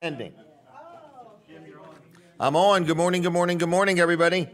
Ending. I'm on. Good morning, good morning, good morning, everybody.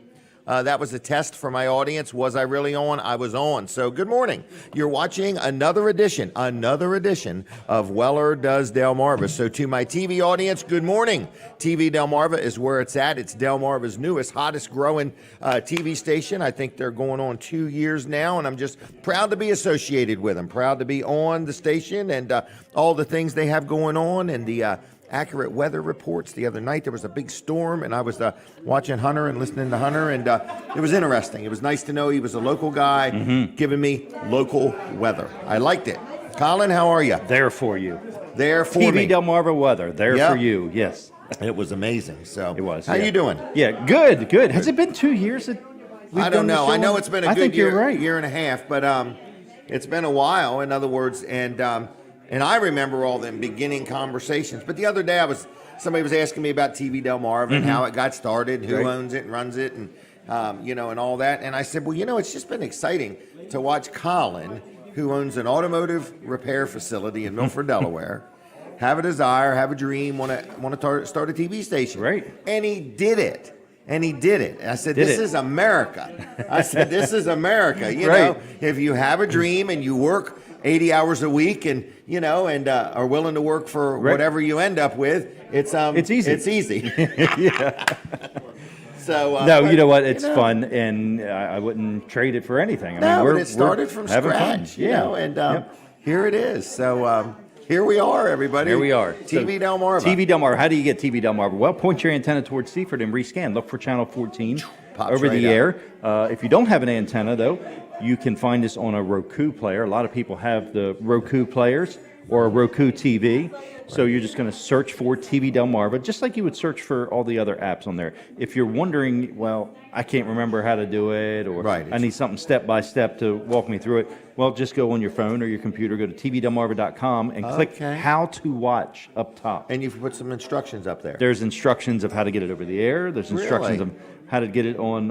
That was a test for my audience. Was I really on? I was on. So good morning. You're watching another edition of Weller Does Delmarva. So to my TV audience, good morning. TV Delmarva is where it's at. It's Delmarva's newest, hottest growing TV station. I think they're going on 2 years now, and I'm just proud to be associated with them. Proud to be on the station and all the things they have going on and the accurate weather reports. The other night there was a big storm, and I was watching Hunter and listening to Hunter, and it was interesting. It was nice to know he was a local guy giving me local weather. I liked it. Colin, how are you? There for you. There for me. TV Delmarva weather. There for you. Yes. It was amazing. So it was. How you doing? Yeah, good. Has it been 2 years that we've I don't done the know. show? I know it's been a I good think year, you're right. year and a half, but it's been a while. In other words, and I remember all them beginning conversations. But the other day, somebody was asking me about TV Delmarva and how it got started, who owns it and runs it, and and all that. And I said, well, it's just been exciting to watch Colin, who owns an automotive repair facility in Milford, Delaware, have a desire, have a dream, want to start a TV station. Right. And he did it. And I said, this is America. I said, this is America. You know, if you have a dream and you work 80 hours a week and are willing to work for whatever you end up with, it's easy. It's easy. Yeah. So no, you know what? It's fun, and I wouldn't trade it for anything. I mean, it started from scratch, and here it is. So here we are, everybody. Here we are. TV Delmarva. TV Delmarva. How do you get TV Delmarva? Well, point your antenna towards Seaford and rescan. Look for channel 14 Pops over right the up. air. If you don't have an antenna, though, you can find us on a Roku player. A lot of people have the Roku players or a Roku TV. So you're just going to search for TV Delmarva, just like you would search for all the other apps on there. If you're wondering, well, I can't remember how to do it, or I need something step-by-step to walk me through it, well, just go on your phone or your computer, go to tvdelmarva.com and click How to Watch up top. And you've put some instructions up there. There's instructions of how to get it over the air. There's instructions of how to get it on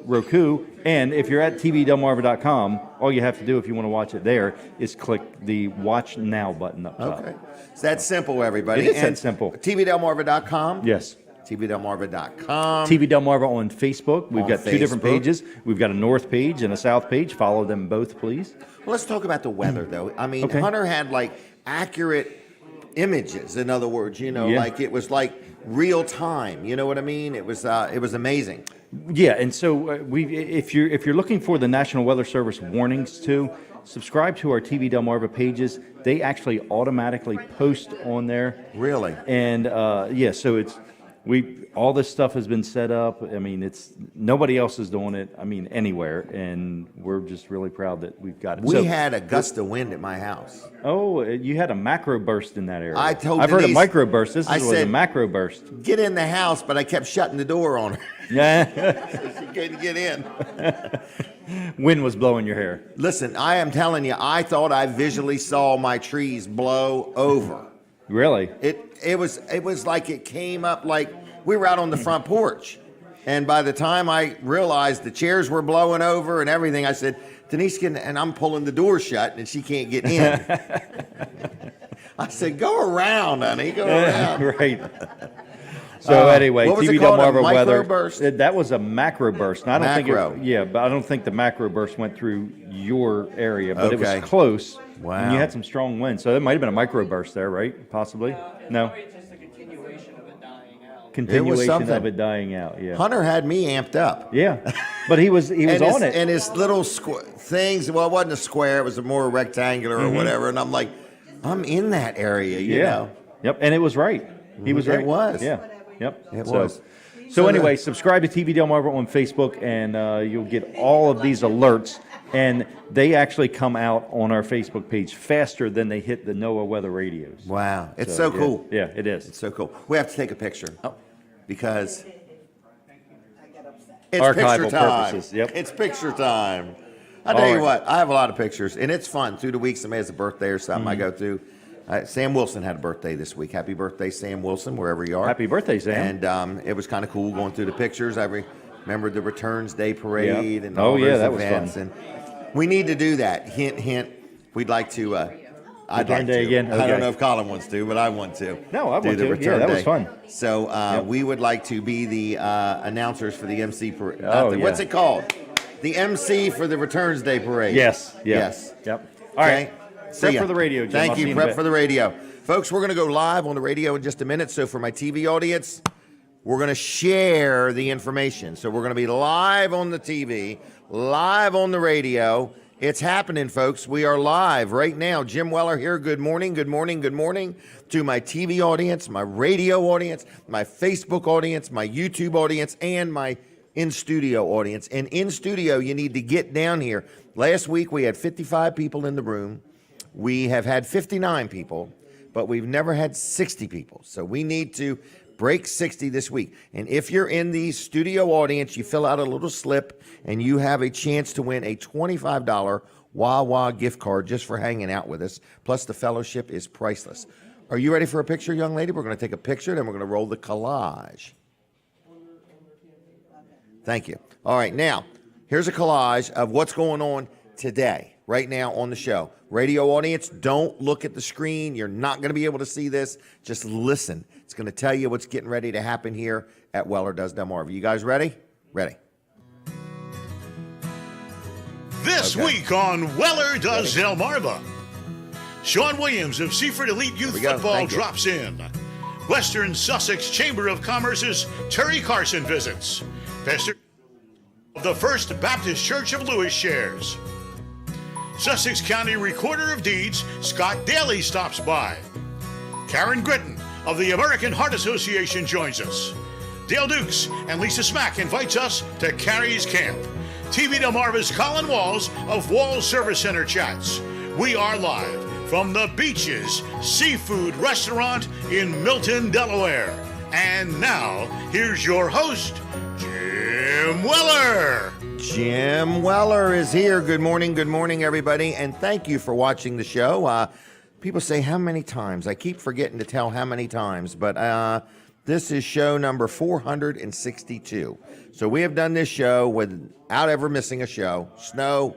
Roku. And if you're at tvdelmarva.com, all you have to do if you want to watch it there is click the Watch Now button up top. Okay. So that's simple, everybody. It is that simple. tvdelmarva.com? Yes. tvdelmarva.com. TV Delmarva on Facebook. We've got two different Facebook. pages. We've got a north page and a south page. Follow them both, please. Well, let's talk about the weather, though. I mean, Hunter had accurate images. In other words, like it was like real time. You know what I mean? It was amazing. Yeah, and so if you're looking for the National Weather Service warnings too, subscribe to our TV Delmarva pages. They actually automatically post on there. Really? And so all this stuff has been set up. I mean, nobody else is doing it. I mean, anywhere, and we're just really proud that we've got it. We had a gust of wind at my house. Oh, you had a macro burst in that area. I've Denise, heard a micro burst. This was a macro burst. Get in the house, but I kept shutting the door on her. Yeah. So she couldn't get in. Wind was blowing your hair. Listen, I am telling you, I thought I visually saw my trees blow over. Really? It was like it came up like we were out on the front porch. And by the time I realized the chairs were blowing over and everything, I said, Denise, and I'm pulling the door shut and she can't get in. I said, go around, honey, go around. Right. So anyway, what was TV it called, Delmarva a weather. microburst? That was a macro burst. Now, I Macro. but I don't think the macro burst went through your area, but it Okay. was close. Wow. And you had some strong winds, so it might have been a micro burst there, right? Possibly. No. It's just a continuation of it dying out. Continuation something. of it dying out. Yeah. Hunter had me amped up. Yeah, but he was on it. And his little things, well, it wasn't a square, it was more rectangular or whatever. And I'm like, I'm in that area, you know. Yep, and it was right. He was right. It was. Yeah. Yep. It was. So anyway, subscribe to TV Delmarva on Facebook, and you'll get all of these alerts. And they actually come out on our Facebook page faster than they hit the NOAA weather radios. Wow. It's so cool. Yeah, it is. It's so cool. We have to take a picture because it's Archival picture time. purposes. Yep. It's picture time. I tell you what, I have a lot of pictures, and it's fun. Through the week, somebody has a birthday or something I go through. Sam Wilson had a birthday this week. Happy birthday, Sam Wilson, wherever you are. Happy birthday, Sam. And it was kind of cool going through the pictures. I remember the Returns Day parade and Oh, all yeah, those that was events. fun. And we need to do that. Hint, hint. We'd like to I'd return like day to. again? I don't Okay. know if Colin wants to, but I want to. No, I do want the to. return Yeah, that was day. fun. So we would like to be the announcers for the MC parade. Oh, What's yeah. it called? The MC for the Returns Day parade. Yes. Yeah. Yes. Yep. All right. See Prep ya. for the radio, Jim. Thank I'll see you. you in a Prep bit. for the radio. Folks, we're going to go live on the radio in just a minute. So for my TV audience, we're going to share the information. So we're going to be live on the TV, live on the radio. It's happening, folks. We are live right now. Jim Weller here. Good morning, good morning, good morning to my TV audience, my radio audience, my Facebook audience, my YouTube audience, and my in-studio audience. And in studio, you need to get down here. Last week, we had 55 people in the room. We have had 59 people, but we've never had 60 people. So we need to break 60 this week. And if you're in the studio audience, you fill out a little slip and you have a chance to win a $25 Wawa gift card just for hanging out with us. Plus the fellowship is priceless. Are you ready for a picture, young lady? We're going to take a picture, then we're going to roll the collage. Thank you. All right, now, here's a collage of what's going on today, right now on the show. Radio audience, don't look at the screen. You're not going to be able to see this. Just listen. It's going to tell you what's getting ready to happen here at Weller Does Delmarva. You guys ready? Ready. This Okay. week on Weller Does Delmarva, Shawn Williams of Seaford Elite Youth we go. Football Thank you. drops in. Western Sussex Chamber of Commerce's Terry Carson visits. Pastor of the First Baptist Church of Lewes shares. Sussex County Recorder of Deeds Scott Dailey stops by. Karen Gritton of the American Heart Association joins us. Dale Dukes and Leisa Smack invites us to Carey's Camp. TV Delmarva's Colin Walls of Walls Service Center chats. We are live from the Beaches Seafood Restaurant in Milton, Delaware. And now, here's your host, Jim Weller. Jim Weller is here. Good morning, everybody, and thank you for watching the show. People say how many times? I keep forgetting to tell how many times, but this is show number 462. So we have done this show without ever missing a show, snow,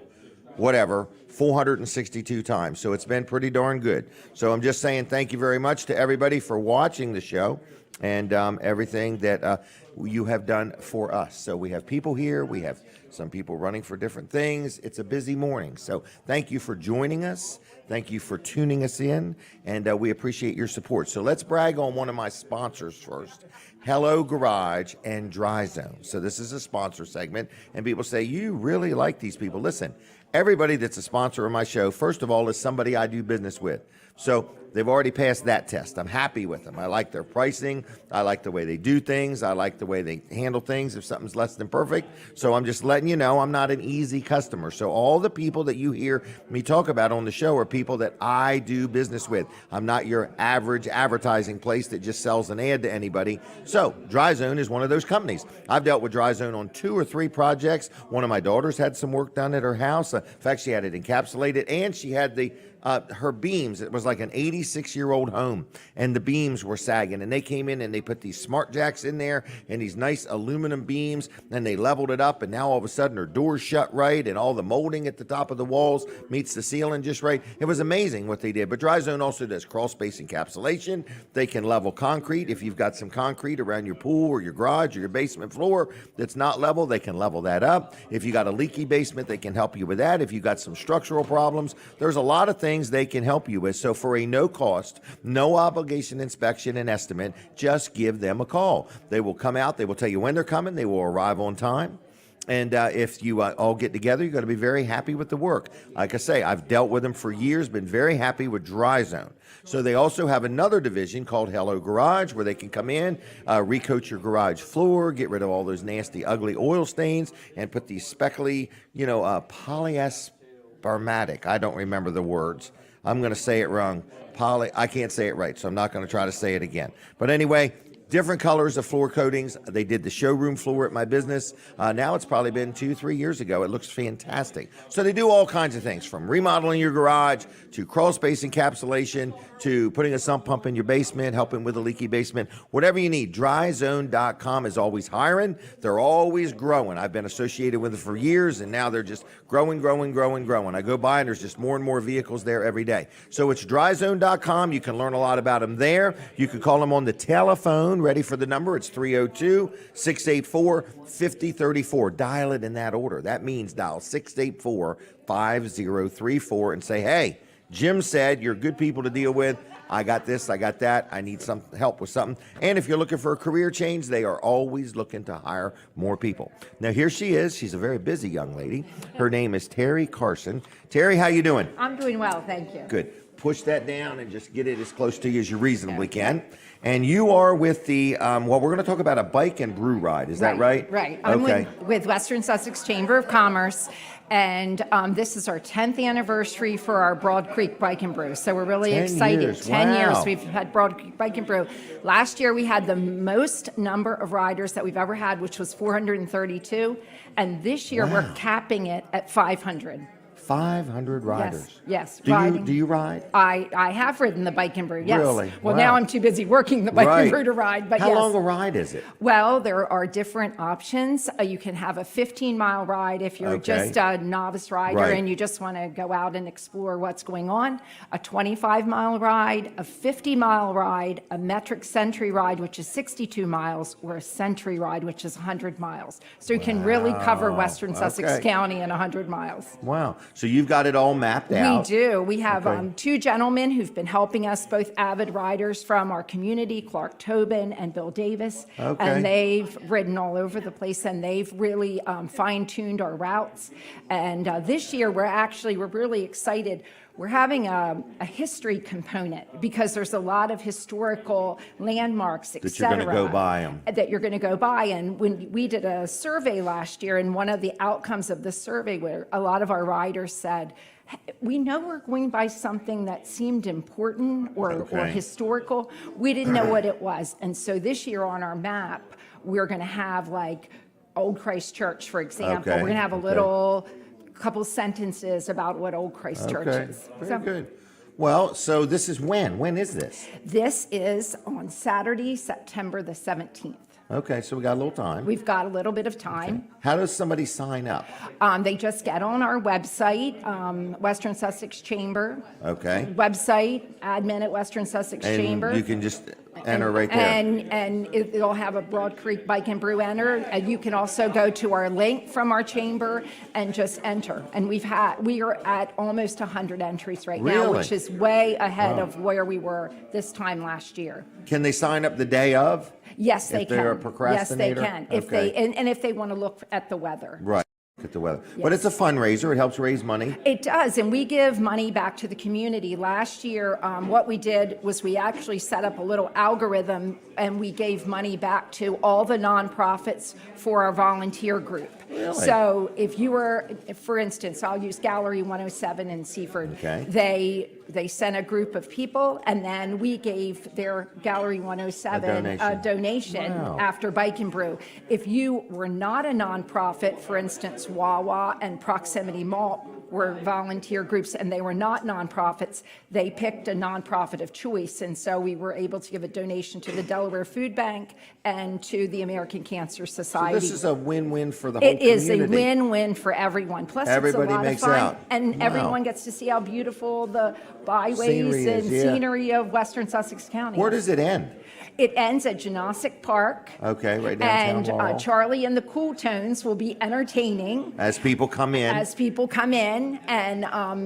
whatever, 462 times. So it's been pretty darn good. So I'm just saying thank you very much to everybody for watching the show and everything that you have done for us. So we have people here. We have some people running for different things. It's a busy morning. So thank you for joining us. Thank you for tuning us in, and we appreciate your support. So let's brag on one of my sponsors first. Hello Garage and Dry Zone. So this is a sponsor segment, and people say, you really like these people. Listen, everybody that's a sponsor of my show, first of all, is somebody I do business with. So they've already passed that test. I'm happy with them. I like their pricing. I like the way they do things. I like the way they handle things if something's less than perfect. So I'm just letting you know I'm not an easy customer. So all the people that you hear me talk about on the show are people that I do business with. I'm not your average advertising place that just sells an ad to anybody. So Dry Zone is one of those companies. I've dealt with Dry Zone on 2 or 3 projects. One of my daughters had some work done at her house. In fact, she had it encapsulated, and she had the her beams. It was like an 86-year-old home, and the beams were sagging, and they came in and they put these smart jacks in there and these nice aluminum beams, and they leveled it up, and now all of a sudden her doors shut right, and all the molding at the top of the walls meets the ceiling just right. It was amazing what they did. But Dry Zone also does crawl space encapsulation. They can level concrete. If you've got some concrete around your pool or your garage or your basement floor that's not level, they can level that up. If you got a leaky basement, they can help you with that. If you got some structural problems, there's a lot of things they can help you with. So for a no cost, no obligation inspection and estimate, just give them a call. They will come out. They will tell you when they're coming. They will arrive on time. And if you all get together, you're going to be very happy with the work. Like I say, I've dealt with them for years, been very happy with Dry Zone. So they also have another division called Hello Garage, where they can come in, recoat your garage floor, get rid of all those nasty, ugly oil stains, and put these speckly, polyasparmatic. I don't remember the words. I'm going to say it wrong. I can't say it right, so I'm not going to try to say it again. But anyway, different colors of floor coatings. They did the showroom floor at my business. Now it's probably been 2-3 years ago. It looks fantastic. So they do all kinds of things, from remodeling your garage to crawl space encapsulation to putting a sump pump in your basement, helping with a leaky basement, whatever you need. Dryzone.com is always hiring. They're always growing. I've been associated with it for years, and now they're just growing. I go by and there's just more and more vehicles there every day. So it's dryzone.com. You can learn a lot about them there. You can call them on the telephone. Ready for the number? It's 302-684-5034. Dial it in that order. That means dial 684-5034 and say, hey, Jim said you're good people to deal with. I got this, I got that. I need some help with something. And if you're looking for a career change, they are always looking to hire more people. Now, here she is. She's a very busy young lady. Her name is Terry Carson. Terry, how you doing? I'm doing well, thank you. Good. Push that down and just get it as close to you as you reasonably can. And you are with the, well, we're going to talk about a bike and brew ride. Is that right? Right. I'm Okay. with Western Sussex Chamber of Commerce, and this is our 10th anniversary for our Broadcreek Bike and Brew. So we're really 10 excited. years. 10 Wow. years we've had Broadcreek Bike and Brew. Last year we had the most number of riders that we've ever had, which was 432. And this year we're capping it at 500. 500 riders. Yes. Do riding. you ride? I have ridden the Bike and Brew, yes. Really? Well, Wow. now I'm too busy working the Bike and Brew to ride, but How yes. long a ride is it? Well, there are different options. You can have a 15-mile ride if you're Okay. just a novice rider Right. and you just want to go out and explore what's going on. A 25-mile ride, a 50-mile ride, a metric century ride, which is 62 miles, or a century ride, which is 100 miles. So you can really cover Western Sussex Okay. County in 100 miles. Wow. So you've got it all mapped out. We do. We have Okay. two gentlemen who've been helping us, both avid riders from our community, Clark Tobin and Bill Davis. Okay. And they've ridden all over the place, and they've really fine-tuned our routes. And this year, we're really excited. We're having a history component because there's a lot of historical landmarks, et That you're gonna cetera, go by 'em. that you're going to go by. And when we did a survey last year, and one of the outcomes of the survey where a lot of our riders said, we know we're going by something that seemed important or Okay. historical. We didn't know what it was. And so this year on our map, we're going to have like Old Christ Church, for example. Okay, We're going to have a okay. little couple sentences about what Old Christ Church Okay. is. Very good. Well, so this is when? When is this? This is on Saturday, September the 17th. Okay, so we got a little time. We've got a little bit of time. How does somebody sign up? They just get on our website, Western Sussex Chamber. Okay. Website, admin at Western Sussex Chamber. And you can just enter right there. And it'll have a Broadcreek Bike and Brew enter. And you can also go to our link from our chamber and just enter. And we are at almost 100 entries right now, Really? which is way ahead Wow. of where we were this time last year. Can they sign up the day of? Yes, they If can. they're a Yes, procrastinator? they can. If Okay. and if they want to look at the weather. Right. Look at the weather. But it's a fundraiser. It helps raise money. It does, and we give money back to the community. Last year, what we did was we actually set up a little algorithm, and we gave money back to all the nonprofits for our volunteer group. Really? So if you were, for instance, I'll use Gallery 107 in Seaford. Okay. They sent a group of people, and then we gave their Gallery 107 A donation Wow. after Bike and Brew. If you were not a nonprofit, for instance, Wawa and Proximity Malt were volunteer groups, and they were not nonprofits, they picked a nonprofit of choice, and so we were able to give a donation to the Delaware Food Bank and to the American Cancer So Society. this is a win-win for the whole It is community. a win-win for everyone. Plus, Everybody it's a lot makes of fun, out. and Wow. everyone gets to see how beautiful the byways Scenery is, and yeah. scenery of Western Sussex County Where is. does it end? It ends at Genosic Park. Okay, right down And Town Hall. Charlie and the Cool Tones will be entertaining As people come in. as people come in, and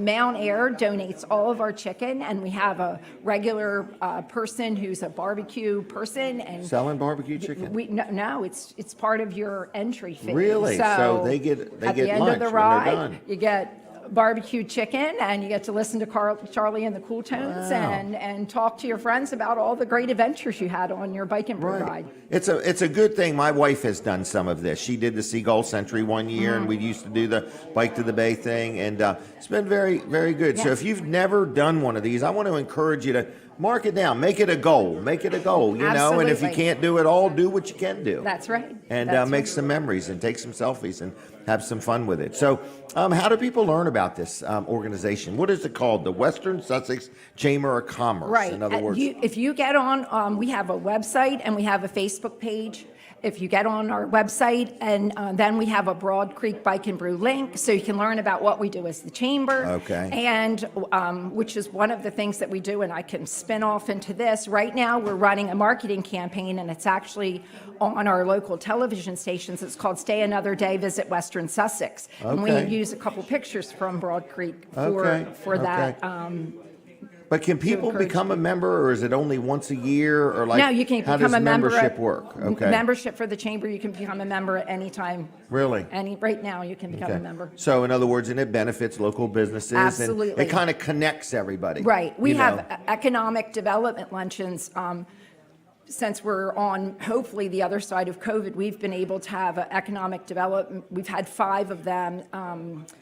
Mount Air donates all of our chicken, and we have a regular person who's a barbecue person, and Selling barbecue chicken? no, it's part of your entry fee. Really? So they get at the end lunch of the when they're ride, done. you get barbecue chicken, and you get to listen to Charlie and the Cool Tones, Wow. and talk to your friends about all the great adventures you had on your Bike and Brew ride. It's a good thing. My wife has done some of this. She did the Seagull Century one year, and we used to do the Bike to the Bay thing, and it's been very, very good. So Yes. if you've never done one of these, I want to encourage you to mark it down. Make it a goal. Make it a goal, you know. And if you Absolutely. can't do it all, do what you can do. That's right. And That's make right. some memories and take some selfies and have some fun with it. So how do people learn about this organization? What is it called? The Western Sussex Chamber of Commerce, Right. in other words. If you get on, we have a website and we have a Facebook page. If you get on our website, and then we have a Broadcreek Bike and Brew link, so you can learn about what we do as the chamber. Okay. And which is one of the things that we do, and I can spin off into this. Right now, we're running a marketing campaign, and it's actually on our local television stations. It's called Stay Another Day, Visit Western Sussex. And we Okay. use a couple pictures from Broadcreek Okay, for that. But can people encourage become a member, or is it only once a year, or like? No, you can how become does a member. membership work? Okay. Membership for the chamber, you can become a member at any time. Really? Right now, you can become a Okay. member. So in other words, and it benefits local businesses. And Absolutely. it kind of connects everybody. Right. We you have know. economic development luncheons. Since we're on, hopefully, the other side of COVID, we've been able to have economic development. We've had 5 of them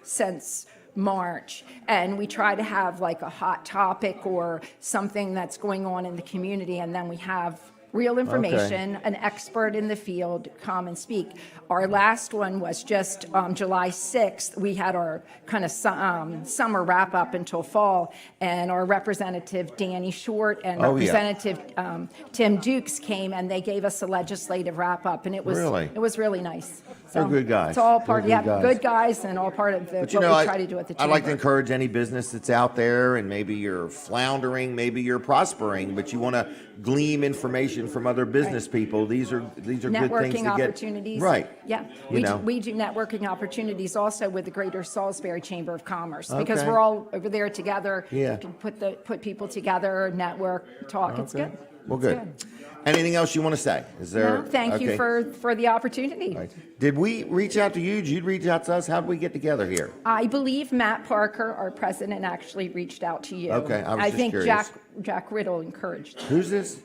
since March, and we try to have like a hot topic or something that's going on in the community, and then we have real information, an expert in the field come and speak. Our last one was just July 6th. We had our kind of summer wrap up until fall, and our representative Danny Short and Oh, yeah. Representative Tim Dukes came, and they gave us a legislative wrap up, and it was really nice. They're good guys. It's all part, They're good guys. good guys, and all part of the, But you what know, we try to do at the I chamber. like to encourage any business that's out there, and maybe you're floundering, maybe you're prospering, but you want to glean information from other business people. These are good things to Networking get. opportunities. Right. Yeah. You know. We do networking opportunities also with the Greater Salisbury Chamber of Commerce, because Okay. we're all over there together. Yeah. You can put people together, network, talk. It's good. Well, It's good. Anything else you want to say? Is there? No, thank you okay. for the opportunity. Right. Did we reach out to you? Did you reach out to us? How did we get together here? I believe Matt Parker, our president, actually reached out to you. Okay, I was just think curious. Jack Riddle encouraged. Who's this?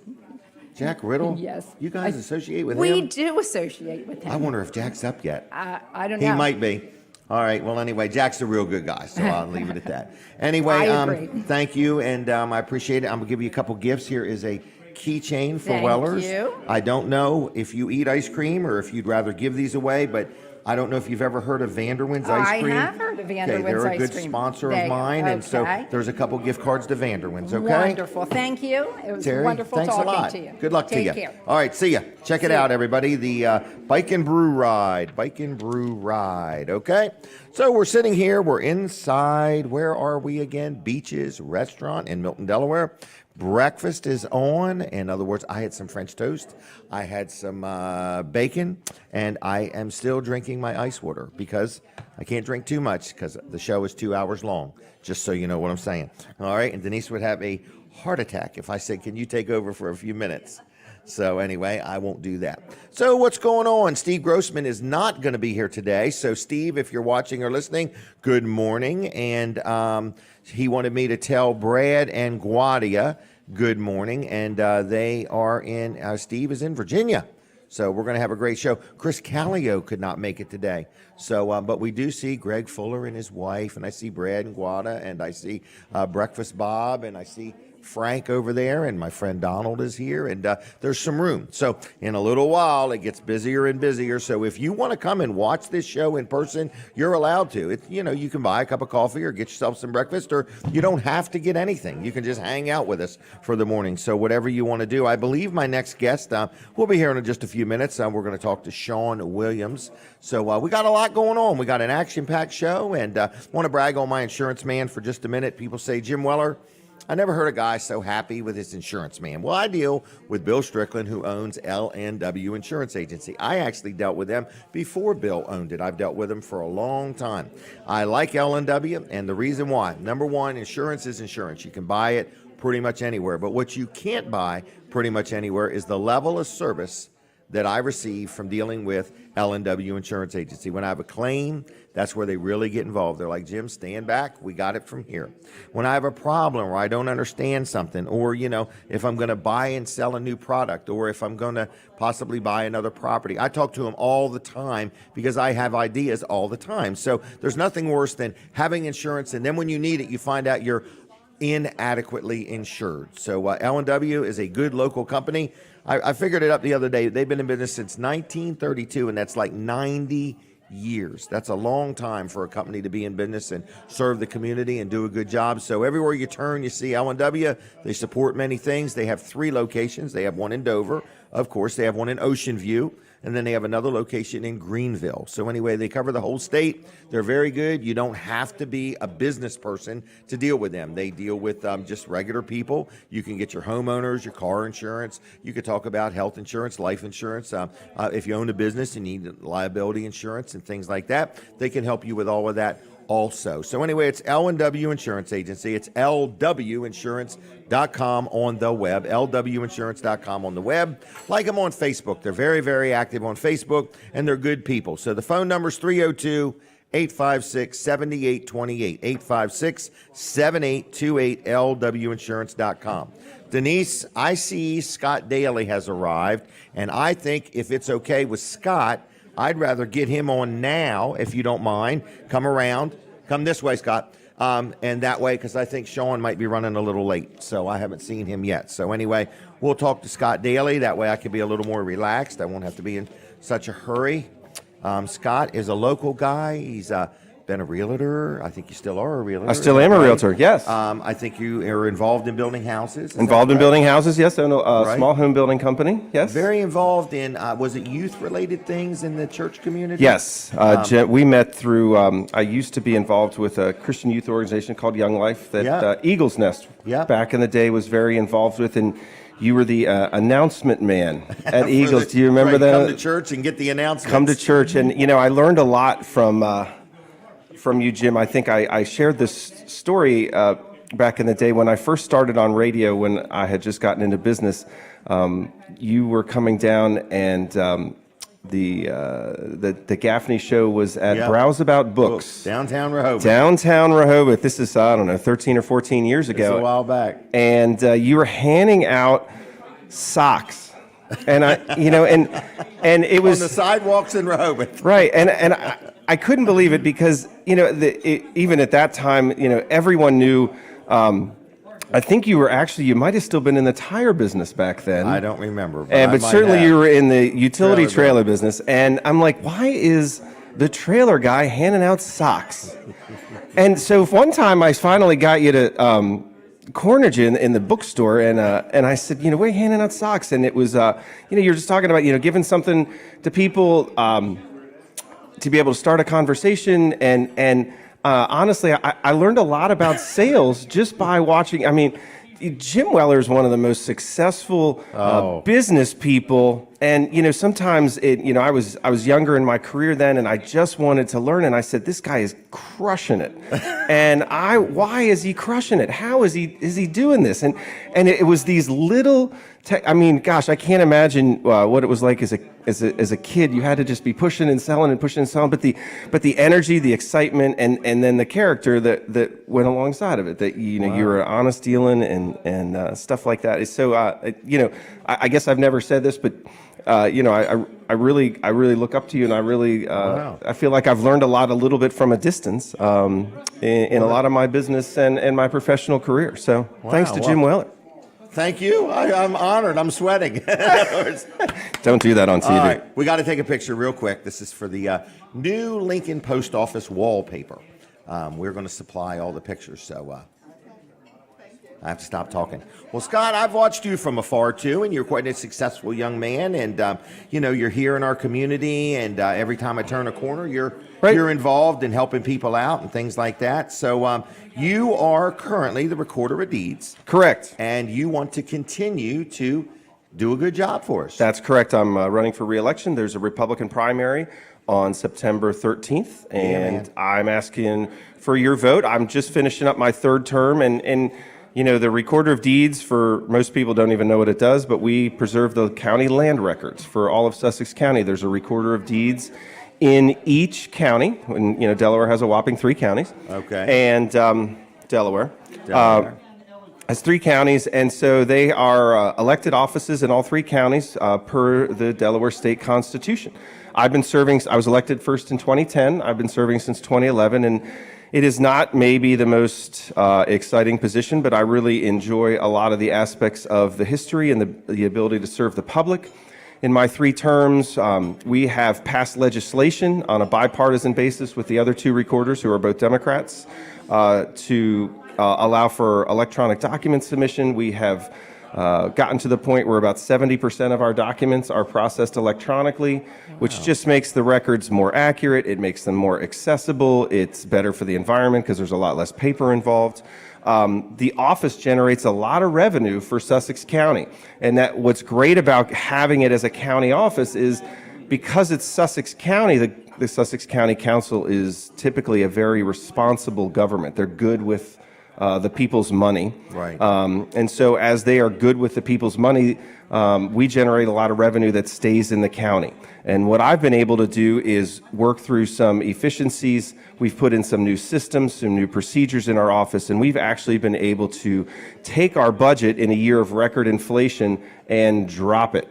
Jack Riddle? Yes. You guys associate with We him? do associate with him. I wonder if Jack's up yet. I don't He know. might be. All right. Well, anyway, Jack's a real good guy, so I'll leave it at that. Anyway, I agree. thank you, and I appreciate it. I'm gonna give you a couple gifts. Here is a keychain for Thank Wellers. you. I don't know if you eat ice cream or if you'd rather give these away, but I don't know if you've ever heard of Vanderwin's ice cream. I have heard of Okay, Vanderwin's they're a ice good cream. sponsor There of you go. mine, and so Okay. there's a couple gift cards to Vanderwin's. Okay. Wonderful. Thank you. It was Terry, wonderful thanks talking a lot. to you. Good luck to Take you. care. All right, see ya. Check it See ya. out, everybody. The Bike and Brew Ride. Bike and Brew Ride. Okay. So we're sitting here. We're inside. Where are we again? Beaches Restaurant in Milton, Delaware. Breakfast is on. In other words, I had some French toast. I had some bacon, and I am still drinking my ice water because I can't drink too much because the show is 2 hours long, just so you know what I'm saying. All right. And Denise would have a heart attack if I said, can you take over for a few minutes? So anyway, I won't do that. So what's going on? Steve Grossman is not going to be here today. So Steve, if you're watching or listening, good morning. And he wanted me to tell Brad and Guadia good morning. And they are in, Steve is in Virginia. So we're going to have a great show. Chris Callio could not make it today. So, but we do see Greg Fuller and his wife, and I see Brad and Guada, and I see Breakfast Bob, and I see Frank over there, and my friend Donald is here, and there's some room. So in a little while, it gets busier and busier. So if you want to come and watch this show in person, you're allowed to. It's, you know, you can buy a cup of coffee or get yourself some breakfast, or you don't have to get anything. You can just hang out with us for the morning. So whatever you want to do. I believe my next guest will be here in just a few minutes. We're going to talk to Shawn Williams. So we got a lot going on. We got an action-packed show, and want to brag on my insurance man for just a minute. People say, Jim Weller, I never heard a guy so happy with his insurance man. Well, I deal with Bill Strickland, who owns LNW Insurance Agency. I actually dealt with them before Bill owned it. I've dealt with them for a long time. I like LNW, and the reason why. Number one, insurance is insurance. You can buy it pretty much anywhere. But what you can't buy pretty much anywhere is the level of service that I receive from dealing with LNW Insurance Agency. When I have a claim, that's where they really get involved. They're like, Jim, stand back. We got it from here. When I have a problem or I don't understand something, or, you know, if I'm going to buy and sell a new product, or if I'm going to possibly buy another property, I talk to them all the time because I have ideas all the time. So there's nothing worse than having insurance, and then when you need it, you find out you're inadequately insured. So L&W is a good local company. I figured it up the other day. They've been in business since 1932, and that's like 90 years. That's a long time for a company to be in business and serve the community and do a good job. So everywhere you turn, you see L&W. They support many things. They have 3 locations. They have one in Dover. Of course, they have one in Ocean View. And then they have another location in Greenville. So anyway, they cover the whole state. They're very good. You don't have to be a business person to deal with them. They deal with just regular people. You can get your homeowners, your car insurance. You could talk about health insurance, life insurance. If you own a business and need liability insurance and things like that, they can help you with all of that also. So anyway, it's L&W Insurance Agency. It's lwinsurance.com on the web, lwinsurance.com on the web. Like them on Facebook. They're very, very active on Facebook, and they're good people. So the phone number is 302-856-7828, 856-7828, lwinsurance.com. Denise, I see Scott Dailey has arrived, and I think if it's okay with Scott, I'd rather get him on now, if you don't mind. Come around. Come this way, Scott. And that way, because I think Shawn might be running a little late, so I haven't seen him yet. So anyway, we'll talk to Scott Dailey. That way I can be a little more relaxed. I won't have to be in such a hurry. Scott is a local guy. He's been a realtor. I think you still are a realtor. I still am a realtor, yes. I think you are involved in building houses. Involved in building houses, yes. I own a Right. small home building company, yes. Very involved in, was it youth-related things in the church community? Yes. We met through, I used to be involved with a Christian youth organization called Young Life that Yeah. Eagles Nest Yeah. back in the day was very involved with, and you were the announcement man at Eagles. Do you remember Right, that? Come to church and get the announcements. Come to church, and I learned a lot from you, Jim. I think I shared this story back in the day when I first started on radio, when I had just gotten into business. You were coming down, and the Gaffney show was at Yeah. Browse About Books. Downtown Rehoboth. Downtown Rehoboth. This is, I don't know, 13 or 14 years It's ago. a while back. And you were handing out socks. And and it was On the sidewalks in Rehoboth. right, and I couldn't believe it because even at that time, everyone knew. I think you might have still been in the tire business back then. I don't remember. But I certainly might you have. were in the utility Trailer trailer business. And I'm like, why is the trailer guy handing out socks? And so one time I finally got you to cornered you in the bookstore, and I said, what are you handing out socks? And it was, you're just talking about, giving something to people to be able to start a conversation. And honestly, I learned a lot about sales just by watching. I mean, Jim Weller is one of the most successful business people, and sometimes I was younger in my career then, and I just wanted to learn, and I said, this guy is crushing it, and why is he crushing it? How is he doing this? And it was these little. Gosh, I can't imagine what it was like as a kid. You had to just be pushing and selling, but the energy, the excitement, and then the character that went alongside of it. That you were honest dealing and stuff like that. So I guess I've never said this, but I really look up to you, and I really I feel like I've learned a little bit from a distance in a lot of my business and my professional career. So thanks to Jim Weller. Thank you. I'm honored. I'm sweating. Don't do that on TV. All right, we got to take a picture real quick. This is for the new Lincoln Post Office wallpaper. We're going to supply all the pictures, so I have to stop talking. Well, Scott, I've watched you from afar too, and you're quite a successful young man, and you're here in our community, and every time I turn a corner, you're involved in helping people out and things like that. So you are currently the recorder of deeds. Correct. And you want to continue to do a good job for us. That's correct. I'm running for re-election. There's a Republican primary on September 13th, and I'm asking for your vote. I'm just finishing up my third term, and the Recorder of Deeds, for most people don't even know what it does, but we preserve the county land records for all of Sussex County. There's a Recorder of Deeds in each county, and Delaware has a whopping 3 counties. Okay. And Delaware. Has 3 counties, and so they are elected offices in all 3 counties per the Delaware State Constitution. I've been serving. I was elected first in 2010. I've been serving since 2011, and It is not maybe the most exciting position, but I really enjoy a lot of the aspects of the history and the ability to serve the public. In my 3 terms, we have passed legislation on a bipartisan basis with the other 2 recorders, who are both Democrats, to allow for electronic document submission. We have gotten to the point where about 70% of our documents are processed electronically, which just makes the records more accurate. It makes them more accessible. It's better for the environment because there's a lot less paper involved. The office generates a lot of revenue for Sussex County. And that what's great about having it as a county office is because it's Sussex County, the Sussex County Council is typically a very responsible government. They're good with the people's money. Right. And so as they are good with the people's money, we generate a lot of revenue that stays in the county. And what I've been able to do is work through some efficiencies. We've put in some new systems, some new procedures in our office, and we've actually been able to take our budget in a year of record inflation and drop it.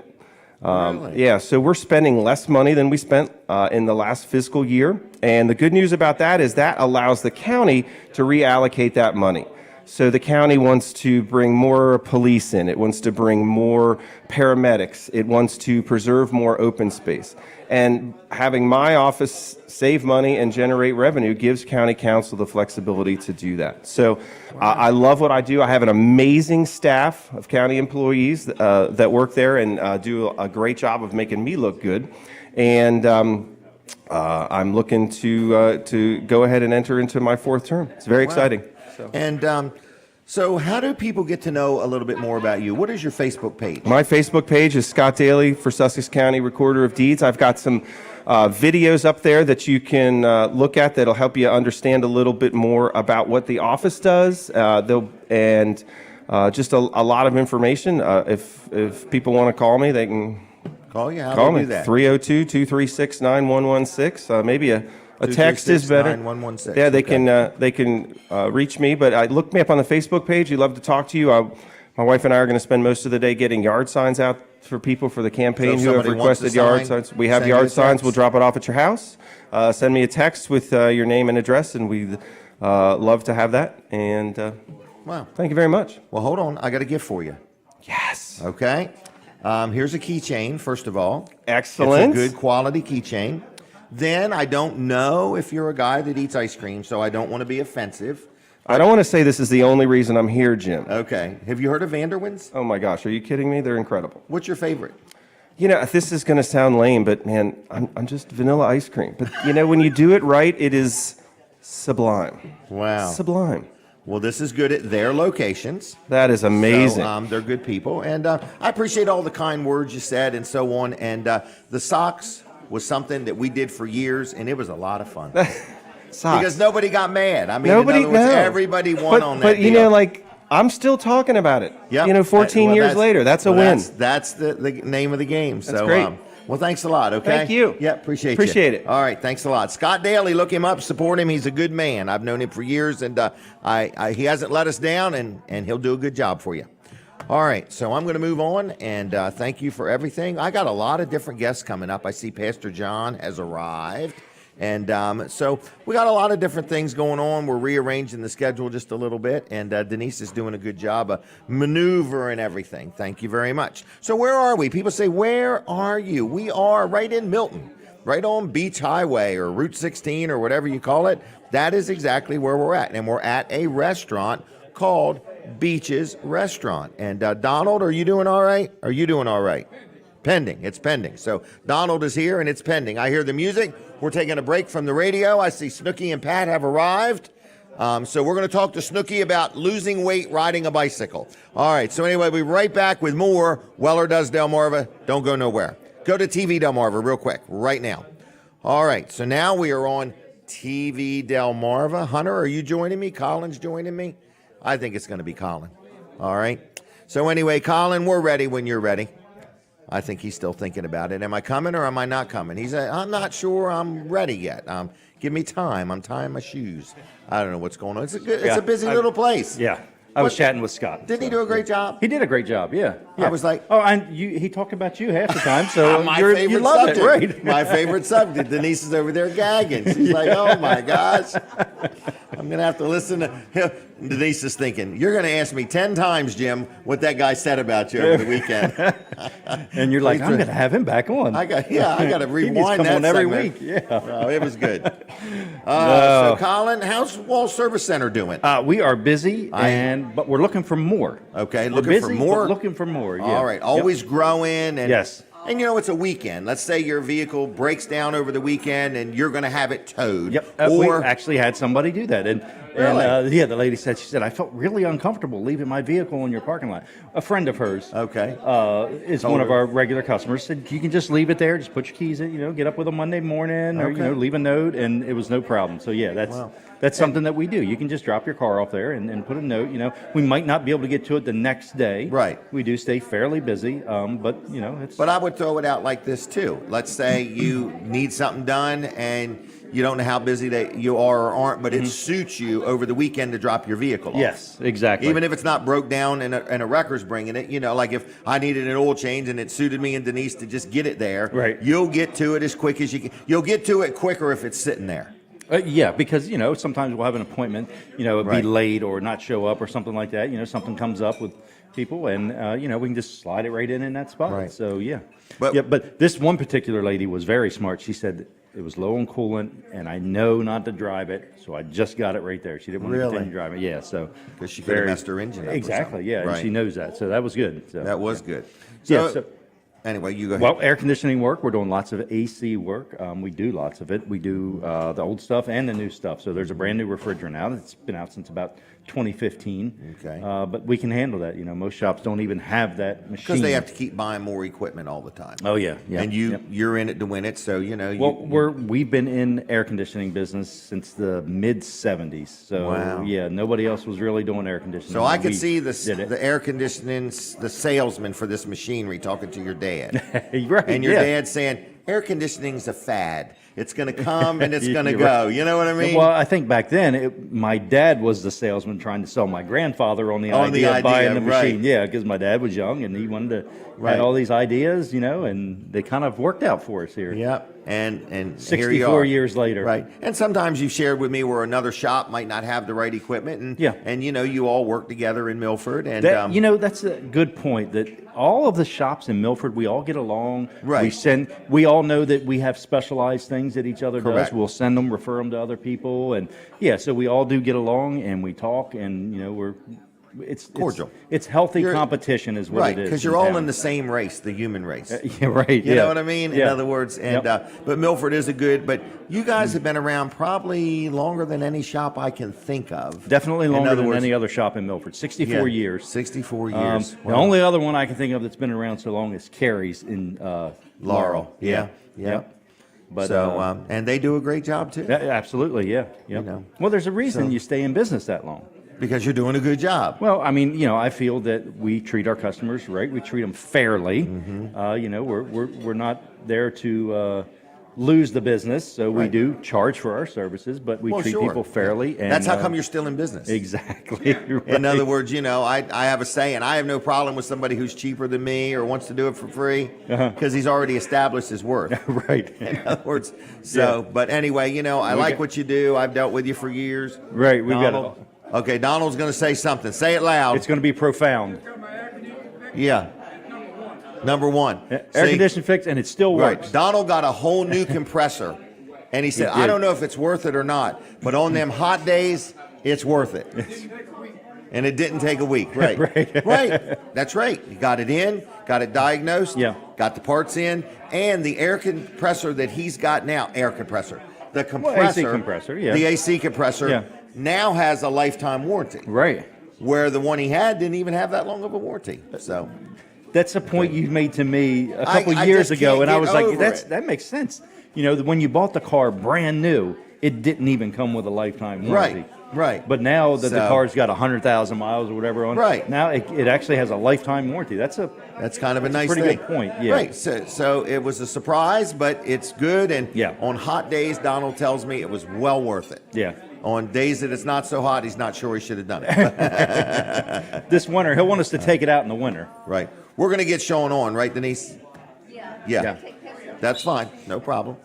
Really? Yeah, so we're spending less money than we spent in the last fiscal year. And the good news about that is that allows the county to reallocate that money. So the county wants to bring more police in. It wants to bring more paramedics. It wants to preserve more open space. And having my office save money and generate revenue gives county council the flexibility to do that. So I love what I do. I have an amazing staff of county employees that work there and do a great job of making me look good. And I'm looking to go ahead and enter into my 4th term. It's very exciting. And so how do people get to know a little bit more about you? What is your Facebook page? My Facebook page is Scott Dailey for Sussex County Recorder of Deeds. I've got some videos up there that you can look at that'll help you understand a little bit more about what the office does, and just a lot of information. If people want to call me, they can Call you? How call do me. you do that? 302-236-9116. Maybe a text is better. 9116. Yeah, Okay. they can reach me, but look me up on the Facebook page. We'd love to talk to you. My wife and I are going to spend most of the day getting yard signs out for people for the campaign So if who have somebody wants a requested yard sign, signs. We have send you a yard signs. text. We'll drop it off at your house. Send me a text with your name and address, and we'd love to have that. And Wow. thank you very much. Well, hold on. I got a gift for you. Yes. Okay. Here's a keychain, first of all. Excellent. It's a good quality keychain. Then I don't know if you're a guy that eats ice cream, so I don't want to be offensive. I don't want to say this is the only reason I'm here, Jim. Okay. Have you heard of Vanderwins? Oh my gosh, are you kidding me? They're incredible. What's your favorite? You know, this is going to sound lame, but man, I'm just vanilla ice cream. But you know, when you do it right, it is sublime. Wow. Sublime. Well, this is good at their locations. That is amazing. So, they're good people. And I appreciate all the kind words you said and so on. And the socks was something that we did for years, and it was a lot of fun. Socks. Because nobody got mad. I mean, Nobody, in other words, no. everybody won on that But you deal. know, like, I'm still talking about it. Yep. You know, 14 Well, years later, that's a win. That's the name of the game. That's So, great. well, thanks a lot, okay? Thank you. Yeah, appreciate it. All right, thanks a lot. Scott Dailey, look him up, support him. He's a good man. I've known him for years, and he hasn't let us down, and he'll do a good job for you. All right, so I'm going to move on, and thank you for everything. I got a lot of different guests coming up. I see Pastor John has arrived. And so we got a lot of different things going on. We're rearranging the schedule just a little bit, and Denise is doing a good job of maneuvering everything. Thank you very much. So where are we? People say, where are you? We are right in Milton, right on Beach Highway or Route 16 or whatever you call it. That is exactly where we're at, and we're at a restaurant called Beach's Restaurant. And Donald, are you doing all right? Are you doing all right? Pending. It's pending. So Donald is here, and it's pending. I hear the music. We're taking a break from the radio. I see Snooki and Pat have arrived. So we're going to talk to Snooki about losing weight riding a bicycle. All right. So anyway, we'll be right back with more Weller Does Delmarva. Don't go nowhere. Go to TV Delmarva real quick right now. All right. So now we are on TV Delmarva. Hunter, are you joining me? Colin's joining me? I think it's going to be Colin. All right. So anyway, Colin, we're ready when you're ready. I think he's still thinking about it. Am I coming or am I not coming? He said, I'm not sure I'm ready yet. Give me time. I'm tying my shoes. I don't know what's going on. It's a busy little place. Yeah. I was chatting with Scott. Didn't he do a great job? He did a great job. Yeah. I was like, oh, and he talked about you half the time, so my you favorite love subject. it, right? My favorite subject. Denise is over there gagging. She's like, oh my gosh. I'm going to have to listen to Denise is thinking, you're going to ask me 10 times, Jim, what that guy said about you over the weekend. And you're like, I'm going to have him back on. I got to rewind he needs to come that on every segment. week. Yeah. Oh, it was good. So, Colin, how's Wall Service Center doing? We are busy, but we're looking for more. Okay, We're looking busy, for more? but looking for more, yeah. All right, always growing. And, Yes. And it's a weekend. Let's say your vehicle breaks down over the weekend and you're going to have it towed. Yep. We actually had somebody do that. And Really? the lady said, I felt really uncomfortable leaving my vehicle in your parking lot. A friend of hers Okay. is one of our regular customers. Said, you can just leave it there, just put your keys in, get up with a Monday morning or, Okay. leave a note, and it was no problem. So, yeah, that's something that we do. You can just drop your car off there and put a note. We might not be able to get to it the next day. Right. We do stay fairly busy, but, it's... But I would throw it out like this too. Let's say you need something done and you don't know how busy you are or aren't, but it suits you over the weekend to drop your vehicle off. Yes, exactly. Even if it's not broke down and a wrecker's bringing it, like if I needed an oil change and it suited me and Denise to just get it there, right. You'll get to it as quick as you can. You'll get to it quicker if it's sitting there. Yeah, because, sometimes we'll have an appointment, Right. be late or not show up or something like that. Something comes up with people and, we can just slide it right in that spot. Right. So, yeah. But- But this one particular lady was very smart. She said it was low on coolant and I know not to drive it. So I just got it right there. She didn't want to Really? continue driving. Yeah, so. Because she could have messed her engine up or Exactly, something. yeah. Right. And she knows that. So that was good. So, That was good. Yeah, Anyway, you go ahead. well, air conditioning work, we're doing lots of AC work. We do lots of it. We do the old stuff and the new stuff. So there's a brand new refrigerant out. It's been out since about 2015. Okay. But we can handle that. Most shops don't even have that machine. Because they have to keep buying more equipment all the time. Oh, yeah. Yeah. And you're in it to win it, so Well, we've been in air conditioning business since the mid 70s. So Wow. yeah, nobody else was really doing air conditioning. So I We could see did it. the air conditioning, the salesman for this machinery talking to your dad. Right, And your yeah. dad saying, air conditioning's a fad. It's going to come and it's going to You're go. right. You know what I mean? Well, I think back then, my dad was the salesman trying to sell my grandfather on the idea of buying the machine. right. Yeah, because my dad was young and he wanted to Right. had all these ideas, and they kind of worked out for us here. Yep. And here 64 you are. years later. Right. And sometimes you've shared with me where another shop might not have the right equipment. And, Yeah. and you all work together in Milford. And, That, that's a good point. That all of the shops in Milford, we all get along. Right. We all know that we have specialized things that each other Correct. does. We'll send them, refer them to other people, and so we all do get along and we talk, and it's Cordial. It's healthy You're- competition, is what right. it is. Because you're all town. in the same race, the human race. Yeah, right. You know what I mean? In Yeah. other words, and Yep. but Milford is but you guys have been around probably longer than any shop I can think of. Definitely In longer other than words- any other shop in Milford. 64 Yeah, years. 64 years. The only other one I can think of that's been around so long is Carey's in Laurel. Yeah. But So and they do a great job too, absolutely, yeah. Yep. Well, there's a reason you stay in business that long. because you're doing a good job. Well, I mean, I feel that we treat our customers right. We treat them fairly. Mm-hmm. We're not there to lose the business, so we Right. do charge for our services, but we Well, treat sure. people fairly. And That's how come you're still in business. exactly. Right. In other words, I have a say, and I have no problem with somebody who's cheaper than me or wants to do it for free because he's already established his worth. right. In other words, but anyway, I like what you do. I've dealt with you for years. Right, we've got Donald. Okay, Donald's going to say something. Say it loud. It's going to be profound. Yeah. Number one. Air See? conditioning fixed, and it still works. Right. Donald got a whole new compressor, and he said, He did. I don't know if it's worth it or not, but on them hot days, it's worth it. And it didn't take a week. Right. Right. That's right. You got it in, got it diagnosed, Yeah. got the parts in, and the air compressor that he's got now, the compressor, AC compressor, yeah. the AC compressor Yeah. now has a lifetime warranty, Right. where the one he had didn't even have that long of a warranty. So, That's a point you made to me a I couple years just ago, can't and I get was like, over it. that makes sense. When you bought the car brand new, it didn't even come with a lifetime warranty. Right. But now that the So- car's got 100,000 miles or whatever on Right. now it actually has a lifetime warranty. That's kind of a nice pretty thing. good point. Yeah. Right. So it was a surprise, but it's good. And Yeah. on hot days, Donald tells me it was well worth it. Yeah. On days that it's not so hot, he's not sure he should have done it. This winter, he'll want us to take it out in the winter. Right. We're going to get Shawn on, right, Denise? Yeah. Yeah. That's fine. No problem.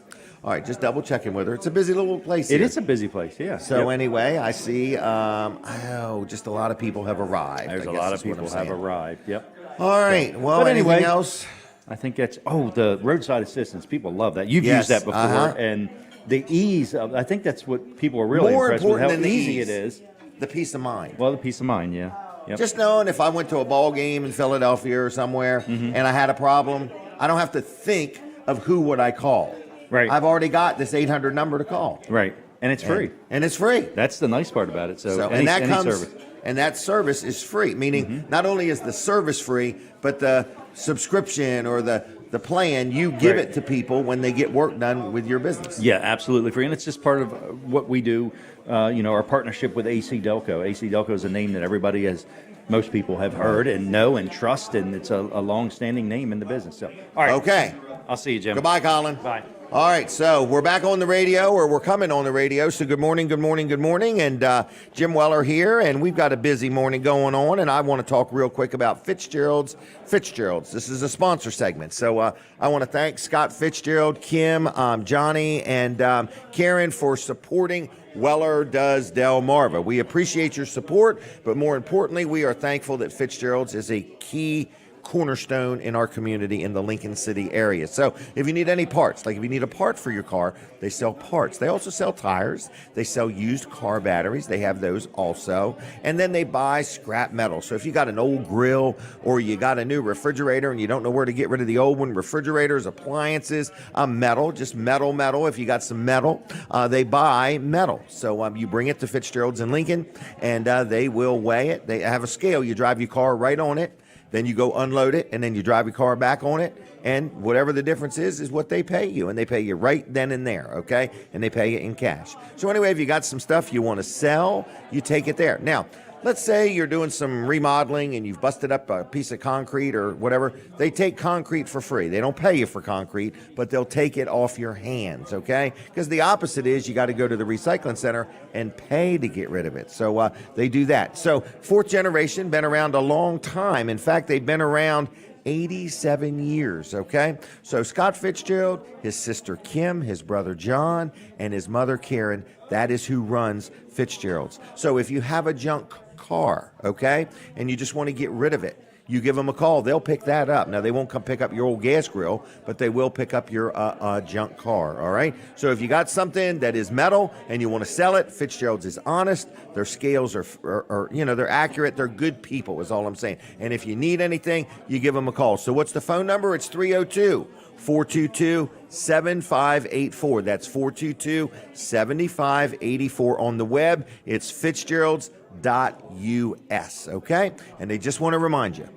All right, just double checking with her. It's a busy little place It here. is a busy place, yeah. So Yep. anyway, I see, just a lot of people have arrived. There's I a guess lot is of what people I'm have saying. arrived. Yep. All right. Well, But anything anyway, else? I think that's the roadside assistance. People love that. You've Yes, used that before, uh-huh. and the ease of. I think that's what people are really More impressed with. important How than the easy ease. it is. The peace of mind. Well, the peace of mind. Yeah. Yep. Just knowing if I went to a ball game in Philadelphia or somewhere Mm-hmm. and I had a problem, I don't have to think of who would I call. Right. I've already got this 800 number to call. Right, and it's free. And it's free. That's the nice part about it. So, So, any, and that any comes, service. and that service is free. Meaning, Mm-hmm. not only is the service free, but the subscription or the plan you give Right. it to people when they get work done with your business. Yeah, absolutely free, and it's just part of what we do. Our partnership with AC Delco. AC Delco is a name that everybody most people have heard and know and trust, and it's a long-standing name in the business. So, all right. Okay. I'll see you, Jim. Goodbye, Colin. Bye. All right, so we're back on the radio, or we're coming on the radio. So good morning, good morning, good morning. And Jim Weller here, and we've got a busy morning going on. And I want to talk real quick about Fitzgerald's. This is a sponsor segment. So I want to thank Scott Fitzgerald, Kim, Johnny, and Karen for supporting Weller Does Delmarva. We appreciate your support, but more importantly, we are thankful that Fitzgerald's is a key cornerstone in our community in the Lincoln City area. So if you need any parts, like if you need a part for your car, they sell parts. They also sell tires. They sell used car batteries. They have those also. And then they buy scrap metal. So if you got an old grill or you got a new refrigerator and you don't know where to get rid of the old one, refrigerators, appliances, metal, just metal. If you got some metal, they buy metal. So you bring it to Fitzgerald's in Lincoln and they will weigh it. They have a scale. You drive your car right on it. Then you go unload it, and then you drive your car back on it, and whatever the difference is what they pay you, and they pay you right then and there, okay? And they pay you in cash. So anyway, if you got some stuff you want to sell, you take it there. Now, let's say you're doing some remodeling and you've busted up a piece of concrete or whatever. They take concrete for free. They don't pay you for concrete, but they'll take it off your hands, okay? Because the opposite is you got to go to the recycling center and pay to get rid of it. So they do that. So fourth generation, been around a long time. In fact, they've been around 87 years, okay? So Scott Fitzgerald, his sister Kim, his brother John, and his mother Karen, that is who runs Fitzgerald's. So if you have a junk car, okay, and you just want to get rid of it, you give them a call. They'll pick that up. Now, they won't come pick up your old gas grill, but they will pick up your junk car, all right? So if you got something that is metal and you want to sell it, Fitzgerald's is honest. Their scales are they're accurate. They're good people is all I'm saying. And if you need anything, you give them a call. So what's the phone number? It's 302-422-7584. That's 422-7584 on the web. It's Fitzgerald's.us, okay? And they just want to remind you,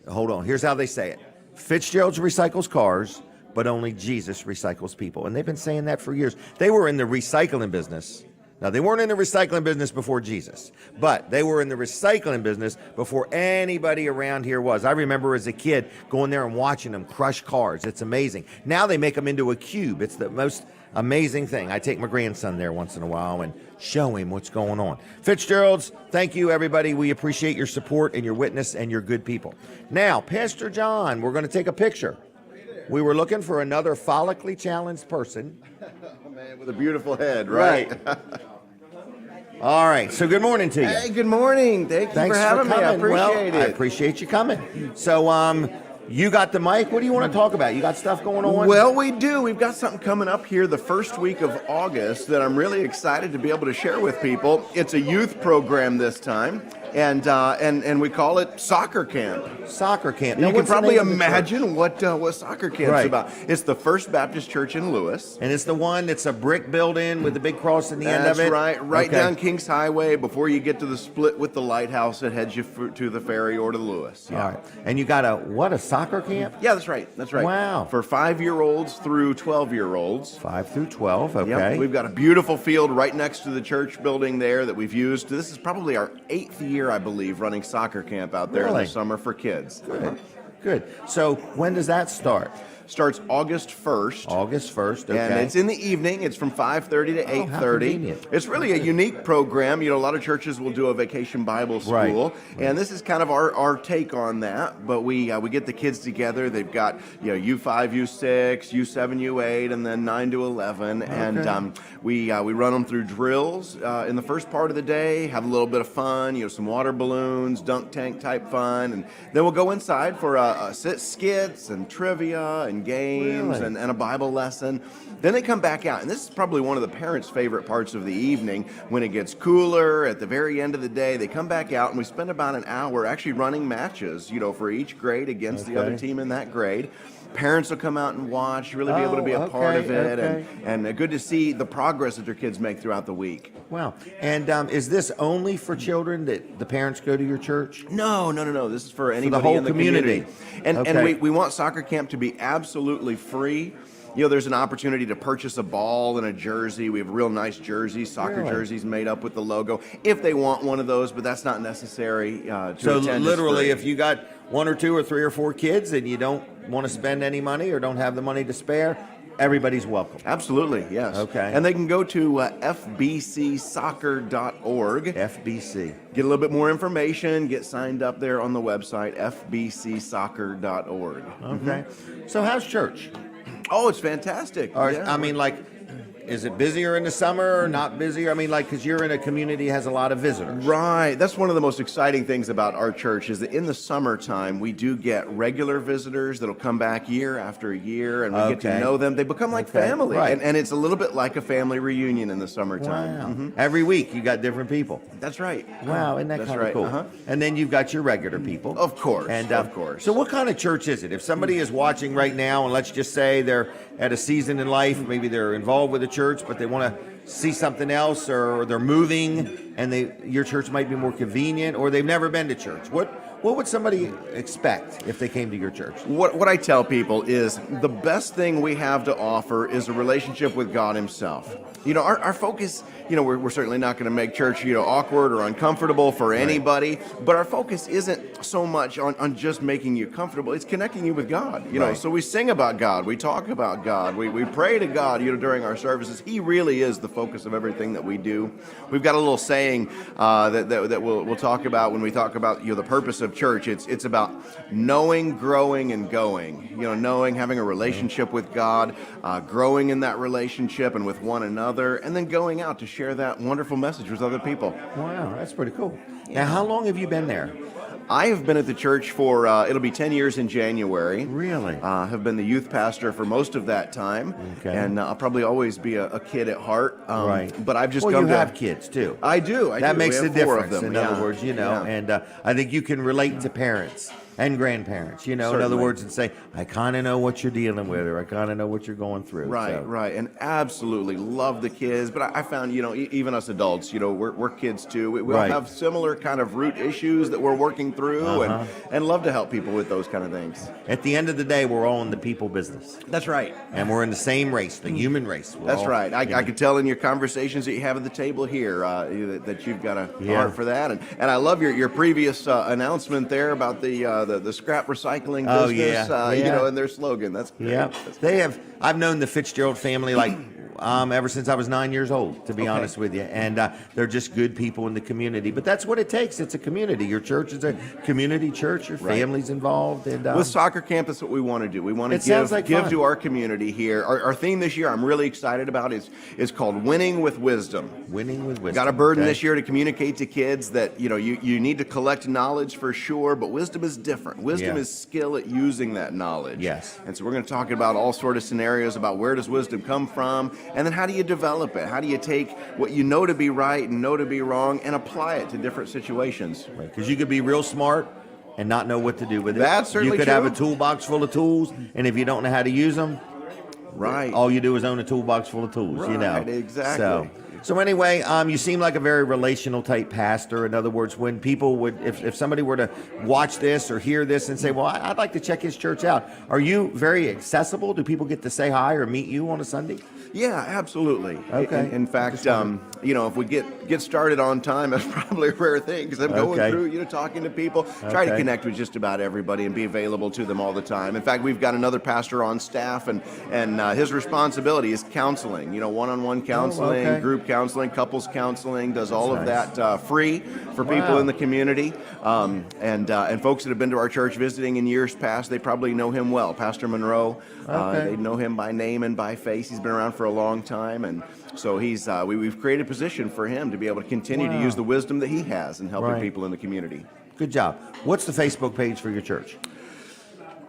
hold on, here's how they say it. Fitzgerald's recycles cars, but only Jesus recycles people. And they've been saying that for years. They were in the recycling business. Now, they weren't in the recycling business before Jesus, but they were in the recycling business before anybody around here was. I remember as a kid going there and watching them crush cars. It's amazing. Now they make them into a cube. It's the most amazing thing. I take my grandson there once in a while and show him what's going on. Fitzgerald's, thank you, everybody. We appreciate your support and your witness and your good people. Now, Pastor John, we're going to take a picture. We were looking for another follically challenged person. Oh, man, with a beautiful head, right? All right. So good morning to you. Hey, good morning. Thanks Thanks for having me. I coming. Well, appreciate I it. appreciate you coming. So, you got the mic. What do you want to talk about? You got stuff going on? Well, we do. We've got something coming up here the first week of August that I'm really excited to be able to share with people. It's a youth program this time. and we call it soccer camp. Soccer camp. You Now, can what's the probably name of the church? imagine what soccer camp's Right. about. It's the First Baptist Church in Lewes. And it's the one that's a brick building with the big cross at the end of That's it? right Okay. down Kings Highway before you get to the split with the lighthouse that heads you to the ferry or to Lewes. All right. And you got a soccer camp? Yeah, that's right. That's right. Wow. For 5-year-olds through 12-year-olds. 5 through 12, okay. Yep. We've got a beautiful field right next to the church building there that we've used. This is probably our 8th year, I believe, running soccer camp out there in Really? the summer for kids. Good. Good. So when does that start? Starts August 1st. August 1st, okay. And it's in the evening. It's from 5:30 to how 8:30. convenient. It's really a unique program. You know, a lot of churches will do a vacation Bible school, Right. and this is kind of our take on that. But we get the kids together. They've got U5, U6, U7, U8, and then 9 to 11, and we run them through drills in the first part of the day. Have a little bit of fun. Some water balloons, dunk tank type fun, and then we'll go inside for skits and trivia and games Really? and a Bible lesson. Then they come back out, and this is probably one of the parents' favorite parts of the evening. When it gets cooler at the very end of the day, they come back out, and we spend about an hour actually running matches, for each grade against the other team in that grade. Parents will come out and watch, really be able to be a part of it, and good to see the progress that their kids make throughout the week. Wow. And is this only for children that the parents go to your church? No. This is for anybody whole in the community. And Okay. we want soccer camp to be absolutely free. There's an opportunity to purchase a ball and a jersey. We have real nice jerseys, soccer Really? jerseys made up with the logo, if they want one of those, but that's not necessary to So attend. It's literally, free. if you got 1 or 2 or 3 or 4 kids and you don't want to spend any money or don't have the money to spare, everybody's welcome. Absolutely, yes. Okay. And they can go to fbcsoccer.org. FBC. Get a little bit more information, get signed up there on the website, fbcsoccer.org. Okay. So how's church? Oh, it's fantastic. Or, Yeah. I mean, is it busier in the summer or not busier? I mean, because you're in a community that has a lot of visitors. Right. That's one of the most exciting things about our church is that in the summertime, we do get regular visitors that'll come back year after year, and we get to Okay. know them. They become like Okay. family. Right. And it's a little bit like a family reunion in the summertime. Wow. Mhm. Every week you got different people. That's right. Wow, isn't that That's kind of right. cool? Uh-huh. And then you've got your regular people. Of course, And of course. So what kind of church is it? If somebody is watching right now, and let's just say they're at a season in life, maybe they're involved with a church, but they want to see something else, or they're moving, and your church might be more convenient, or they've never been to church. What would somebody expect if they came to your church? What I tell people is the best thing we have to offer is a relationship with God Himself. Our focus, we're certainly not going to make church, awkward or uncomfortable for anybody, but our focus isn't so much on just making you comfortable. It's connecting you with God, Right. So we sing about God, we talk about God, we pray to God, during our services. He really is the focus of everything that we do. We've got a little saying that we'll talk about when we talk about, the purpose of church. It's about knowing, growing, and going. Knowing, having a relationship with God, growing in that relationship and with one another, and then going out to share that wonderful message with other people. Wow, that's pretty cool. Now, how long have you been there? I have been at the church for, it'll be 10 years in January. Really? Have been the youth pastor for most of that time. Okay. And I'll probably always be a kid at heart. Right. But I've just well, come you to... have kids, too. I do. That We makes a have 4 of difference, them. in other words, Yeah. and I think you can relate to parents and grandparents, in other Certainly. words, and say, I kind of know what you're dealing with, or I kind of know what you're going through. Right, So, right, and absolutely love the kids. But I found, even us adults, we're kids too. We all Right. have similar kind of root issues that we're working through, and love to help people with those kind of things. At the end of the day, we're all in the people business, That's right. and we're in the same race, the human race. We're That's all, right. I you know. can tell in your conversations that you have at the table here that you've got a Yeah. heart for that, and I love your previous announcement there about the scrap recycling Oh, business. yeah. And their slogan. That's great. Yeah, they have. I've known the Fitzgerald family ever since I was 9 years old, to be honest with you, and they're just good people in the community. But that's what it takes. It's a community. Your church is a community church. Your family's involved, and With Soccer Camp, that's what we want to do. We want It to sounds like give fun. to our community here. Our theme this year, I'm really excited about, is called Winning with Wisdom. winning with wisdom. Got a burden okay? this year to communicate to kids that you need to collect knowledge for sure, but wisdom is different. Wisdom Yeah. is skill at using that knowledge. Yes. And so we're going to talk about all sort of scenarios about where does wisdom come from, And then how do you develop it? How do you take what you know to be right and know to be wrong and apply it to different situations? Because you could be real smart and not know what to do with it. That's certainly You could true. have a toolbox full of tools, and if you don't know how to use them, Right. all you do is own a toolbox full of tools, you know. Right, exactly. So anyway, you seem like a very relational type pastor. In other words, when people would, if somebody were to watch this or hear this and say, well, I'd like to check his church out, are you very accessible? Do people get to say hi or meet you on a Sunday? Yeah, absolutely. Okay. In fact, if we get started on time, that's probably a rare thing because I'm going Okay. through, talking to people, try to Okay. connect with just about everybody and be available to them all the time. In fact, we've got another pastor on staff, and his responsibility is counseling. One-on-one counseling, okay. group counseling, couples counseling. Does all of That's that free for people Wow. in the community. And folks that have been to our church visiting in years past, they probably know him well. Pastor Monroe, Okay. they know him by name and by face. He's been around for a long time, and so he's we've created a position for him to be able to continue to Wow. use the wisdom that he has in helping Right. people in the community. Good job. What's the Facebook page for your church?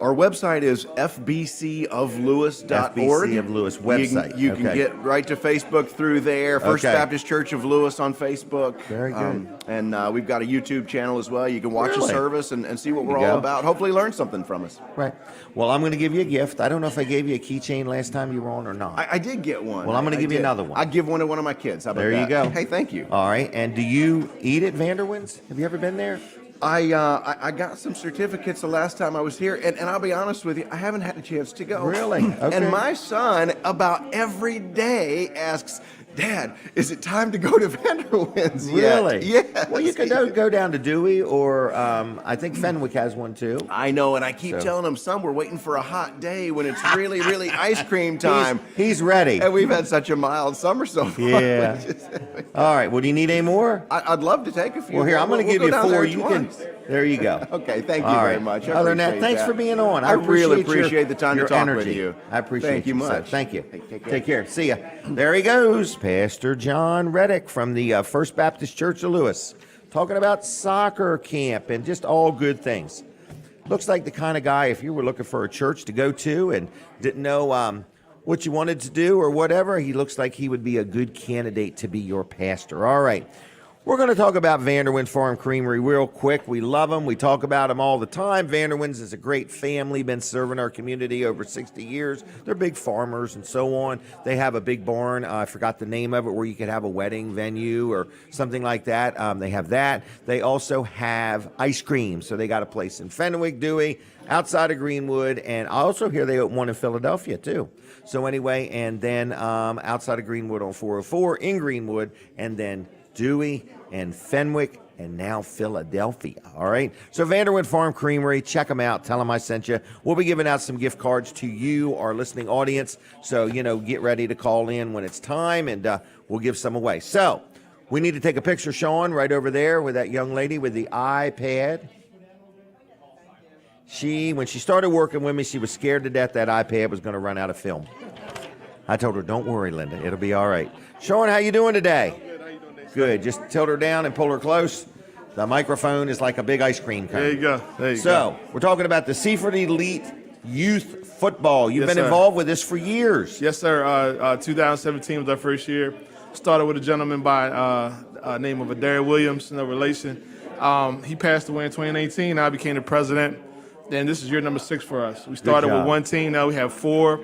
Our website is fbcoflewis.org. FBC of Lewes website. You can Okay. get right to Facebook through there. First Okay. Baptist Church of Lewes on Facebook. Very good. And we've got a YouTube channel as well. You can watch Really? the service and see what There we're you all go. about. Hopefully learn something from us. Right. Well, I'm going to give you a gift. I don't know if I gave you a keychain last time you were on or not. I did get one. Well, I'm gonna I give you did. another one. I'd give one to one of my kids. How about There you that? go. Hey, thank you. All right. And do you eat at Vanderwin's? Have you ever been there? I got some certificates the last time I was here, and I'll be honest with you, I haven't had a chance to go. Really? Okay. And my son about every day asks, Dad, is it time to go to Vanderwin's yet? Really? Yes. Well, you could go down to Dewey, or I think Fenwick has one too. I know, and I keep So- telling him, son, we're waiting for a hot day when it's really, really ice cream time. He's ready. And we've had such a mild summer so far. Yeah. All right. Well, do you need any more? I'd love to take a few. Well, here, I'm going to We'll give go you down 4. there You can. twice. There you go. Okay, thank you All very right. much. Other than that, appreciate thanks that. for being on. I really appreciate appreciate the time to your talk energy. with you. I appreciate Thank you so much. thank you. Hey, Take care. See ya. There he goes, Pastor John Reddick from the First Baptist Church of Lewes, talking about soccer camp and just all good things. Looks like the kind of guy, if you were looking for a church to go to and didn't know what you wanted to do or whatever, he looks like he would be a good candidate to be your pastor. All right. We're going to talk about Vanderwins Farm Creamery real quick. We love them. We talk about them all the time. Vanderwins is a great family, been serving our community over 60 years. They're big farmers and so on. They have a big barn. I forgot the name of it, where you could have a wedding venue or something like that. They have that. They also have ice cream. So they got a place in Fenwick, Dewey, outside of Greenwood. And I also hear they open one in Philadelphia too. So anyway, and then outside of Greenwood on 404 in Greenwood, and then Dewey and Fenwick, and now Philadelphia. All right. So Vanderwin Farm Creamery, check them out. Tell them I sent you. We'll be giving out some gift cards to you, our listening audience. So, get ready to call in when it's time, and we'll give some away. So we need to take a picture, Shawn, right over there with that young lady with the iPad. When she started working with me, she was scared to death that iPad was going to run out of film. I told her, don't worry, Linda. It'll be all right. Shawn, how you doing today? Good. Just tilt her down and pull her close. The microphone is like a big ice cream cone. There you go. So we're talking about the Seaford Elite Youth Football. You've Yes, been sir. involved with this for years. Yes, sir. 2017 was our first year. Started with a gentleman by name of Dailey Williams, no relation. He passed away in 2018. I became the president. Then this is year number 6 for us. We started with job. 1 team. Now we have 4.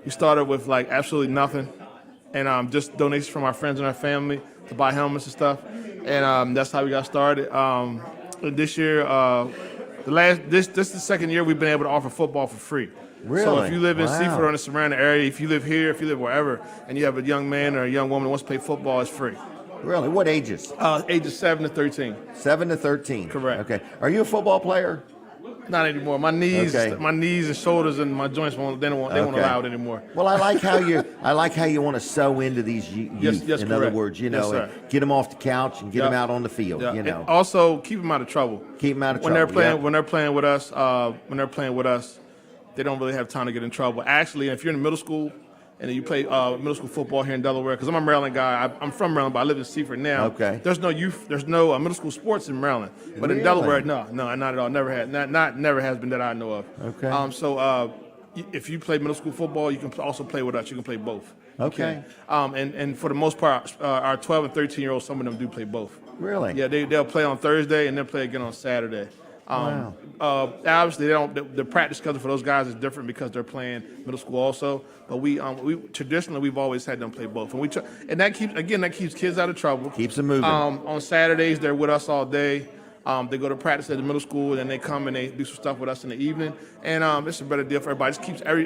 We started with absolutely nothing, and just donations from our friends and our family to buy helmets and stuff. And that's how we got started. This year, this is the second year we've been able to offer football for free. So Really? if you live in Wow. Seaford or in the surrounding area, if you live here, if you live wherever, and you have a young man or a young woman that wants to play football, it's free. Really? What ages? Ages 7 to 13. 7 to 13. Correct. Okay. Are you a football player? Not anymore. My knees and shoulders and my joints won't Okay. allow it anymore. Well, I like how you want to sew into these youth. Yes, in other correct. words, Yes, and sir. get them off the couch and get Yep. them out on the field. Yeah. And also keep them out of trouble. Keep them out of when trouble. they're playing yeah. when they're playing with us, they don't really have time to get in trouble. Actually, if you're in middle school and you play middle school football here in Delaware, because I'm a Maryland guy. I'm from Maryland, but I live in Seaford now. Okay. There's no middle school sports in Maryland, but Really? in Delaware, no, not at all. Never had, never has been that I know of. Okay. So if you play middle school football, you can also play with us. You can play both. Okay. And for the most part, our 12 and 13-year-olds, some of them do play both. Really? Yeah, they'll play on Thursday and they'll play again on Saturday. Obviously, they don't. The practice schedule for those guys is different because they're playing middle school also. But we traditionally we've always had them play both, and that keeps kids out of trouble. Keeps them moving. On Saturdays, they're with us all day. They go to practice at the middle school, and then they come and they do some stuff with us in the evening. And it's a better deal for everybody. It just keeps I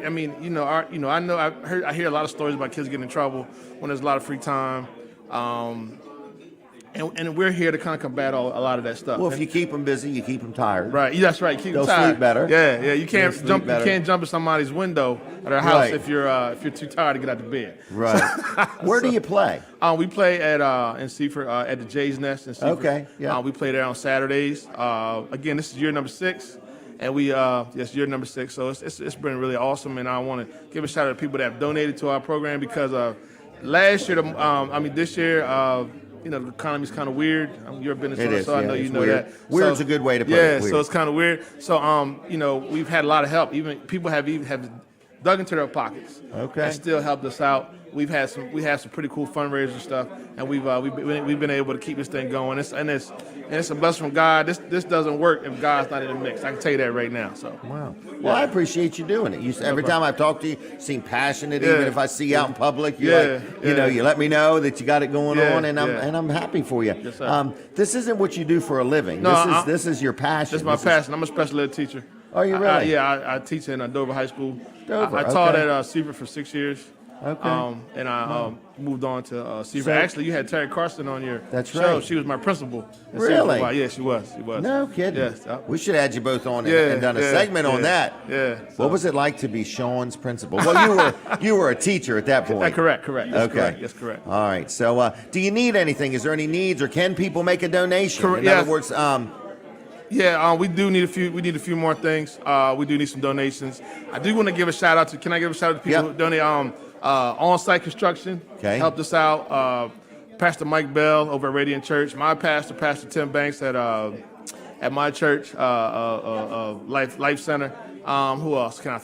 hear a lot of stories about kids getting in trouble when there's a lot of free time. And we're here to kind of combat a lot of that stuff. Well, if you keep them busy, you keep them tired. Right, that's right. Keep They'll them tired. sleep better. Yeah. You can't They'll jump. sleep better. You can't jump in somebody's window at their house Right. if you're too tired to get out of bed. Right. Where do you play? We play at in Seaford at the Jay's Nest in Seaford. Okay, yeah. We play there on Saturdays. Again, this is year number 6, and yes, year number 6. So it's been really awesome, and I want to give a shout out to people that have donated to our program because last year, this year. The economy's kind of weird. You're a business owner, so I know you know weird. that. Weird's a good way to put it. Yeah, Weird. so it's kind of weird. So, we've had a lot of help. Even people have dug into their pockets. Okay. And still helped us out. We had some pretty cool fundraisers stuff, and we've been able to keep this thing going. It's a blessing from God. This doesn't work if God's not in the mix. I can tell you that right now. So Wow. Well, I appreciate you doing it. Every time I've talked to you, you seem passionate. Yeah. Even if I see you out in public, you Yeah. you let me know that you got it going Yeah, on, and I'm happy for you. Yes, sir. This isn't what you do for a living. No, this is your passion. That's my passion. I'm a special ed teacher. Are you really? I teach in Dover High School. Dover, I taught okay. at Seaford for 6 years. Okay. And I moved on to Seaford. So- Actually, you had Terry Carson on your That's show. right. She was my principal. at Really? Seaford for a while. Yeah, she was. No kidding. Yes. We should have had you both on Yeah, and done a yeah, segment on yeah, that. yeah. What was it like to be Shawn's principal? Well, you were a teacher at that point. Correct. That's Okay. correct. That's correct. All right. So, do you need anything? Is there any needs, or can people make a donation? Correct, In yes. other words, We do need a few. We need a few more things. We do need some donations. I do want to give a shout out to. Can I give a shout out to people Yep. who donate? On-site construction Okay. helped us out. Pastor Mike Bell over at Radiant Church. My pastor, Pastor Tim Banks at my church, Life Center. Who else can I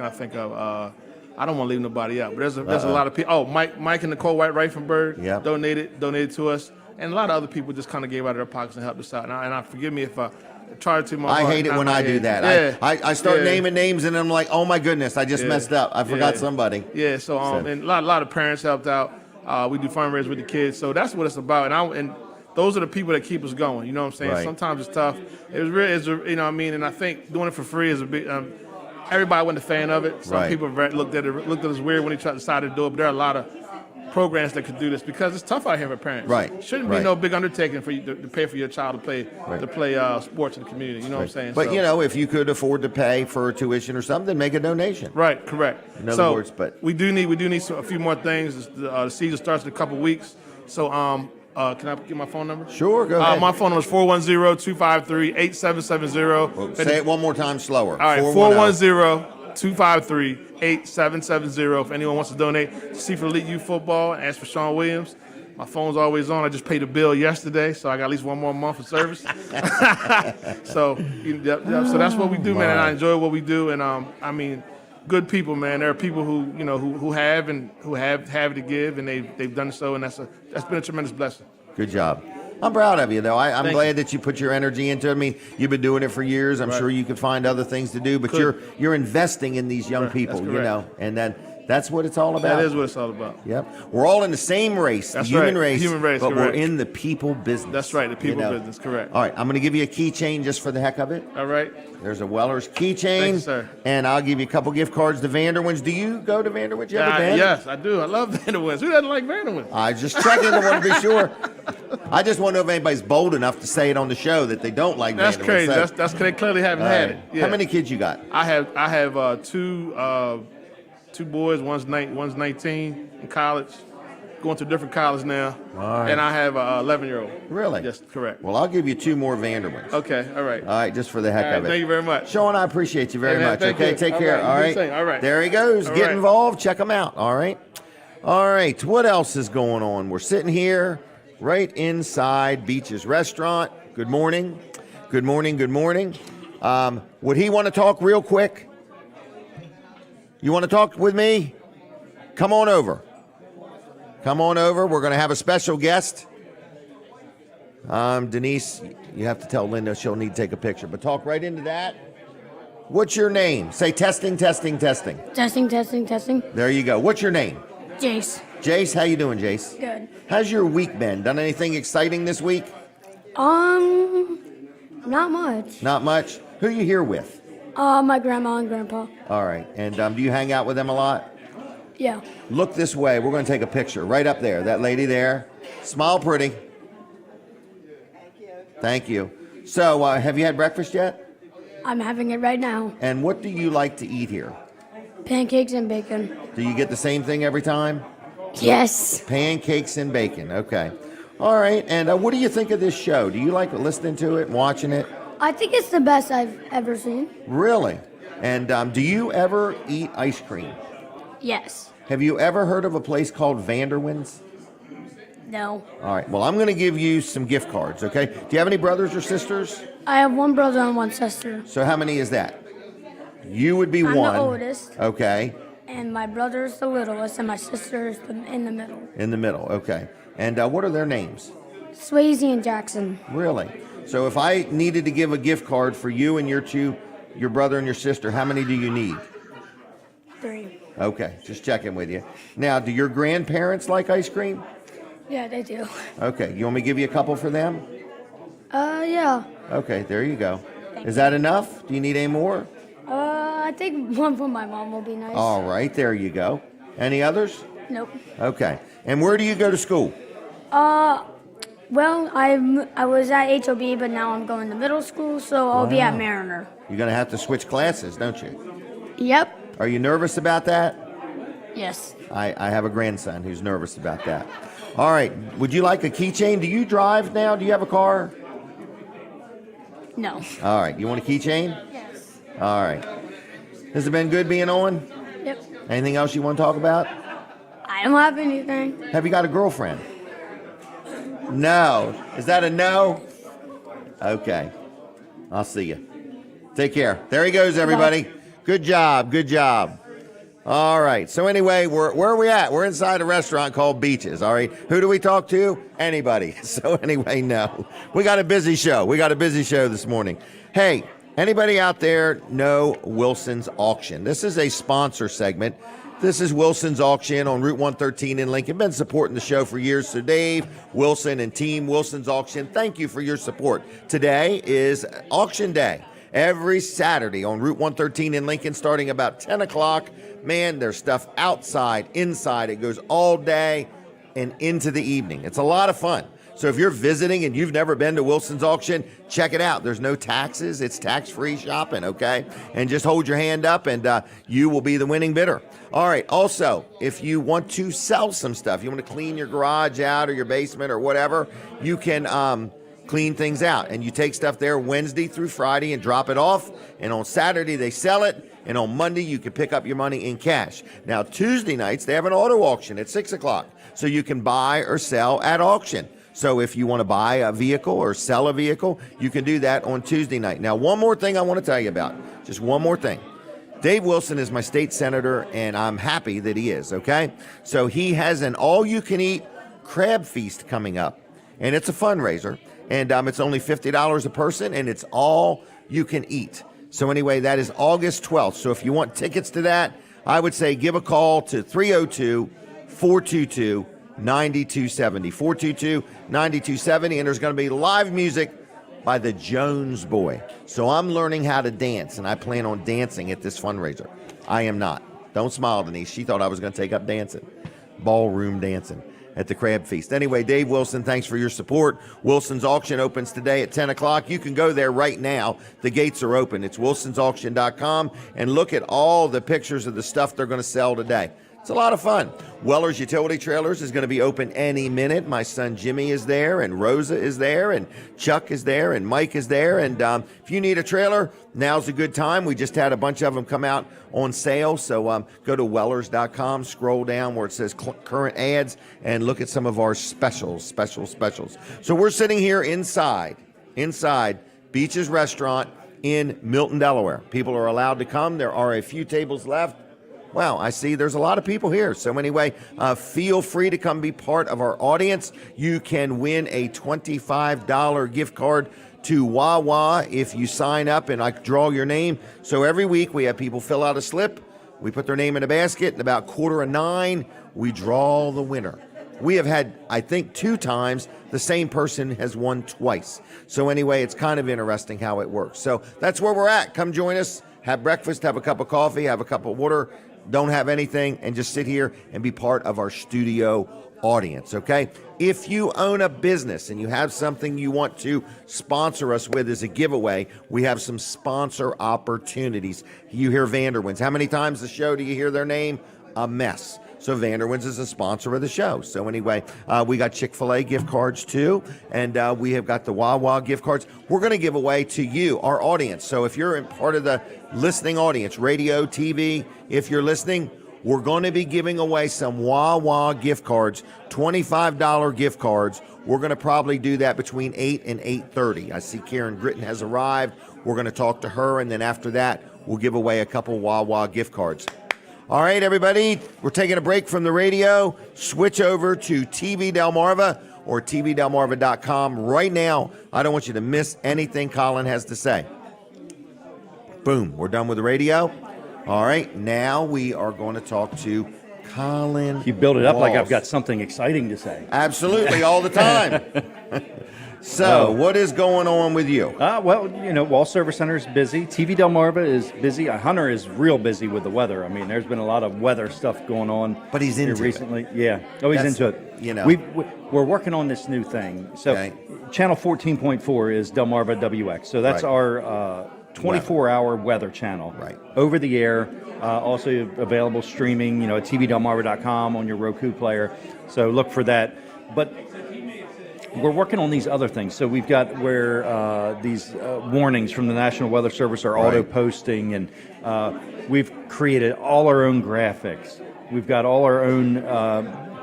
think of? I don't want to leave nobody out, but there's a lot of people. Oh, Mike and Nicole White Reifenberg Yep. donated to us, and a lot of other people just kind of gave out of their pockets and helped us out. And I forgive me if I tried too much. I hate it when I do that. Yeah. I start Yeah. naming names, and I'm like, oh my goodness, I just messed up. I forgot Yeah. somebody. Yeah, so and a lot of parents helped out. We do fundraisers with the kids, so that's what it's about. And those are the people that keep us going. You know what I'm saying? Right. Sometimes it's tough. And I think doing it for free is a big. Everybody wasn't a fan of it. Some Right. people looked at us weird when they decided to do it. But there are a lot of programs that could do this because it's tough out here for parents. Right, Shouldn't be right. no big undertaking for you to pay for your child to play sports in the community. You know what I'm saying? But So- if you could afford to pay for tuition or something, make a donation. Right, correct. In other words, but- we do need a few more things. The season starts in a couple weeks. So can I get my phone number? Sure, go ahead. My phone number is 410-253-8770. Say it one more time slower. All right, 410-253-8770. If anyone wants to donate to Seaford Elite Youth Football, ask for Shawn Williams. My phone's always on. I just paid a bill yesterday, so I got at least one more month of service. So that's what we do, man. And I enjoy what we do. And good people, man. There are people who have to give, and they've done so, and that's been a tremendous blessing. Good job. I'm proud of you, though. I'm Thank glad that you put your energy into it. I mean, you've been doing it for years. I'm Right. sure you could find other things to do, but Could. you're investing in these young Right. people, That's correct. and then that's what it's all about. That is what it's all about. Yep. We're all in the same race, That's the human right. race, Human race, but correct. we're in the people business. That's right, the people business, correct. All right, I'm going to give you a keychain just for the heck of it. All right. There's a Weller's keychain. Thank you, sir. And I'll give you a couple gift cards to Vanderwins. Do you go to Vanderwins? You ever been? Yes, I do. I love Vanderwins. Who doesn't like Vanderwins? I just checking. I want to be sure. I just want to know if anybody's bold enough to say it on the show that they don't like That's Vanderwins. crazy. So- That's they clearly haven't All had right. it. Yeah. How many kids you got? I have two boys. One's 19 in college, going to a different college now. All right. And I have a 11-year-old. Really? Yes, correct. Well, I'll give you two more Vanderwins. Okay, all right. All right, just for the heck All right, of it. thank you very much. Shawn, I appreciate you very Hey, man, much. thank Okay, you. take All care. right, you All do right. the same. All right. There he goes. All Get right. involved. Check him out. All right. All right. What else is going on? We're sitting here right inside Beach's Restaurant. Good morning. Good morning. Good morning. Would he want to talk real quick? You want to talk with me? Come on over. Come on over. We're going to have a special guest. Denise, you have to tell Linda she'll need to take a picture, but talk right into that. What's your name? Say testing, testing, testing. Testing, testing, testing. There you go. What's your name? Jace. Jace, how you doing, Jace? Good. How's your week been? Done anything exciting this week? Not much. Not much. Who you here with? My grandma and grandpa. All right. And do you hang out with them a lot? Yeah. Look this way. We're going to take a picture right up there. That lady there. Smile pretty. Thank you. So, have you had breakfast yet? I'm having it right now. And what do you like to eat here? Pancakes and bacon. Do you get the same thing every time? Yes. Pancakes and bacon. Okay. All right. And what do you think of this show? Do you like listening to it and watching it? I think it's the best I've ever seen. Really? And do you ever eat ice cream? Yes. Have you ever heard of a place called Vanderwin's? No. All right. Well, I'm going to give you some gift cards, okay? Do you have any brothers or sisters? I have one brother and one sister. So how many is that? You would be I'm one. the oldest. Okay. And my brother is the littlest, and my sister is in the middle. In the middle. Okay. And what are their names? Swayze and Jackson. Really? So if I needed to give a gift card for you and your brother and your sister, how many do you need? 3. Okay. Just checking with you. Now, do your grandparents like ice cream? Yeah, they do. Okay. You want me to give you a couple for them? Yeah. Okay. There you go. Is that enough? Do you need any more? I think one for my mom will be nice. All right. There you go. Any others? Nope. Okay. And where do you go to school? Well, I was at HOB, but now I'm going to middle school, so I'll be at Mariner. You're going to have to switch classes, don't you? Yep. Are you nervous about that? Yes. I have a grandson who's nervous about that. All right. Would you like a keychain? Do you drive now? Do you have a car? No. All right. You want a keychain? Yes. All right. Has it been good being on? Yep. Anything else you want to talk about? I don't have anything. Have you got a girlfriend? No. Is that a no? Okay. I'll see you. Take care. There he goes, everybody. Good job. Good job. All right. So anyway, where are we at? We're inside a restaurant called Beaches. All right. Who do we talk to? Anybody. So anyway, no. We got a busy show. We got a busy show this morning. Hey, anybody out there know Wilson's Auction? This is a sponsor segment. This is Wilson's Auction on Route 113 in Lincoln. Been supporting the show for years. So Dave, Wilson, and team Wilson's Auction, thank you for your support. Today is auction day. Every Saturday on Route 113 in Lincoln, starting about 10 o'clock. Man, there's stuff outside, inside. It goes all day and into the evening. It's a lot of fun. So if you're visiting and you've never been to Wilson's Auction, check it out. There's no taxes. It's tax-free shopping, okay? And just hold your hand up and you will be the winning bidder. All right. Also, if you want to sell some stuff, you want to clean your garage out or your basement or whatever, you can clean things out. And you take stuff there Wednesday through Friday and drop it off. And on Saturday, they sell it. And on Monday, you can pick up your money in cash. Now, Tuesday nights, they have an auto auction at 6 o'clock. So you can buy or sell at auction. So if you want to buy a vehicle or sell a vehicle, you can do that on Tuesday night. Now, one more thing I want to tell you about. Just one more thing. Dave Wilson is my state senator, and I'm happy that he is, okay? So he has an all-you-can-eat crab feast coming up, and it's a fundraiser. And it's only $50 a person, and it's all you can eat. So anyway, that is August 12th. So if you want tickets to that, I would say give a call to 302-422-9270. 422-9270, and there's going to be live music by the Jones Boy. So I'm learning how to dance, and I plan on dancing at this fundraiser. I am not. Don't smile, Denise. She thought I was going to take up dancing. Ballroom dancing at the Crab Feast. Anyway, Dave Wilson, thanks for your support. Wilson's Auction opens today at 10 o'clock. You can go there right now. The gates are open. It's wilsonsauction.com, and look at all the pictures of the stuff they're going to sell today. It's a lot of fun. Weller's Utility Trailers is going to be open any minute. My son Jimmy is there, and Rosa is there, and Chuck is there, and Mike is there. And if you need a trailer, now's a good time. We just had a bunch of them come out on sale. So go to wellers.com, scroll down where it says current ads, and look at some of our specials. So we're sitting here inside Beach's Restaurant in Milton, Delaware. People are allowed to come. There are a few tables left. Wow, I see there's a lot of people here. So anyway, feel free to come be part of our audience. You can win a $25 gift card to Wawa if you sign up and I draw your name. So every week we have people fill out a slip. We put their name in a basket, and about 8:45, we draw the winner. We have had, I think, 2 times the same person has won twice. So anyway, it's kind of interesting how it works. So that's where we're at. Come join us, have breakfast, have a cup of coffee, have a cup of water, don't have anything, and just sit here and be part of our studio audience, okay? If you own a business and you have something you want to sponsor us with as a giveaway, we have some sponsor opportunities. You hear Vanderwins. How many times the show do you hear their name? A mess. So Vanderwins is a sponsor of the show. So anyway, we got Chick-fil-A gift cards too, and we have got the Wawa gift cards. We're going to give away to you, our audience. So if you're in part of the listening audience, radio, TV, if you're listening, we're going to be giving away some Wawa gift cards, $25 gift cards. We're going to probably do that between 8 and 8:30. I see Karen Gritton has arrived. We're going to talk to her, and then after that, we'll give away a couple Wawa gift cards. All right, everybody, we're taking a break from the radio. Switch over to TV Delmarva or tvdelmarva.com right now. I don't want you to miss anything Colin has to say. Boom, we're done with the radio. All right, now we are going to talk to Colin. You build it up like Walls. I've got something exciting to say. Absolutely, all the time. So, what is going on with you? Well, Wall Service Center is busy. TV Delmarva is busy. Hunter is real busy with the weather. I mean, there's been a lot of weather stuff going on. But he's into here recently. Yeah. Oh, he's That's- into it. you know. We're working on this new thing. So, Okay. Channel 14.4 is Delmarva WX. So that's Right. our 24-hour weather channel. Right. Over the air. Also available streaming, at tvdelmarva.com on your Roku player. So look for that. But we're working on these other things. So we've got where these warnings from the National Weather Service are auto-posting, and we've created all our own graphics. We've got all our own,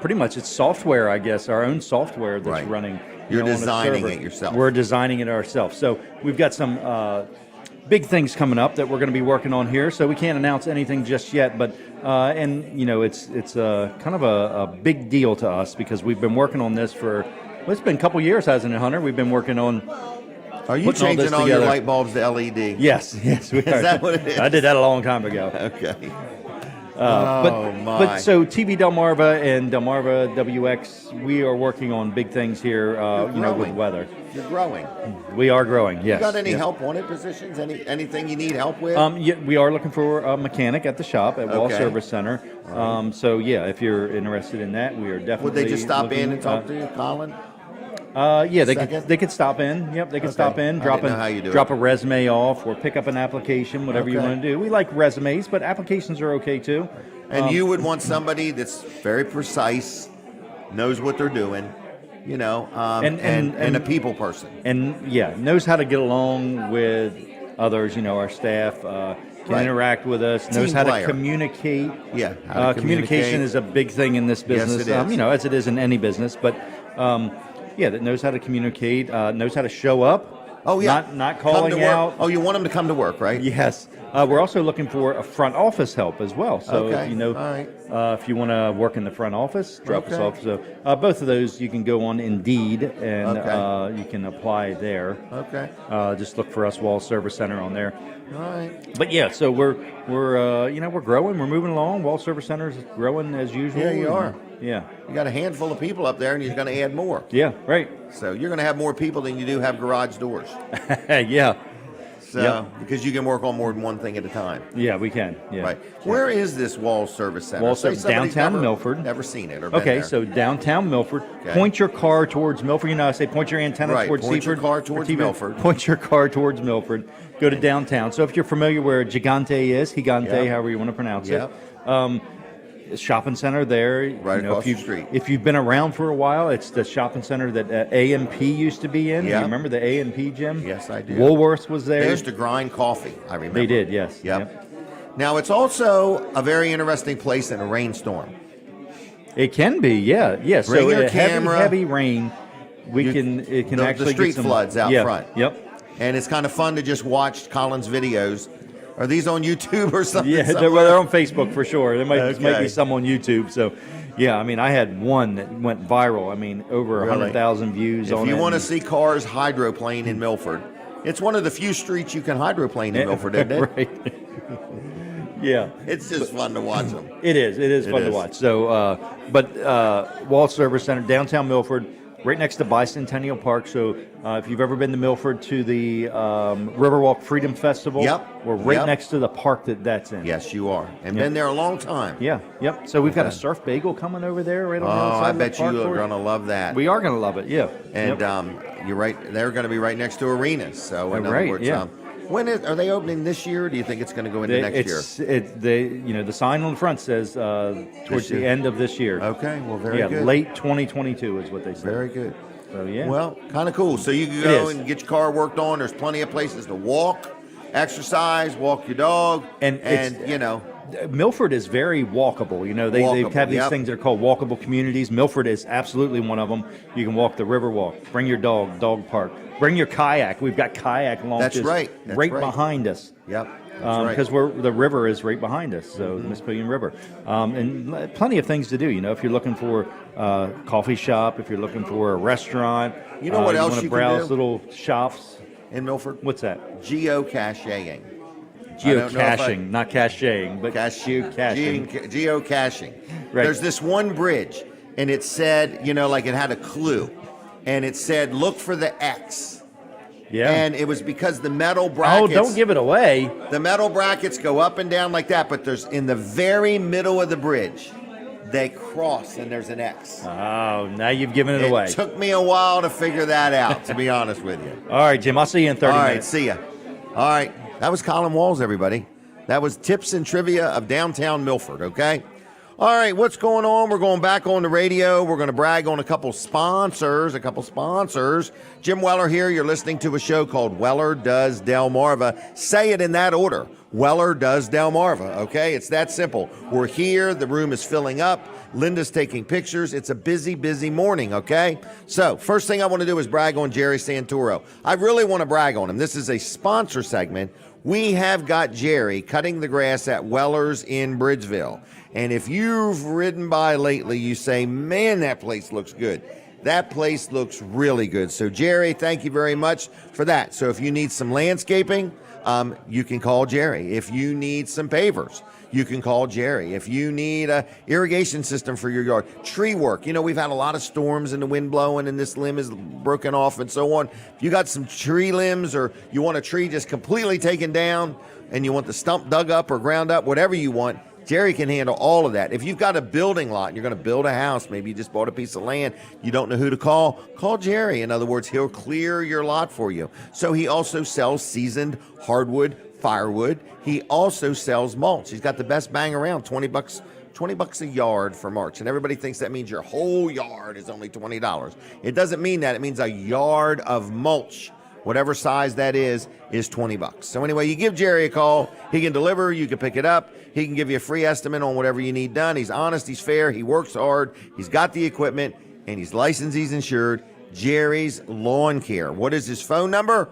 pretty much it's software, I guess, our own software that's Right. running. You're on a designing server. it yourself. We're designing it ourselves. So we've got some big things coming up that we're going to be working on here. So we can't announce anything just yet, but it's kind of a big deal to us because we've been working on this for. Well, it's been a couple years, hasn't it, Hunter? We've been working on. Are you putting all this changing all your together. light bulbs to LED? Yes, we are. Is that what it is? I did that a long time ago. Okay. But so TV Delmarva and Delmarva WX, we are working on big things here. With growing. weather. You're growing. We are growing. Yes. You got any Yep. help wanted positions? Anything you need help with? Yeah, we are looking for a mechanic at the shop at Wall Okay. Service Center. So yeah, if you're interested in that, we are definitely. Would they just stop in looking, and talk to you, Colin? Yeah, they Second? could stop in. Yep, they could Okay. stop in, I didn't know how you do drop it. a resume off, or pick up an application, whatever you Okay. want to do. We like resumes, but applications are okay too. And you would want somebody that's very precise, knows what they're doing, and a people person. And yeah, knows how to get along with others. Our staff can Right. interact with us. Knows Team how player. to communicate. Yeah, how to communication communicate. is a big thing in this Yes, business. it is. As it is in any business, but. That knows how to communicate, knows how to show up. Oh, yeah. Not Come calling to work. out. Oh, you want them to come to work, right? Yes. We're also looking for a front office help as well. So, Okay. All right. if you want to work in the front office, drop us Okay. off. So, both of those you can go on Indeed and Okay. you can apply there. Okay. Just look for us, Wall Service Center, on there. All right. But yeah, so we're growing. We're moving along. Wall Service Center is growing as usual. Yeah, you are. Yeah. You got a handful of people up there, and you're going to add more. Yeah. Right. So you're going to have more people than you do have garage doors. Yeah. So Yep. because you can work on more than one thing at a time. Yeah, we can. Yeah. Right. Where is this Wall Service Center? Wall Say Service, somebody's downtown never- Milford. Never seen it or been Okay, there. so downtown Milford. Okay. Point your car towards Milford. I say point your antenna Right, towards point your Seaford. car or towards TV. Milford. Point your car towards Milford. Go to downtown. So if you're familiar where Gigante is, Gigante, Yep. however you want to pronounce Yep. it. Shopping center there. Right across the street. If you've been around for a while, it's the shopping center that A&P used to be in. Yeah. You remember the A&P, Jim? Yes, I do. Woolworth was there. They used to grind coffee, I remember. They did, yes. Yep. Now, it's also a very interesting place in a rainstorm. It can be, yeah. Bring So your a camera. heavy rain, it can the actually street get some, floods out yeah, front. Yep. And it's kind of fun to just watch Colin's videos Are these on YouTube or something? Yeah, they're on Facebook for sure. There might Okay. be some on YouTube. So, yeah, I mean, I had one that went viral. I mean, over Really? 100,000 views on it. If you want to see cars hydroplane in Milford, it's one of the few streets you can hydroplane in Milford, isn't it? Right. Yeah. It's just fun to watch them. It is. It is fun to is. watch. So, Wall Service Center, downtown Milford, right next to Bicentennial Park. So, if you've ever been to Milford to the Riverwalk Freedom Festival, Yep. we're right Yep. next to the park that's in. Yes, you are. And Yep. been there a long time. Yeah. Yep. So we've got a Okay. surf bagel coming over there right on Oh, the other side I of the bet you park are for going to love that. We are going to love it. Yeah. And Yep. you're right. They're going to be right next to arenas. So in other Right, words, yeah. are they opening this year? Or do you think it's going to go into next year? The sign on the front says towards the year. end of this year. Okay. Well, very Yeah, good. late 2022 is what they said. Very good. So yeah. Well, kind of cool. So you can go is. and get your car worked on. There's plenty of places to walk, exercise, walk your dog, And Milford is very walkable. You know, they Walkable, have these yep. things that are called walkable communities. Milford is absolutely one of them. You can walk the Riverwalk, bring your dog park, bring your kayak. We've got kayak launches right. That's right right. behind us. Yep. That's Because right. the river is right behind us, so the Mississippi River, and plenty of things to do. You know, if you're looking for a coffee shop, if you're looking for a restaurant, You know what else wanna you can browse do? little shops. In Milford, What's that? geocaching. I don't know if Geocaching, not caching, but geocaching. Geocaching. Right. There's this one bridge, and it said, like it had a clue, and it said, "Look for the X." Yeah. And it was because the metal brackets. Oh, don't give it away. The metal brackets go up and down like that, but there's in the very middle of the bridge, they cross and there's an X. Oh, now you've given it away. It took me a while to figure that out, to be honest with you. All right, Jim, I'll see you in 30 All right, minutes. see ya. All right, that was Colin Walls, everybody. That was tips and trivia of downtown Milford, okay? All right, what's going on? We're going back on the radio. We're going to brag on a couple sponsors. Jim Weller here. You're listening to a show called Weller Does Delmarva. Say it in that order. Weller Does Delmarva, okay? It's that simple. We're here. The room is filling up. Linda's taking pictures. It's a busy, busy morning, okay? So, first thing I want to do is brag on Jerry Santoro. I really want to brag on him. This is a sponsor segment. We have got Jerry cutting the grass at Weller's in Bridgeville. And if you've ridden by lately, you say, man, that place looks good. That place looks really good. So, Jerry, thank you very much for that. So if you need some landscaping, you can call Jerry. If you need some pavers, you can call Jerry. If you need a irrigation system for your yard, tree work. We've had a lot of storms and the wind blowing and this limb is broken off and so on. If you got some tree limbs or you want a tree just completely taken down and you want the stump dug up or ground up, whatever you want, Jerry can handle all of that. If you've got a building lot and you're going to build a house, maybe you just bought a piece of land, you don't know who to call Jerry. In other words, he'll clear your lot for you. So he also sells seasoned hardwood, firewood. He also sells mulch. He's got the best bang around, $20 a yard for mulch. And everybody thinks that means your whole yard is only $20. It doesn't mean that. It means a yard of mulch. Whatever size that is $20. So anyway, you give Jerry a call. He can deliver. You can pick it up. He can give you a free estimate on whatever you need done. He's honest. He's fair. He works hard. He's got the equipment, and he's licensed. He's insured. Jerry's Lawn Care. What is his phone number?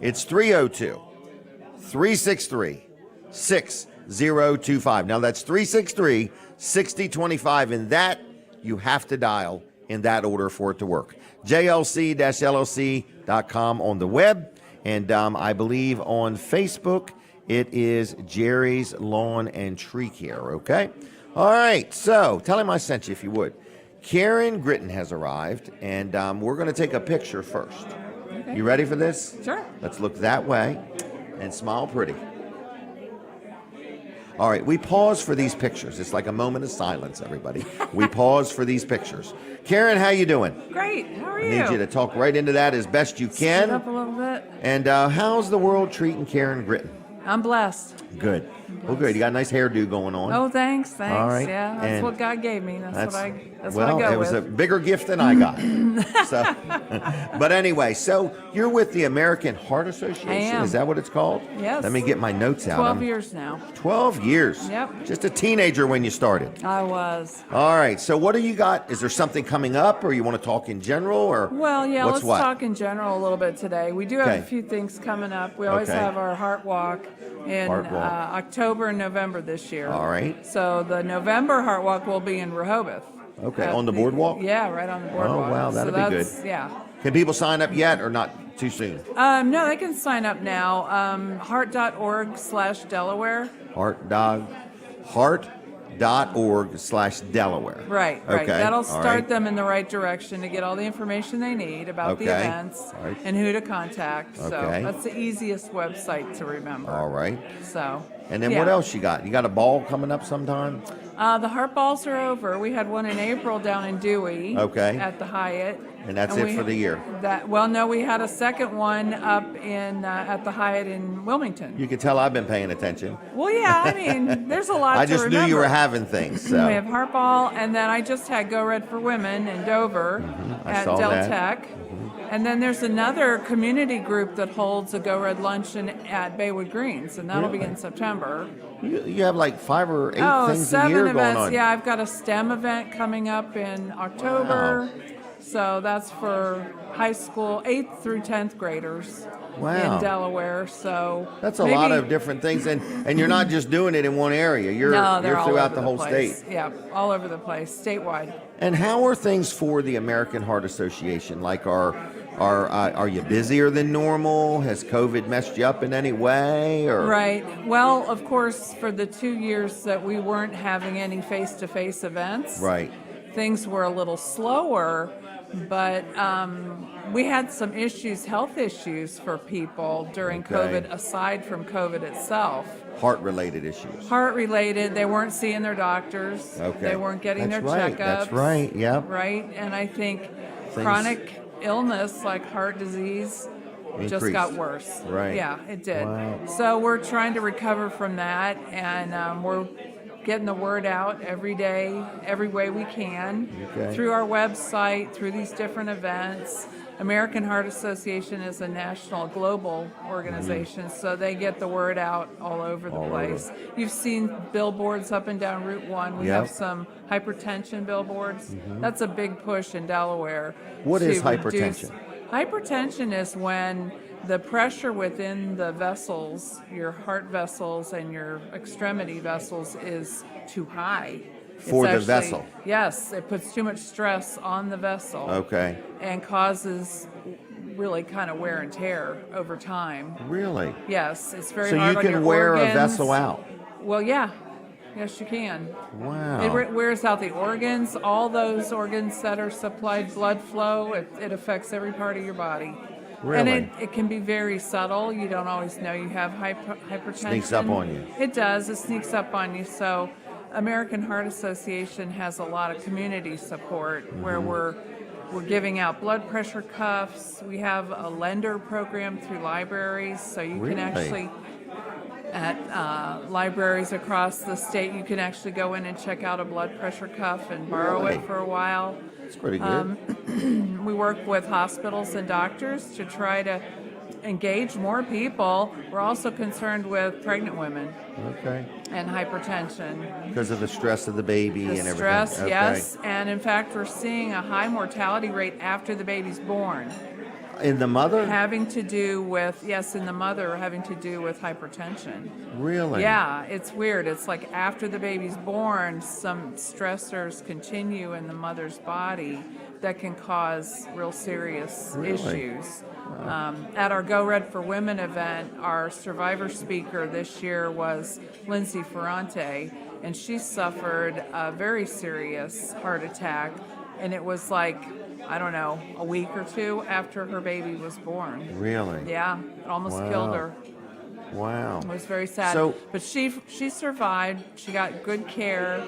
It's 302-363-6025. Now that's 363-6025, and that you have to dial in that order for it to work. JLC-LLC.com on the web, and I believe on Facebook it is Jerry's Lawn and Tree Care, okay? All right, so tell him I sent you if you would. Karen Gritton has arrived, and we're going to take a picture first. Okay. You ready for this? Sure. Let's look that way and smile pretty. All right, we pause for these pictures. It's like a moment of silence, everybody. We pause for these pictures. Karen, how you doing? Great. How are you? I need you to talk right into that as best you can. Sit up a little bit. And how's the world treating Karen Gritton? I'm blessed. Good. Well, good. You got a nice hairdo going on. Oh, thanks. All right. Yeah, that's And what God gave me. That's what well, I go it was with. a bigger gift than I got. So, but anyway, so you're with the American Heart Association. I am. Is that what it's called? Yes. Let me get my notes out. 12 years now. 12 years. Yep. Just a teenager when you started. I was. All right. So what do you got? Is there something coming up, or you want to talk in general, or Well, yeah, what's let's talk in general a little bit today. We do have Okay. a few things coming up. We always Okay. have our Heart Walk in Heart Walk. October and November this year. All right. So the November Heart Walk will be in Rehoboth. Okay, At on the boardwalk? Yeah, right on the boardwalk. wow, that'd so be good. that's, Yeah. Can people sign up yet, or not too soon? No, they can sign up now. Heart.org/Delaware. Heart.org/Delaware. Right. Okay. That'll all start right. them in the right direction to get all the information they need about the Okay. events All right. and who to contact. So Okay. that's the easiest website to remember. All right. So. And then yeah. what else you got? You got a ball coming up sometime? The Heart Balls are over. We had one in April down in Dewey. Okay. At the Hyatt. And that's it for the year? No, we had a second one up in at the Hyatt in Wilmington. You can tell I've been paying attention. Well, yeah, I mean, there's a lot I to just remember. knew you were having things. So. We have Heart Ball, and then I just had Go Red for Women in Dover I at saw Del that. Tech. And then there's another community group that holds a Go Red luncheon at Baywood Greens, and that'll be Really? in September. You have like 5 or 8 Oh, things a 7 year events. going on. Yeah, I've got a STEM event coming up in October. So that's for high school 8th through 10th graders Wow. in Delaware. So That's a lot of different things, and you're not just doing it in one area. You're No, they're all throughout over the whole place. state. Yeah, all over the place, statewide. And how are things for the American Heart Association? Like, are you busier than normal? Has COVID messed you up in any way? Or Right. Well, of course, for the 2 years that we weren't having any face-to-face events, Right. things were a little slower, but we had some issues, health issues for people during Okay. COVID, aside from COVID itself. Heart-related issues. Heart-related, they weren't seeing their doctors. Okay. They weren't getting That's their right. checkups. That's right. Yep. Right, and I think Things- chronic illness like heart disease just Increased. got worse. Right. Yeah, it did. Wow. So we're trying to recover from that, and we're getting the word out every day, every way we can, Okay. through our website, through these different events. American Heart Association is a national, global organization, so they get the word out all over the All place. You've seen billboards up and down Route 1. We Yep. have some hypertension billboards. That's a big push in Delaware. What to is reduce- hypertension? Hypertension is when the pressure within the vessels, your heart vessels and your extremity vessels, is too high. For the It's vessel? Yes, it puts too much stress on the vessel. Okay. And causes really kind of wear and tear over time. Really? Yes, it's very So hard you on can your wear organs. a vessel out? Well, yeah. Yes, you can. Wow. It wears out the organs, all those organs that are supplied blood flow. It affects every part of your body. And Really? it can be very subtle. You don't always know you have hypertension. Sneaks up on you. It does. It sneaks up on you. So American Heart Association has a lot of community support Mm-hmm. where we're giving out blood pressure cuffs. We have a lender program through libraries, so you Really? can actually at libraries across the state, you can actually go in and check out a blood pressure cuff and borrow Really? it for a while. That's pretty good. We work with hospitals and doctors to try to engage more people. We're also concerned with pregnant women Okay. and hypertension. Because of the stress of the baby The and everything. stress, Okay. yes, and in fact, we're seeing a high mortality rate after the baby's born. In the mother? Having to do with, yes, in the mother, having to do with hypertension. Really? Yeah, it's weird. It's like after the baby's born, some stressors continue in the mother's body that can cause real serious Really? issues. At our Go Red for Women event, our survivor speaker this year was Lindsay Ferrante, and she suffered a very serious heart attack, and it was like, I don't know, a week or two after her baby was born. Really? Yeah, it almost Wow. killed her. Wow. It was very sad. So- but she survived. She got good care,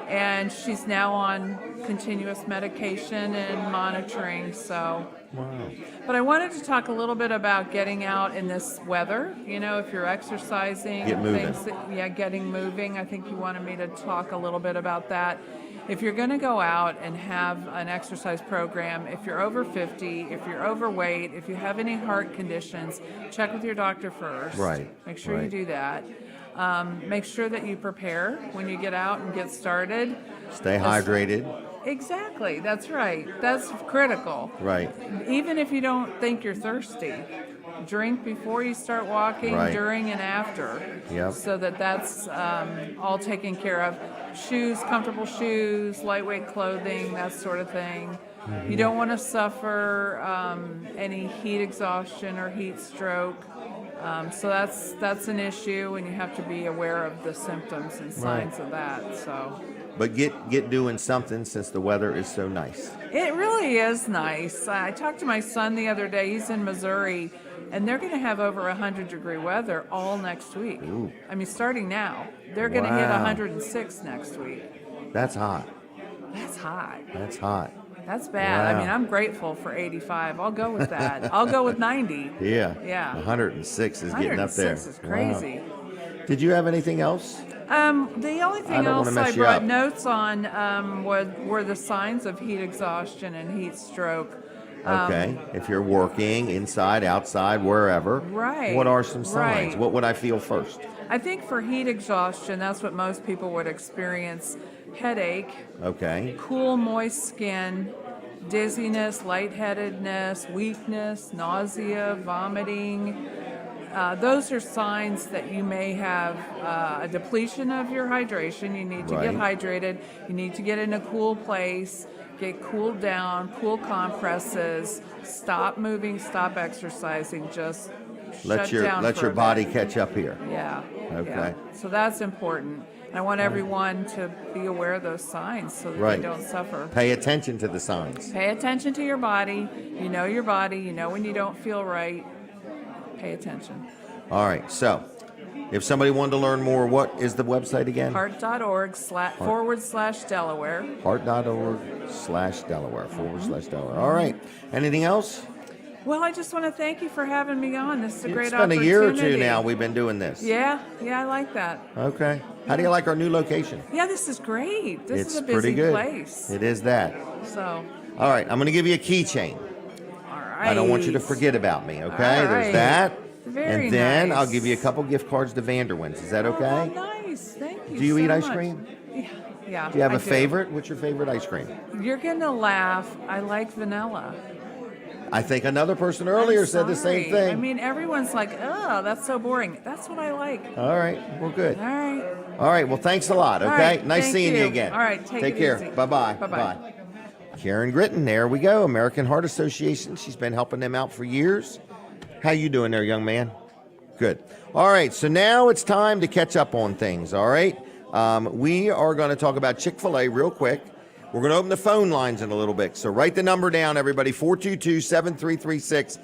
and she's now on continuous medication and monitoring. So. Wow. But I wanted to talk a little bit about getting out in this weather. You know, if you're exercising, Get moving. getting moving. I think you wanted me to talk a little bit about that. If you're going to go out and have an exercise program, if you're over 50, if you're overweight, if you have any heart conditions, check with your doctor first. Right, Make sure you right. do that. Make sure that you prepare when you get out and get started. Stay hydrated. Exactly. That's right. That's critical. Right. Even if you don't think you're thirsty, drink before you start walking, Right. during and after. Yep. So that's all taken care of. Shoes, comfortable shoes, lightweight clothing, that sort of thing. Mm-hmm. You don't want to suffer any heat exhaustion or heat stroke. So that's an issue, and you have to be aware of the symptoms and signs of that. So. But get doing something since the weather is so nice. It really is nice. I talked to my son the other day. He's in Missouri, and they're going to have over 100-degree weather all next week. Ooh. I mean, starting now. They're going to hit Wow. 106 next week. That's hot. That's hot. That's hot. That's bad. Wow. I mean, I'm grateful for 85. I'll go with that. I'll go with 90. Yeah. Yeah. 106 is getting up there. 106 is crazy. Wow. Did you have anything else? The only I thing don't else wanna I mess you brought up. notes on were the signs of heat exhaustion and heat stroke. Okay. If you're working inside, outside, wherever. Right, What are some signs? right. What would I feel first? I think for heat exhaustion, that's what most people would experience. Headache, Okay. cool, moist skin, dizziness, lightheadedness, weakness, nausea, vomiting. Those are signs that you may have a depletion of your hydration. You need to get Right. hydrated. You need to get in a cool place, get cooled down, cool compresses, stop moving, stop exercising, just Let shut down your for a bit. body catch up here. Yeah. Okay. Yeah. So that's important. And I want everyone to be aware of those signs so that Right. they don't suffer. Pay attention to the signs. Pay attention to your body. You know your body. You know when you don't feel right. Pay attention. All right. So, if somebody wanted to learn more, what is the website again? Heart.org/Delaware. Heart.org/Delaware /Delaware. All right. Anything else? Well, I just want to thank you for having me on. This is a great It's been a opportunity. year or two now we've been doing this. Yeah, I like that. Okay. How do you like our new location? Yeah, this is great. This It's is a pretty busy good. place. It is that. So, All right. I'm going to give you a keychain. all right. I don't want you to forget about me, okay? All There's right. that. Very and then nice. I'll give you a couple gift cards to Vanderwin's. Is that okay? Oh, nice. Thank you. Do you so eat ice much. cream? Yeah. Do you have a a favorite? What's your favorite ice cream? You're gonna laugh. I like vanilla. I think another person earlier I'm said the same sorry. thing. I mean, everyone's like, "Oh, that's so boring." That's what I like. All right. Well, good. All right. All right. Well, thanks a lot, okay? All right, Nice thank seeing you you. again. All right, take it care. easy. Bye-bye. Bye-bye. Bye. Karen Gritton, there we go. American Heart Association. She's been helping them out for years. How you doing there, young man? Good. All right, so now it's time to catch up on things, all right? We are going to talk about Chick-fil-A real quick. We're going to open the phone lines in a little bit. So write the number down, everybody, 422-7336.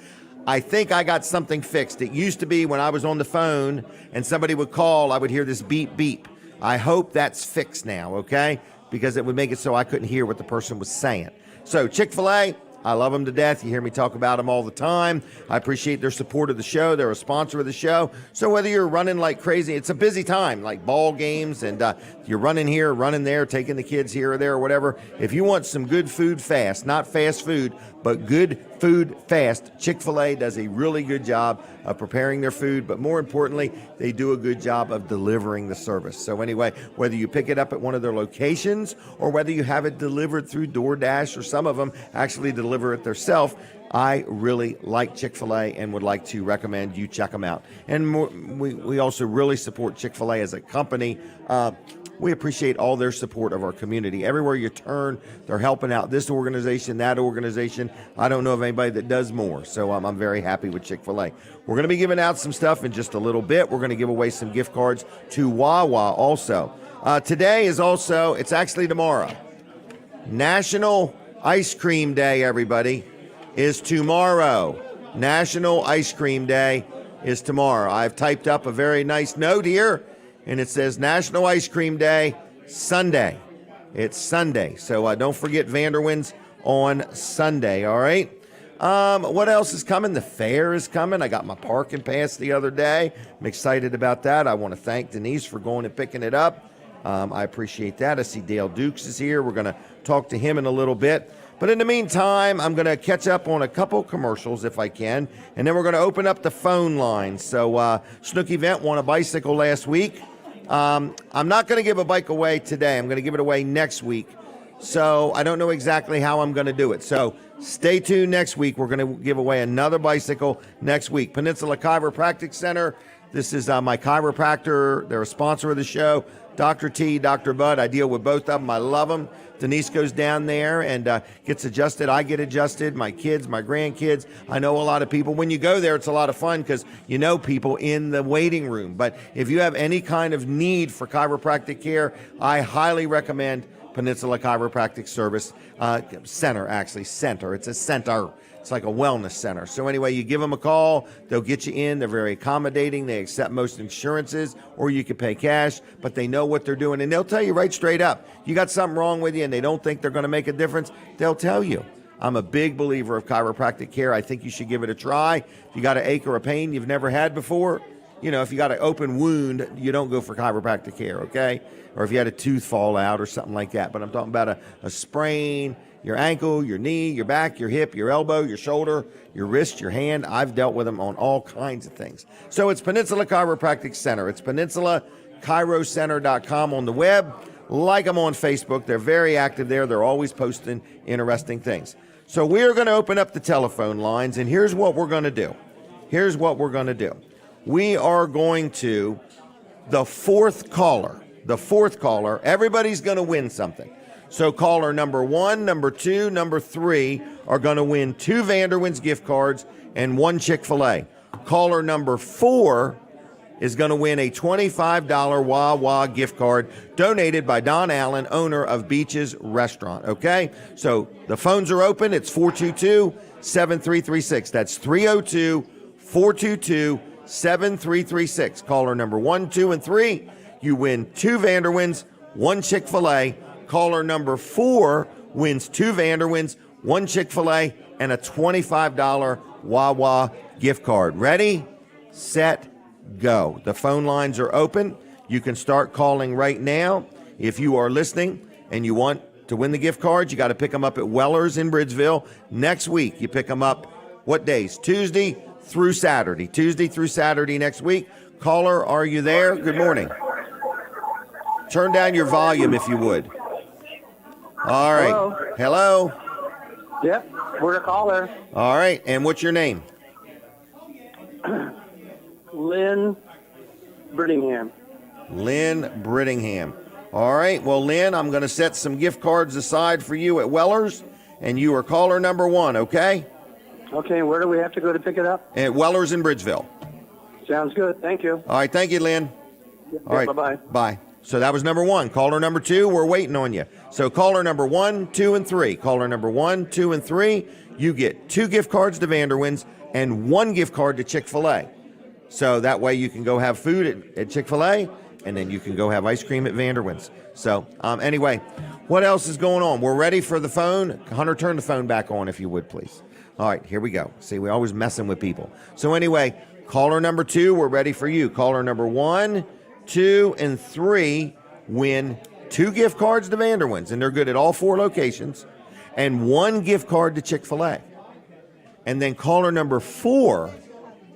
I think I got something fixed. It used to be when I was on the phone and somebody would call, I would hear this beep, beep. I hope that's fixed now, okay? Because it would make it so I couldn't hear what the person was saying. So Chick-fil-A, I love them to death. You hear me talk about them all the time. I appreciate their support of the show. They're a sponsor of the show. So whether you're running like crazy, it's a busy time, like ball games, and you're running here, running there, taking the kids here or there or whatever. If you want some good food fast, not fast food, but good food fast, Chick-fil-A does a really good job of preparing their food, but more importantly, they do a good job of delivering the service. So anyway, whether you pick it up at one of their locations or whether you have it delivered through DoorDash, or some of them actually deliver it themselves, I really like Chick-fil-A and would like to recommend you check them out. And we also really support Chick-fil-A as a company. We appreciate all their support of our community. Everywhere you turn, they're helping out this organization, that organization. I don't know of anybody that does more, so I'm very happy with Chick-fil-A. We're going to be giving out some stuff in just a little bit. We're going to give away some gift cards to Wawa also. Today is also, it's actually tomorrow, National Ice Cream Day, everybody, is tomorrow. National Ice Cream Day. is tomorrow. I've typed up a very nice note here, and it says National Ice Cream Day, Sunday. It's Sunday, so don't forget Vanderwins on Sunday, all right? What else is coming? The fair is coming. I got my parking pass the other day. I'm excited about that. I want to thank Denise for going and picking it up. I appreciate that. I see Dale Dukes is here. We're going to talk to him in a little bit. But in the meantime, I'm going to catch up on a couple commercials if I can, and then we're going to open up the phone lines. So Snook Event won a bicycle last week. I'm not going to give a bike away today. I'm going to give it away next week. So I don't know exactly how I'm going to do it. So stay tuned next week. We're going to give away another bicycle next week. Peninsula Chiropractic Center. This is my chiropractor. They're a sponsor of the show. Dr. T, Dr. Bud. I deal with both of them. I love them. Denise goes down there and gets adjusted. I get adjusted. My kids, my grandkids. I know a lot of people. When you go there, it's a lot of fun because you know people in the waiting room. But if you have any kind of need for chiropractic care, I highly recommend Peninsula Chiropractic Service Center, actually. Center. It's a center. It's like a wellness center. So anyway, you give them a call. They'll get you in. They're very accommodating. They accept most insurances, or you can pay cash, but they know what they're doing. And they'll tell you right straight up. You got something wrong with you and they don't think they're going to make a difference, they'll tell you. I'm a big believer of chiropractic care. I think you should give it a try. If you got an ache or a pain you've never had before, if you got an open wound, you don't go for chiropractic care, okay? Or if you had a tooth fall out or something like that. But I'm talking about a sprain, your ankle, your knee, your back, your hip, your elbow, your shoulder, your wrist, your hand. I've dealt with them on all kinds of things. So it's Peninsula Chiropractic Center. It's PeninsulaChiroCenter.com on the web. Like them on Facebook. They're very active there. They're always posting interesting things. So we are going to open up the telephone lines, and here's what we're going to do. We are going to, the fourth caller, everybody's going to win something. So caller number 1, number 2, number 3 are going to win 2 Vanderwins gift cards and 1 Chick-fil-A. Caller number 4 is going to win a $25 Wawa gift card donated by Don Allen, owner of Beaches Restaurant, okay? So the phones are open. It's 422-7336. That's 302-422-7336. Caller number 1, 2, and 3, you win 2 Vanderwins, 1 Chick-fil-A. Caller number 4 wins 2 Vanderwins, 1 Chick-fil-A, and a $25 Wawa gift card. Ready, set, go. The phone lines are open. You can start calling right now. If you are listening and you want to win the gift cards, you got to pick them up at Weller's in Bridgeville. Next week, you pick them up, what days? Tuesday through Saturday. Tuesday through Saturday next week. Caller, are you there? Good morning. Turn down your volume if you would. All right. Hello. Yep, we're a caller. All right. And what's your name? Lynn Brittingham. Lynn Brittingham. All right. Well, Lynn, I'm going to set some gift cards aside for you at Weller's, and you are caller number 1, okay? Okay, where do we have to go to pick it up? At Weller's in Bridgeville. Sounds good. Thank you. All right. Thank you, Lynn. All right. Bye-bye. Bye. So that was number 1. Caller number 2, we're waiting on you. So caller number 1, 2, and 3. Caller number 1, 2, and 3, you get 2 gift cards to Vanderwins and 1 gift card to Chick-fil-A. So that way you can go have food at Chick-fil-A, and then you can go have ice cream at Vanderwins. So anyway, what else is going on? We're ready for the phone. Hunter, turn the phone back on if you would, please. All right, here we go. See, we're always messing with people. So anyway, caller number 2, we're ready for you. Caller number 1, 2, and 3 win 2 gift cards to Vanderwins, and they're good at all 4 locations, and 1 gift card to Chick-fil-A. And then caller number 4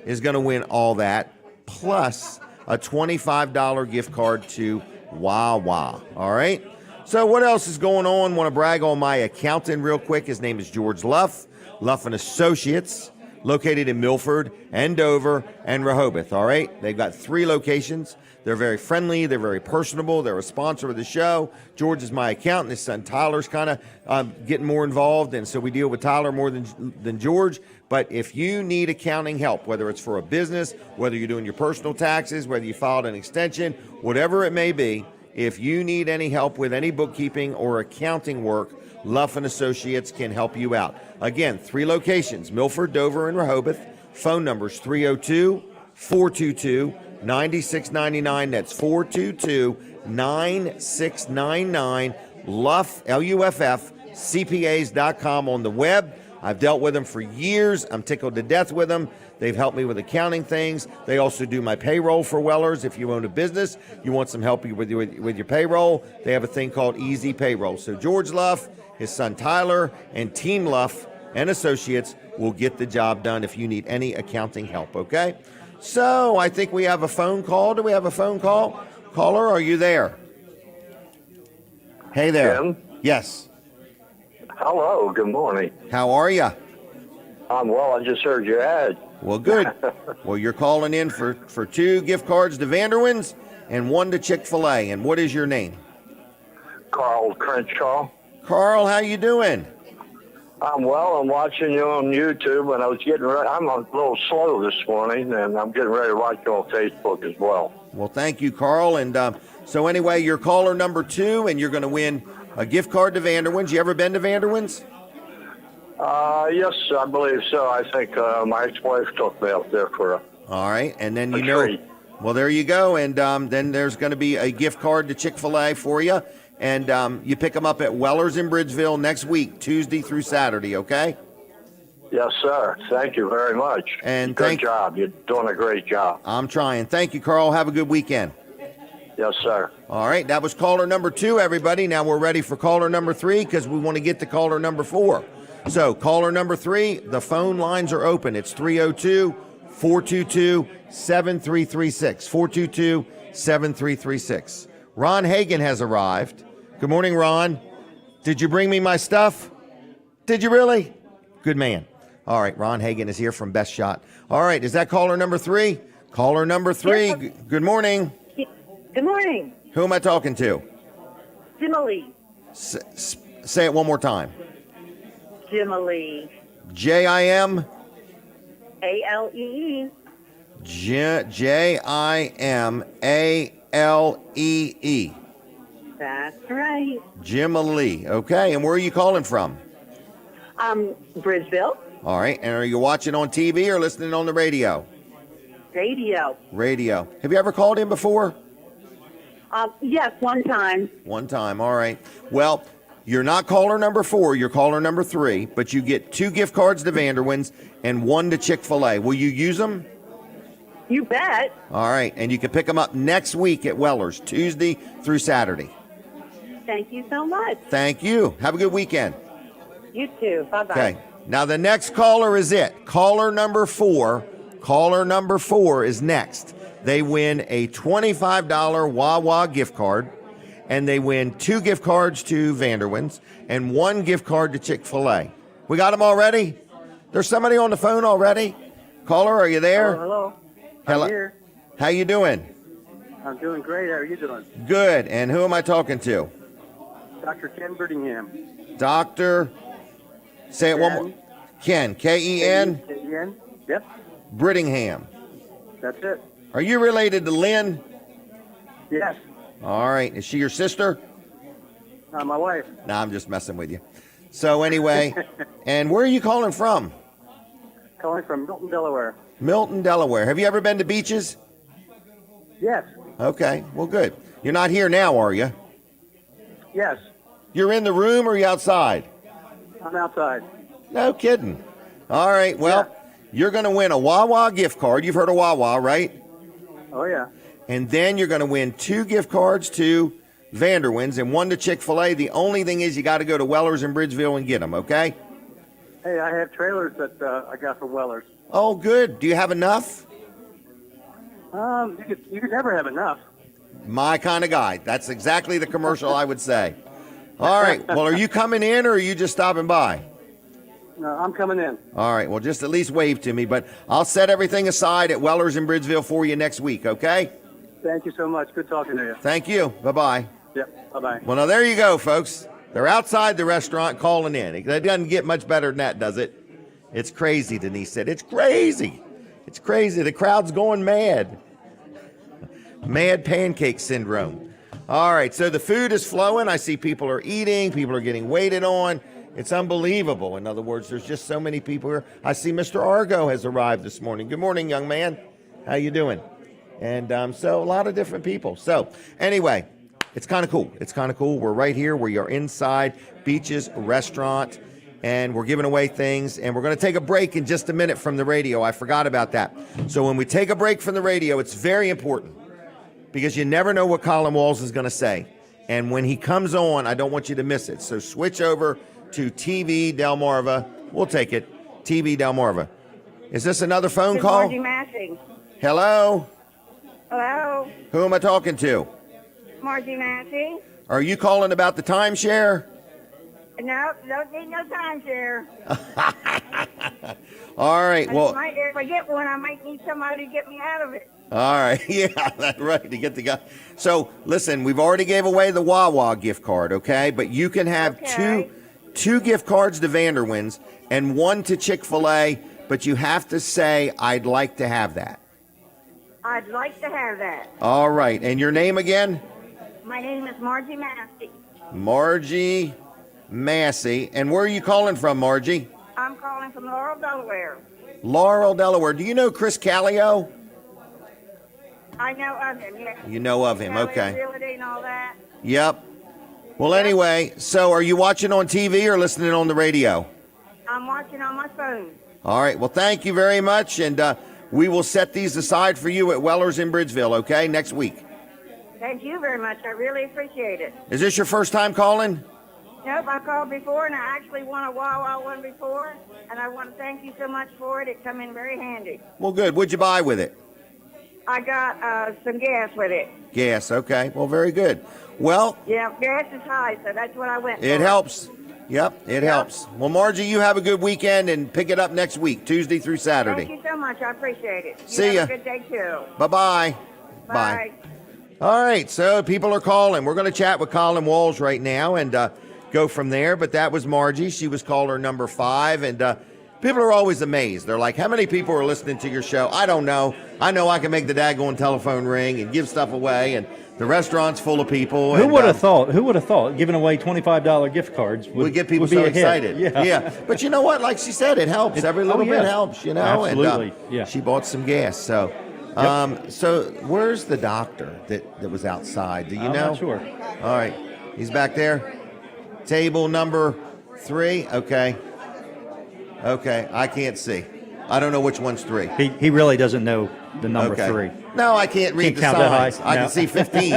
is going to win all that, plus a $25 gift card to Wawa. All right? So what else is going on? Want to brag on my accountant real quick. His name is George Luff and Associates, located in Milford and Dover and Rehoboth. All right? They've got 3 locations. They're very friendly. They're very personable. They're a sponsor of the show. George is my accountant. His son Tyler's kind of getting more involved, and so we deal with Tyler more than George. But if you need accounting help, whether it's for a business, whether you're doing your personal taxes, whether you filed an extension, whatever it may be, if you need any help with any bookkeeping or accounting work, Luff and Associates can help you out. Again, 3 locations, Milford, Dover, and Rehoboth. Phone numbers 302 422-9699. That's 422-9699. Luff, Luff, CPAs.com on the web. I've dealt with them for years. I'm tickled to death with them. They've helped me with accounting things. They also do my payroll for Wellers. If you own a business, you want some help with your payroll, they have a thing called Easy Payroll. So George Luff, his son Tyler, and Team Luff and Associates will get the job done if you need any accounting help, okay? So I think we have a phone call. Do we have a phone call? Caller, are you there? Hey there. Tim? Yes. Hello, good morning. How are you? I'm well. I just heard your ad. Well, good. Well, you're calling in for 2 gift cards to Vanderwins and 1 to Chick-fil-A. And what is your name? Carl Crenshaw. Carl, how you doing? I'm well. I'm watching you on YouTube, and I was getting ready. I'm a little slow this morning, and I'm getting ready to watch you on Facebook as well. Well, thank you, Carl. And so anyway, you're caller number 2, and you're going to win a gift card to Vanderwins. You ever been to Vanderwins? Yes, I believe so. I think my ex-wife took me up there for All right, and then a you know. treat. Well, there you go. And then there's going to be a gift card to Chick-fil-A for you. And you pick them up at Weller's in Bridgeville next week, Tuesday through Saturday, okay? Yes, sir. Thank you very much. And good job. You're doing a great job. I'm trying. Thank you, Carl. Have a good weekend. Yes, sir. All right, that was caller number 2, everybody. Now we're ready for caller number 3 because we want to get to caller number 4. So caller number 3, the phone lines are open. It's 302-422-7336. 422-7336. Ron Hagan has arrived. Good morning, Ron. Did you bring me my stuff? Did you really? Good man. All right, Ron Hagan is here from Best Shot. All right, is that caller number 3? Caller number 3, Yes. Good morning. Good morning. Who am I talking to? Jimmalee. Say it one more time. Jimmalee. Jim ALEE. Jimaleee. That's right. Jimalee. Okay, and where are you calling from? Bridgeville. All right, and are you watching on TV or listening on the radio? Radio. Radio. Have you ever called in before? Yes, one time. One time, all right. Well, you're not caller number 4, you're caller number 3, but you get 2 gift cards to Vanderwins and 1 to Chick-fil-A. Will you use them? You bet. All right, and you can pick them up next week at Weller's, Tuesday through Saturday. Thank you so much. Thank you. Have a good weekend. You too. Bye-bye. Okay. Now the next caller is it. Caller number 4. Caller number 4 is next. They win a $25 Wawa gift card, and they win 2 gift cards to Vanderwins and 1 gift card to Chick-fil-A. We got them already? There's somebody on the phone already? Caller, are you there? Hello. Hello. I'm here. How you doing? I'm doing great. How are you doing? Good. And who am I talking to? Dr. Ken Brittingham. Doctor, say it one more. Ken, K-E-N? Ken? Yep, Brittingham. that's it. Are you related to Lynn? Yes, All right. Is she your sister? my wife. Nah, I'm just messing with you. So anyway, and where are you calling from? Calling from Milton, Delaware. Milton, Delaware. Have you ever been to beaches? Yes, Okay, well, good. You're not here now, are you? yes. You're in the room or are you outside? I'm outside. No kidding. All right, well, you're going to win a Wawa gift card. You've heard of Wawa, right? Oh, yeah. And then you're going to win 2 gift cards to Vanderwins and 1 to Chick-fil-A. The only thing is you got to go to Weller's in Bridgeville and get them, okay? Hey, I have trailers that I got from Weller's. Oh, good. Do you have enough? You could never have enough. My kind of guy. That's exactly the commercial I would say. All right. Well, are you coming in or are you just stopping by? No, I'm coming in. All right. Well, just at least wave to me. But I'll set everything aside at Weller's in Bridgeville for you next week, okay? Thank you so much. Good talking to you. Thank you. Bye-bye. Yep, bye-bye. Well, now there you go, folks. They're outside the restaurant calling in. It doesn't get much better than that, does it? It's crazy, Denise said. It's crazy. It's crazy. The crowd's going mad. Mad pancake syndrome. All right, so the food is flowing. I see people are eating. People are getting waited on. It's unbelievable. In other words, there's just so many people here. I see Mr. Argo has arrived this morning. Good morning, young man. How you doing? And so a lot of different people. So anyway, it's kind of cool. It's kind of cool. We're right here. We are inside Beach's Restaurant, and we're giving away things. And we're going to take a break in just a minute from the radio. I forgot about that. So when we take a break from the radio, it's very important because you never know what Colin Walls is going to say. And when he comes on, I don't want you to miss it. So switch over to TV Delmarva. We'll take it. TV Delmarva. Is this another phone call? Margie Massey. Hello? Hello, Who am I talking to? Margie Massey. Are you calling about the timeshare? No, don't need no timeshare. All right, well, If I get one, I might need somebody to get me out of it. all right. Yeah, that's right, to get the guy. So, listen, we've already gave away the Wawa gift card, okay? But you can have two gift cards to Vanderwin's and one to Chick-fil-A, but you have to say, I'd like to have that. I'd like to have that. All right, and your name again? My name is Margie Massey. Margie Massey. And where are you calling from, Margie? I'm calling from Laurel, Delaware. Laurel, Delaware. Do you know Chris Callio? I know of him, yes. You know of him, okay. Realty and all that. Yep. Well, anyway, so are you watching on TV or listening on the radio? I'm watching on my phone. All right, well, thank you very much, and we will set these aside for you at Weller's in Bridgeville, okay, next week. Thank you very much. I really appreciate it. Is this your first time calling? Nope, I called before, and I actually won a Wawa one before, and I want to thank you so much for it. It come in very handy. Well, good. What'd you buy with it? I got some gas with it. Gas, okay. Well, very good. Well, Yeah, gas is high, so that's what I went for. it helps. Yep, it helps. Well, Margie, you have a good weekend and pick it up next week, Tuesday through Saturday. Thank you so much. I appreciate it. You See ya. have a good day, too. Bye-bye. Bye. All right, so people are calling. We're going to chat with Colin Walls right now and go from there. But that was Margie. She was caller number 5. And people are always amazed. They're like, how many people are listening to your show? I don't know. I know I can make the daggone telephone ring and give stuff away. And the restaurant's full of people. Who and, would have thought? Who would have thought giving away $25 gift cards would get people would be so a hit. excited. Yeah. But you know what? Like she said, it helps. Every little bit helps, you know. Absolutely. And Yeah. she bought some gas. So, so where's the doctor that was outside? Do you I'm know? not sure. All right. He's back there. Table number 3. Okay. Okay. I can't see. I don't know which one's 3. He really doesn't know the number Okay. 3. No, I can't read Can't the count that signs. high? I No. can see 15.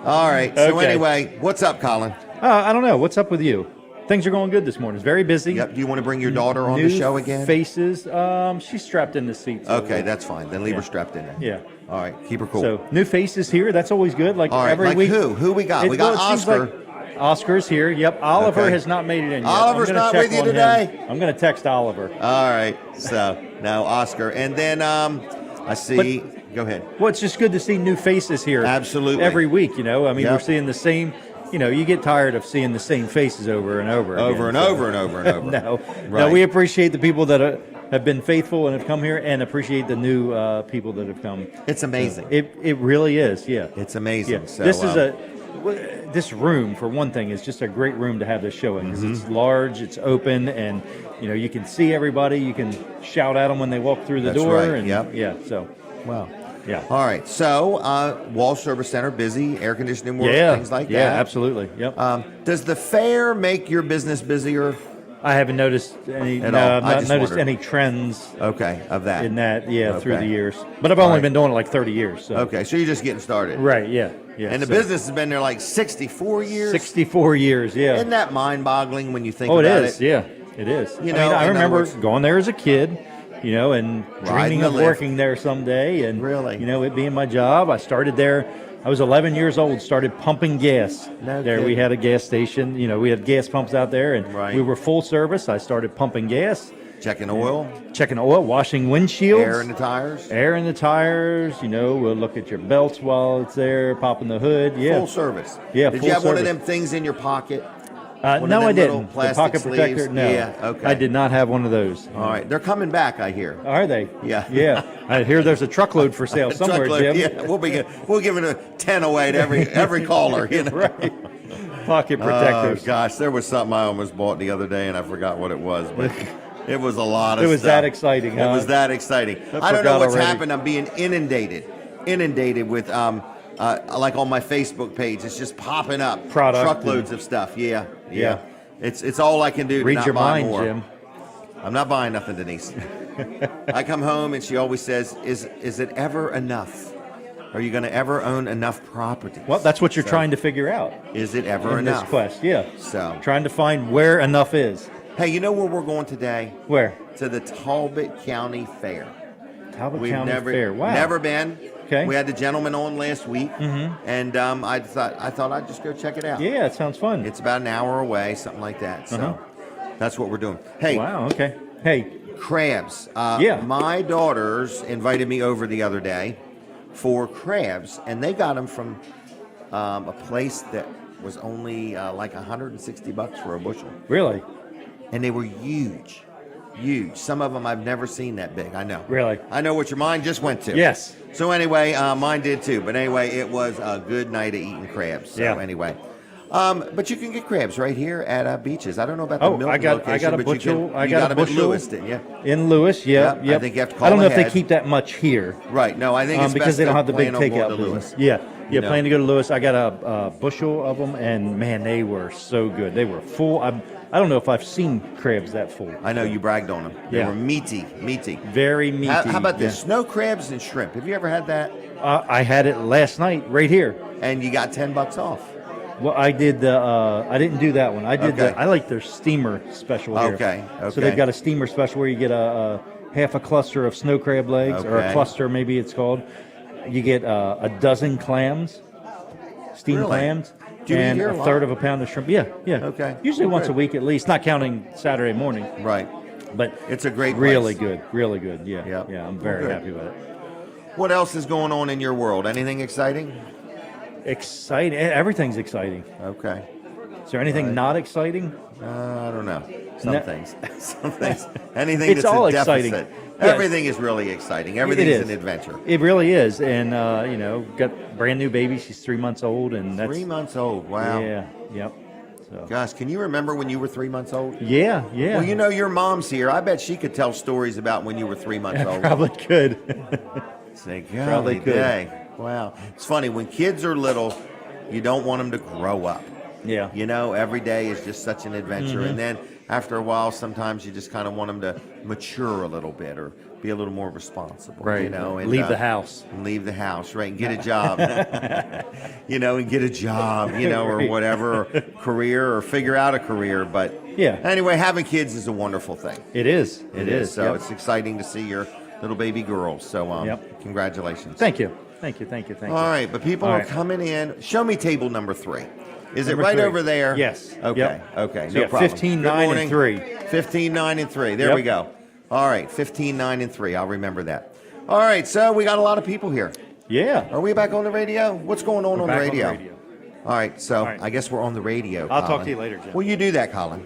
All right. So Okay. anyway, what's up, Colin? I don't know. What's up with you? Things are going good this morning. It's very busy. Yep. Do you want to bring your daughter on New the show again? Faces. She's strapped in the seat. so- Okay, that's fine. Then leave her strapped in there. Yeah. All right, keep her cool. So new faces here. That's always good. Like All right, every like week. who? Who we got? We got well, it seems Oscar. like Oscar's here. Yep. Oliver Okay. has not made it in yet. Oliver's I'm gonna not check with you on him. today? I'm going to text Oliver. All right, so now Oscar, and then I see. Go ahead. Well, it's just good to see new faces here. Absolutely. Every week, you know. I mean, Yep. we're seeing the same. You know, you get tired of seeing the same faces over and over. Over again, and so- over and over and over. No, Right. no, we appreciate the people that have been faithful and have come here, and appreciate the new people that have come. It's amazing. It really is. Yeah, It's amazing. Yeah. So, This is this room, for one thing, is just a great room to have this show in because it's large, it's open, and you know you can see everybody. You can shout at them when they walk through the That's door. right, And yep. yeah, so wow. yeah. All right, so Walsh Service Center busy, air conditioning work, Yeah, things like yeah, that. absolutely. Yep. Does the fair make your business busier? I haven't noticed any. At No, all. I've I not just noticed wondered. any trends Okay, of that. in that. Yeah, through Okay. the years, but I've All only right. been doing it like 30 years. So. Okay, so you're just getting started. Right. Yeah. Yeah. And the so- business has been there like 64 years. 64 years. Yeah. Isn't that mind-boggling when you think Oh, it about is. it? Yeah, it is. You I know, mean, I in other remember words- going there as a kid, you know, and Riding dreaming the of lift. working there someday, and Really? you know, it being my job. I started there. I was 11 years old. Started pumping gas. No there, we kidding. had a gas station. You know, we had gas pumps out there, and Right. we were full service. I started pumping gas, Checking oil, checking oil, washing windshields, air in the tires. air in the tires. You know, we'll look at your belts while it's there, popping the hood. Yeah. Full service. Yeah, Did full you have one of service. them things in your pocket? One of No, them I little didn't. The plastic pocket sleeves? protector. No. Yeah, okay. I did not have one of those. All right, they're coming back, I hear. Are they? Yeah. Yeah. I hear there's a truckload for sale somewhere, Truckload, Jim. yeah, we'll give it a 10 away to every caller. You know? Right. Pocket Oh protectors. gosh, there was something I almost bought the other day and I forgot what it was. But It was a lot of It was stuff. that exciting, It huh? was that exciting. I don't forgot know what's already. happened. I'm being inundated with like on my Facebook page. It's just popping up. Product truckloads of stuff. Yeah. It's all I can do to Read not your buy mind, more. Jim. I'm not buying nothing, Denise. I come home and she always says, "Is it ever enough? Are you going to ever own enough property?" Well, that's what you're trying to figure out Is it ever in enough? this quest. Yeah. So, Trying to find where enough is. hey, you know where we're going today? Where? To the Talbot County Fair. Talbot We've County never Fair. Wow. never been. Okay. We had the gentleman on last week, and I thought I'd just go check it out. Yeah, it sounds fun. It's about an hour away, something like that. So that's what we're doing. Hey, Wow. Okay. Hey. crabs. Yeah. My daughters invited me over the other day for crabs, and they got them from a place that was only like $160 for a bushel, Really? and they were huge. Huge. Some of them I've never seen that big. I know. Really? I know what your mind just went to. Yes. So anyway, mine did too. But anyway, it was a good night of eating crabs. So Yeah. anyway. But you can get crabs right here at Beaches. I don't know about the Milton I got location, a but bushel. you got them at Lewes, didn't you? In Lewes, yeah. Yep, I think you have to call I don't know if ahead. they keep that much here. Right. No, I think it's because best they don't to have the big plan on going takeout to business. Lewes. Yeah, You know. plan to go to Lewes. I got a bushel of them, and man, they were so good. They were full. I don't know if I've seen crabs that full. I know you bragged on them. They Yeah. were meaty. Very meaty. How about this? yeah. Snow crabs and shrimp. Have you ever had that? I had it last night right here. And you got $10 off. Well, I did the. I didn't do that one. I did Okay. I like their steamer special here. Okay, So okay. they've got a steamer special where you get a half a cluster of snow crab legs, or a Okay. cluster maybe it's called. You get a dozen clams, steamed Really? clams, Do you eat and here a a lot? third of a pound of shrimp. Yeah. Okay. Usually Oh, once good. a week at least, not counting Saturday morning. Right. But It's a great really place. really good. Yeah. Yep. Yeah. I'm very Good. happy with it. What else is going on in your world? Anything exciting? Exciting. Everything's exciting. Okay. Is there anything not exciting? I don't know. Some No. things. Some things. Anything It's that's all a exciting. deficit. Yes. Everything is really exciting. Everything's is. an adventure. It really is, and got brand new baby. She's 3 months old, and that's 3 months old. Wow. Yeah, yep. So Gosh, can you remember when you were 3 months old? yeah. Well, you know, your mom's here. I bet she could tell stories about when you were 3 months old. probably could. Say, Probably golly could. day. Wow. It's funny. When kids are little, you don't want them to grow up. Yeah. You know, every day is just such an adventure. And then after a while, sometimes you just kind of want them to mature a little bit or be a little more responsible. Right. You know, and Leave the house. And leave the house, right? And get a job. And get a job, or Right. whatever, or career, or figure out a career. But Yeah. anyway, having kids is a wonderful thing. It is. It is. So yep. it's exciting to see your little baby girl. So Yep. congratulations. Thank you. Thank you. All right, but people All are right. coming in. Show me table number 3. Is Number it right 3. over there? Yes. Okay. Yep. Okay. So No you got problem. 15, Good 9, and morning. 3. 15, 9, and 3. There Yep. we go. All right. 15, 9, and 3. I'll remember that. All right. So we got a lot of people here. Yeah. Are we back on the radio? What's going on We're on the back on the radio? radio. All right. So All right. I guess we're on the radio. I'll talk Colin. to you later, Jim. Will you do that, Colin?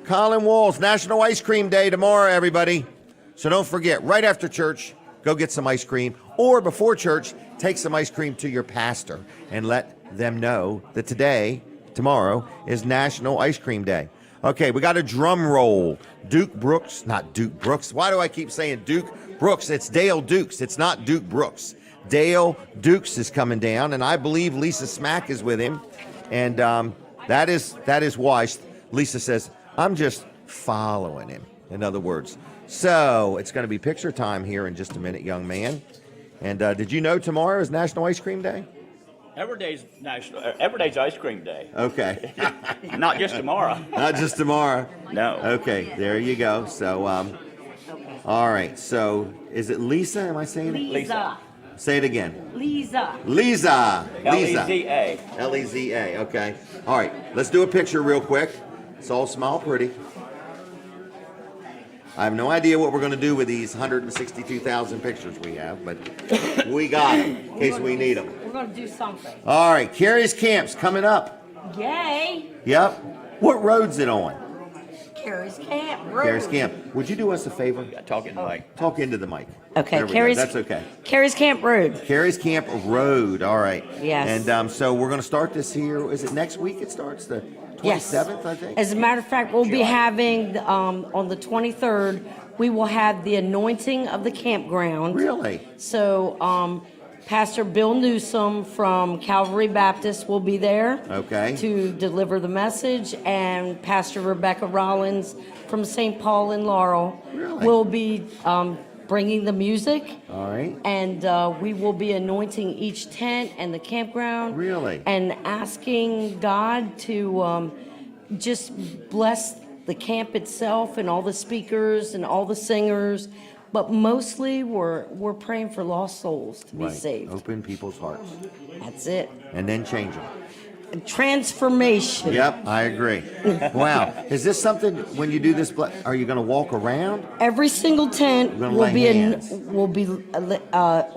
Colin Walls, National Ice Cream Day tomorrow, everybody. So don't forget, right after church, go get some ice cream. Or before church, take some ice cream to your pastor and let them know that tomorrow, is National Ice Cream Day. Okay, we got a drum roll. Duke Brooks, not Duke Brooks. Why do I keep saying Duke Brooks? It's Dale Dukes. It's not Duke Brooks. Dale Dukes is coming down, and I believe Leisa Smack is with him. And that is why Leisa says, I'm just following him, in other words. So it's going to be picture time here in just a minute, young man. And did you know tomorrow is National Ice Cream Day? Every day's ice cream day. Okay. Not just tomorrow. Not just tomorrow. No. Okay, there you go. So, all right. So, is it Lisa? Am I saying it? Leisa. Say it again. Lisa. Lisa. Leza. Leza. Okay. All right. Let's do a picture real quick. It's all smile pretty. I have no idea what we're going to do with these 162,000 pictures we have, but we got them in case we need them. We're going to do something. All right. Carey's Camp's coming up. Yay. Yep. What road's it on? Carey's Camp. Carey's Camp. Would you do us a favor? Talking like. Talk into the mic. Okay, There we go. Carey's- That's okay. Carey's Camp Road. Carey's Camp Road. All right. Yes. And so we're going to start this here. Is it next week it starts? 27th, I think. As a matter of fact, we'll be having, on the 23rd, we will have the anointing of the campground. Really? So, Pastor Bill Newsom from Calvary Baptist will be there. Okay. To deliver the message, and Pastor Rebecca Rollins from St. Paul and Laurel Really? will be bringing the music. All right. And we will be anointing each tent and the campground. Really? And asking God to just bless the camp itself and all the speakers and all the singers. But mostly we're praying for lost souls to be Right. saved. Open people's hearts. That's it. And then change them. Transformation. Yep, I agree. Wow. Is this something, when you do this, are you going to walk around? Every single tent We're gonna will lay be hands.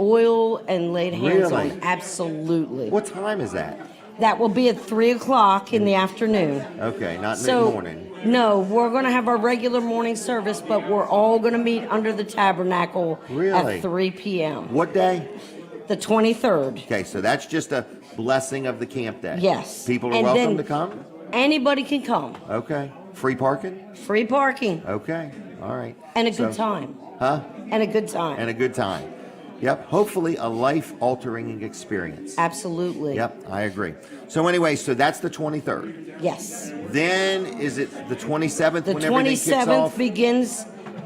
oil and laid hands Really? on. Absolutely. What time is that? That will be at 3:00 in the afternoon. Okay, not in the So, morning. no, we're going to have our regular morning service, but we're all going to meet under the tabernacle Really? at 3 p.m. What day? The 23rd. Okay, so that's just a blessing of the camp day. Yes. People are And welcome then- to come? Anybody can come. Okay. Free parking? Free parking. Okay. All right. And a So- good time. Huh? And a good time. And a good time. Yep. Hopefully a life-altering experience. Absolutely. Yep, I agree. So anyway, so that's the 23rd. Yes. Then is it the 27th The when everything kicks 27th off?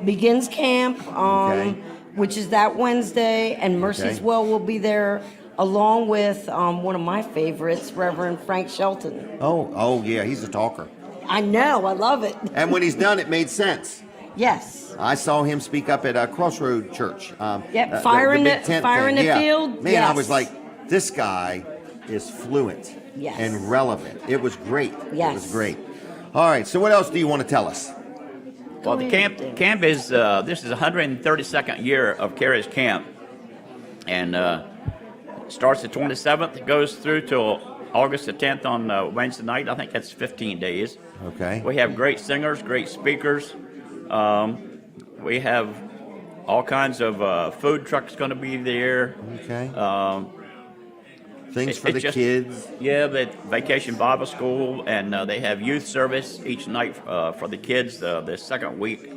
begins camp, Okay. which is that Wednesday, and Mercy's Okay. Well will be there, along with one of my favorites, Reverend Frank Shelton. Oh yeah, he's a talker. I know, I love it. And when he's done, it made sense. Yes. I saw him speak up at a Crossroad Church. Yep, Fire in big the- tent Fire thing. in the Yeah. Field, Man, I yes. was like, this guy is fluent Yes. and relevant. It was great. It Yes. was great. All right, so what else do you want to tell us? Well, the camp is this is 132nd year of Carey's camp, and starts the 27th. It goes through till August the 10th on Wednesday night. I think that's 15 days. Okay. We have great singers, great speakers. We have all kinds of food trucks going to be there. Okay. Things It- for it's the just- kids. Yeah, the Vacation Bible School, and they have youth service each night for the kids the second week.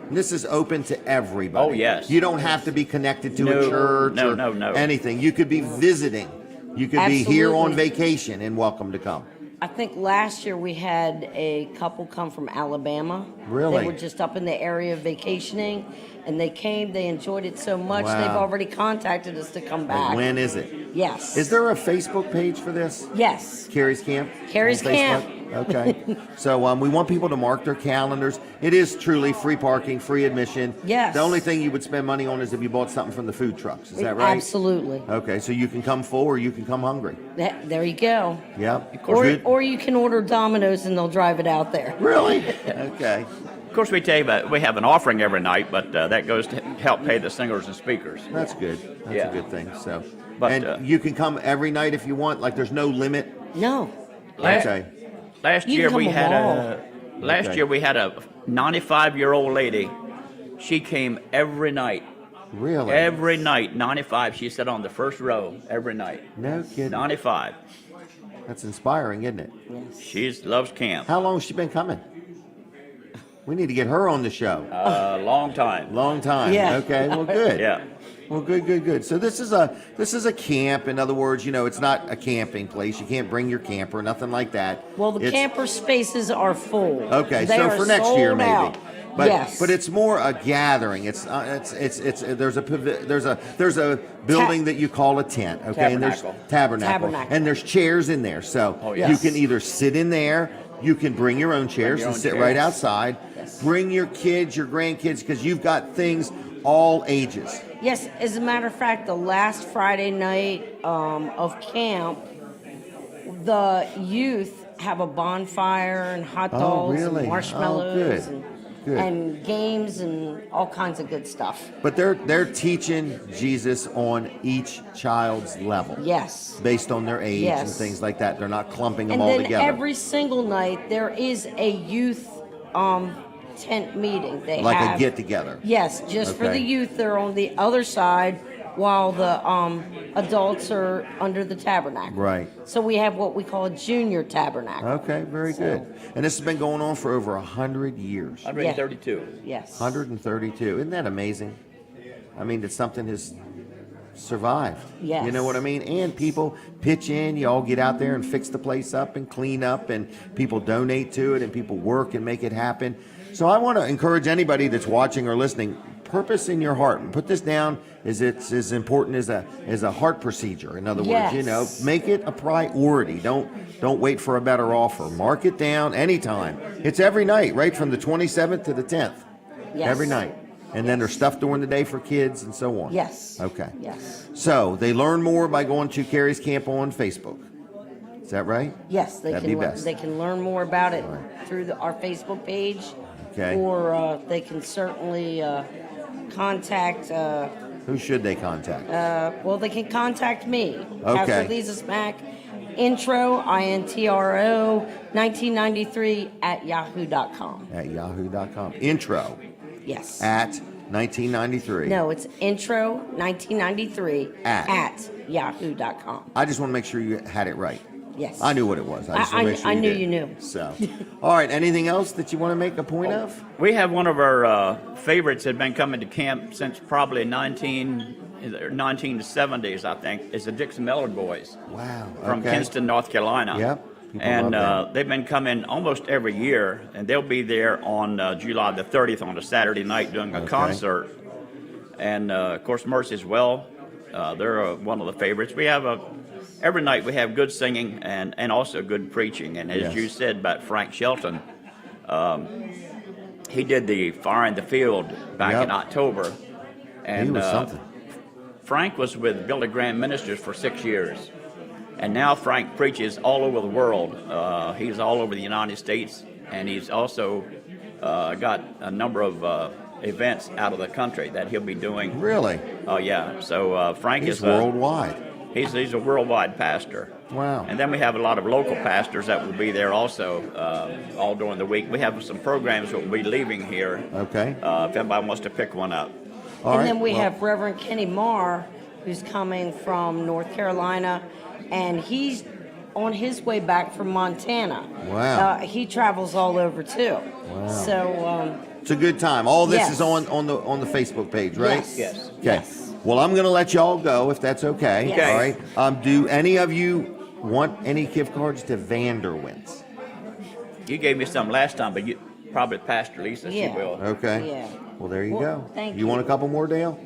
This is open to everybody. Oh, yes. You don't have to be connected to No, a church no, or no. anything. You could be visiting. You could be here on Absolutely. vacation and welcome to come. I think last year we had a couple come from Alabama. Really? They were just up in the area vacationing, and they came, they enjoyed it so much, Wow. they've already contacted us to come back. And when is it? Yes. Is there a Facebook page for this? Yes. Carey's Camp? Carey's on Facebook? Camp. Okay. So we want people to mark their calendars. It is truly free parking, free admission. Yes. The only thing you would spend money on is if you bought something from the food trucks. Is that right? Absolutely. Okay, so you can come full or you can come hungry. There you go. Yep. Or, Good. or you can order Domino's and they'll drive it out there. Really? Okay. Of course, we tell you about, we have an offering every night, but that goes to help pay the singers and speakers. That's good. That's Yeah. a good thing. So, But, and you can come every night if you want. Like, there's no limit. No. Okay. Last You year can we come had along. Okay. year we had a 95-year-old lady. She came every night. Really? Every night, 95. She sat on the first row every night. No kidding. 95. That's inspiring, isn't it? She loves camp. How long has she been coming? We need to get her on the show. Long time. Long time. Yeah. Okay. Well, good. Yeah. Well, good. So this is a camp. In other words, it's not a camping place. You can't bring your camper, nothing like that. Well, the It's- camper spaces are full. Okay, They so are for next year sold maybe. out. But Yes. but it's more a gathering. It's there's a building that you call a tent. Okay, and there's tabernacle, Tabernacle. and there's chairs in there. So yes. you can either sit in there. You can bring your own chairs your and own sit chairs. right outside. Bring your kids, your grandkids, because you've got things all ages. Yes, as a matter of fact, the last Friday night of camp, the youth have a bonfire and hot Oh, dogs really? and marshmallows Oh, good. and games and all kinds of good stuff. But they're teaching Jesus on each child's level. Yes. Based on their age and Yes. things like that. They're not clumping them And all then together. every single night there is a youth tent meeting. They like have, a get together. Yes, just for Okay. the youth. They're on the other side while the adults are under the tabernacle. Right. So we have what we call a junior tabernacle. Okay, very good. And this has been going on for over 100 years. 132. Yes. 132. Isn't that amazing? I mean, that something has survived. Yes. You know what I mean? And people pitch in. You all get out there and fix the place up and clean up, and people donate to it, and people work and make it happen. So I want to encourage anybody that's watching or listening, purpose in your heart. Put this down as it's as important as a heart procedure. In other words, you know, make it a priority. Don't wait for a better offer. Mark it down anytime. It's every night, right from the 27th to the 10th. Yes. Every night. And then there's stuff during the day for kids and so on. Yes. Okay. Yes. So they learn more by going to Carey's Camp on Facebook. Is that right? Yes, That'd be best. they can learn more about it through our Facebook page. Okay. Or they can certainly contact. Who should they contact? Well, they can contact me. Okay. Pastor Leisa Smack. Intro, INTRO, 1993 at yahoo.com. At yahoo.com. Intro Yes. at 1993. No, it's intro 1993 At. yahoo.com. I just want to make sure you had it right. Yes. I knew what it was. I just want to make sure I you knew did. you knew. So, all right. Anything else that you want to make a point of? We have one of our favorites that had been coming to camp since probably 1970s, I think, is the Dixon Mellard Boys. Wow. From okay. Kinston, North Carolina. Yep. People And love them. they've been coming almost every year, and they'll be there on July the 30th on a Saturday night doing a concert. And, of course, Mercy's Well. They're one of the favorites. We have every night we have good singing and also good preaching. And as you said about Frank Shelton, he did the Fire in the Field back in October. And he was something. Frank was with Billy Graham Ministers for 6 years. And now Frank preaches all over the world. He's all over the United States, and he's also got a number of events out of the country that he'll be doing. Really? Oh, yeah. So Frank He's is worldwide. He's a worldwide pastor. Wow. And then we have a lot of local pastors that will be there also all during the week. We have some programs that will be leaving here. Okay. If anybody wants to pick one up. All And right. then we Well, have Reverend Kenny Marr, who's coming from North Carolina, and he's on his way back from Montana. Wow. He travels all over too. Wow. So it's a good time. All this Yes. is on the Facebook page, right? Yes. Yes. Okay. Yes. Well, I'm going to let y'all go if that's okay. Yes. All right. Do any of you want any gift cards to Vanderwints? You gave me some last time, but you probably Pastor Leisa, Yeah. she will. Okay. Yeah. Well, there you Well, go. thank You you. want a couple more, Dale?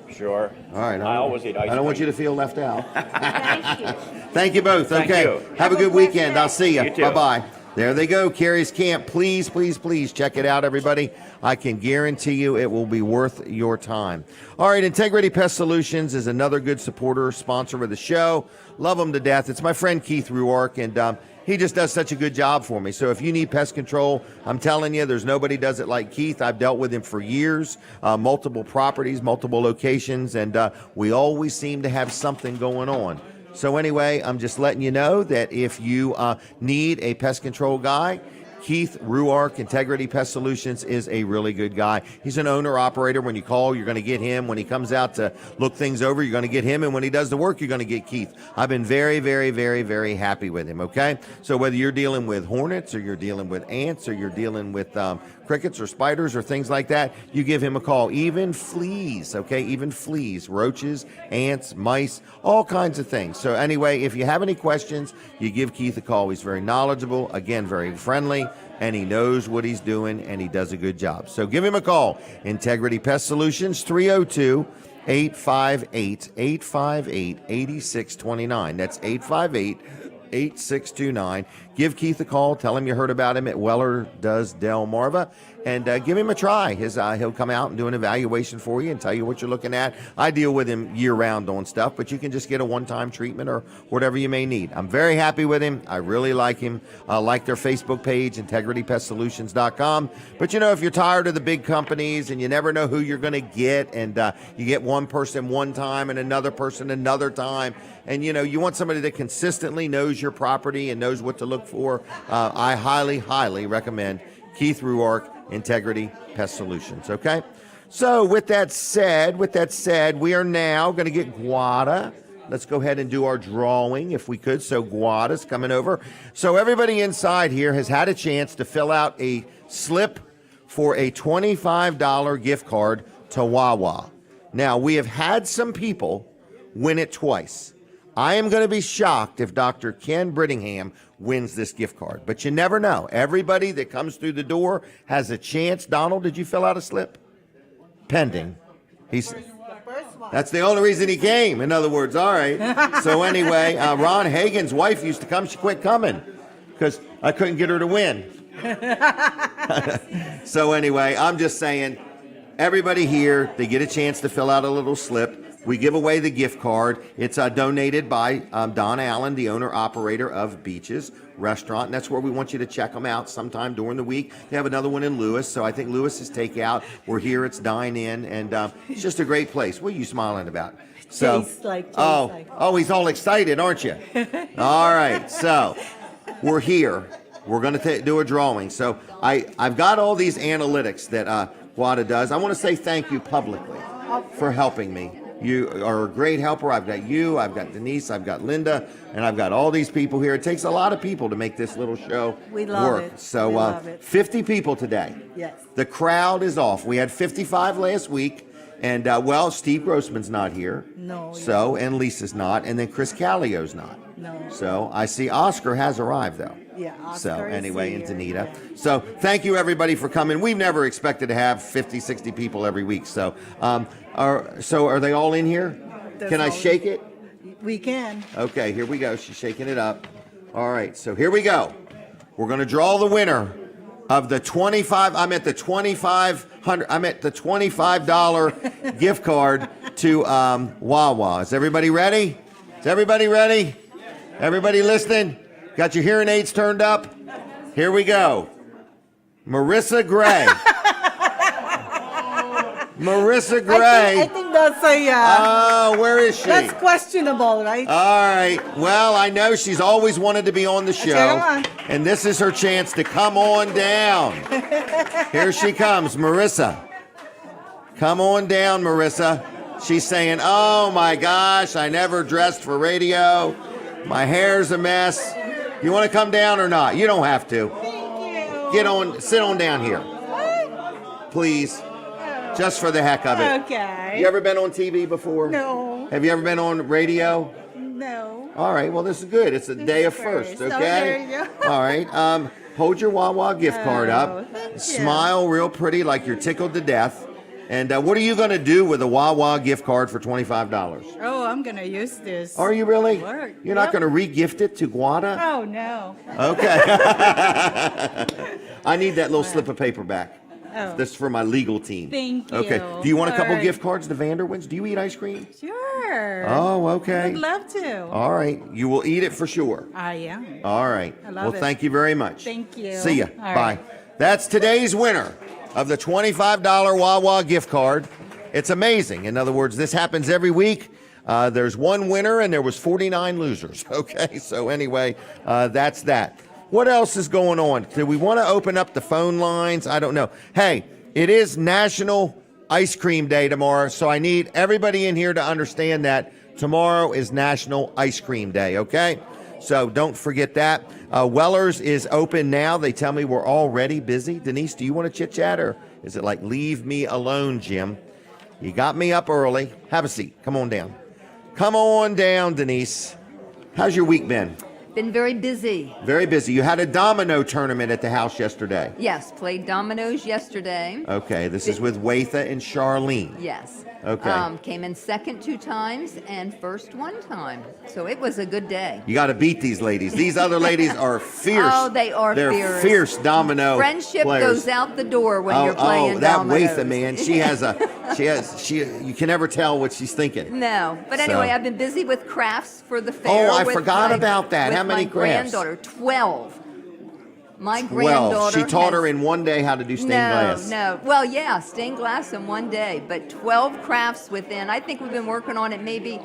Sure. All right. I always eat ice I don't want you cream. to feel left out. Thank you. Thank you both. Thank Okay. you. Have a good weekend. I'll see you. You too. Bye-bye. There they go, Carey's Camp. Please, please, please check it out, everybody. I can guarantee you it will be worth your time. All right, Integrity Pest Solutions is another good supporter, sponsor of the show. Love them to death. It's my friend Keith Ruark, and he just does such a good job for me. So if you need pest control, I'm telling you, there's nobody does it like Keith. I've dealt with him for years, multiple properties, multiple locations, and we always seem to have something going on. So anyway, I'm just letting you know that if you need a pest control guy, Keith Ruark, Integrity Pest Solutions, is a really good guy. He's an owner-operator. When you call, you're going to get him. When he comes out to look things over, you're going to get him. And when he does the work, you're going to get Keith. I've been very, very, very, very happy with him, okay? So whether you're dealing with hornets or you're dealing with ants or you're dealing with crickets or spiders or things like that, you give him a call. Even fleas, okay? Even fleas, roaches, ants, mice, all kinds of things. So anyway, if you have any questions, you give Keith a call. He's very knowledgeable, again, very friendly, and he knows what he's doing, and he does a good job. So give him a call. Integrity Pest Solutions, 302-858-8629. That's 858-8629. Give Keith a call. Tell him you heard about him at Weller Does Delmarva, and give him a try. He'll come out and do an evaluation for you and tell you what you're looking at. I deal with him year-round on stuff, but you can just get a one-time treatment or whatever you may need. I'm very happy with him. I really like him. I like their Facebook page, integritypestsolutions.com. But, you know, if you're tired of the big companies and you never know who you're going to get, and you get one person one time and another person another time, and, you know, you want somebody that consistently knows your property and knows what to look for, I highly, highly recommend Keith Ruark, Integrity Pest Solutions, okay? So with that said, we are now going to get Guada. Let's go ahead and do our drawing if we could. So Guada's coming over. So everybody inside here has had a chance to fill out a slip for a $25 gift card to Wawa. Now, we have had some people win it twice. I am going to be shocked if Dr. Ken Brittingham wins this gift card, but you never know. Everybody that comes through the door has a chance. Donald, did you fill out a slip? Pending. That's the only reason he came, in other words. All right. So anyway, Ron Hagen's wife used to come. She quit coming because I couldn't get her to win. So anyway, I'm just saying, everybody here, they get a chance to fill out a little slip. We give away the gift card. It's donated by Don Allen, the owner-operator of Beaches Restaurant, and that's where we want you to check them out sometime during the week. They have another one in Lewes, so I think Lewes is takeout. We're here, it's dine-in, and it's just a great place. What are you smiling about? So, Tastes like. Oh, he's all excited, aren't you? All right, so we're here. We're going to do a drawing. So I've got all these analytics that Guada does. I want to say thank you publicly for helping me. You are a great helper. I've got you, I've got Denise, I've got Linda, and I've got all these people here. It takes a lot of people to make this little show We love work. it. So We love it. 50 people today. Yes. The crowd is off. We had 55 last week, and well, Steve Grossman's not here. No. So, and Lisa's not, and then Chris Callio's not. No. So I see Oscar has arrived though. Yeah, So Oscar is anyway, and here. Danita. So thank you everybody for coming. We've never expected to have 50, 60 people every week. So are they all in here? That's Can I all. shake it? We can. Okay, here we go. She's shaking it up. All right, so here we go. We're going to draw the winner of the $25 gift card to Wawa. Is everybody ready? Is everybody ready? Everybody listening? Got your hearing aids turned up? Here we go. Marissa Gray. Marissa Gray. I think that's a. Oh, where is she? That's questionable, right? All right. Well, I know she's always wanted to be on the show. Come on. And this is her chance to come on down. Here she comes, Marissa. Come on down, Marissa. She's saying, oh my gosh, I never dressed for radio. My hair's a mess. You want to come down or not? You don't have to. Get on, sit on down here. Please. Just for the heck of it. Okay. You ever been on TV before? No. Have you ever been on radio? No. All right, well, this is good. It's a day of first, first. okay? Oh, there you go. All right, hold your Wawa gift card up. thank you. Smile real pretty like you're tickled to death. And what are you going to do with a Wawa gift card for $25? Oh, I'm going to use this. Are you really? Work. You're not Yep. going to re-gift it to Guada? Oh, no. Okay. I need that little slip of paper back. Oh. This is for my legal team. Thank you. Okay. Do you want a couple All right. gift cards to Vanderwins? Do you eat ice cream? Sure. Oh, okay. I'd love to. All right. You will eat it for sure. I am. All right. I love Well, it. thank you very much. Thank you. See ya. All Bye. right. That's today's winner of the $25 Wawa gift card. It's amazing. In other words, this happens every week. There's one winner and there was 49 losers. Okay. So anyway, that's that. What else is going on? Do we want to open up the phone lines? I don't know. Hey, it is National Ice Cream Day tomorrow, so I need everybody in here to understand that tomorrow is National Ice Cream Day, okay? So don't forget that. Weller's is open now. They tell me we're already busy. Denise, do you want to chit-chat, or is it like leave me alone, Jim? You got me up early. Have a seat. Come on down. Come on down, Denise. How's your week been? Been very busy. Very busy. You had a domino tournament at the house yesterday. Yes, played dominoes yesterday. Okay, this is with Weitha and Charlene. Yes. Okay. Came in second 2 times and first 1 time. So it was a good day. You got to beat these ladies. These other ladies are fierce. Oh, they are They're fierce. fierce domino Friendship players. goes out the door when you're playing that dominoes. Weitha, man, you can never tell what she's thinking. No, but So- anyway, I've been busy with crafts for the fair. Oh, I with forgot my- about that. with How many my crafts? Granddaughter, 12. My 12. granddaughter. She taught has- her in one day how to do stained glass. No. Well, yeah, stained glass in one day, but 12 crafts within. I think we've been working on it maybe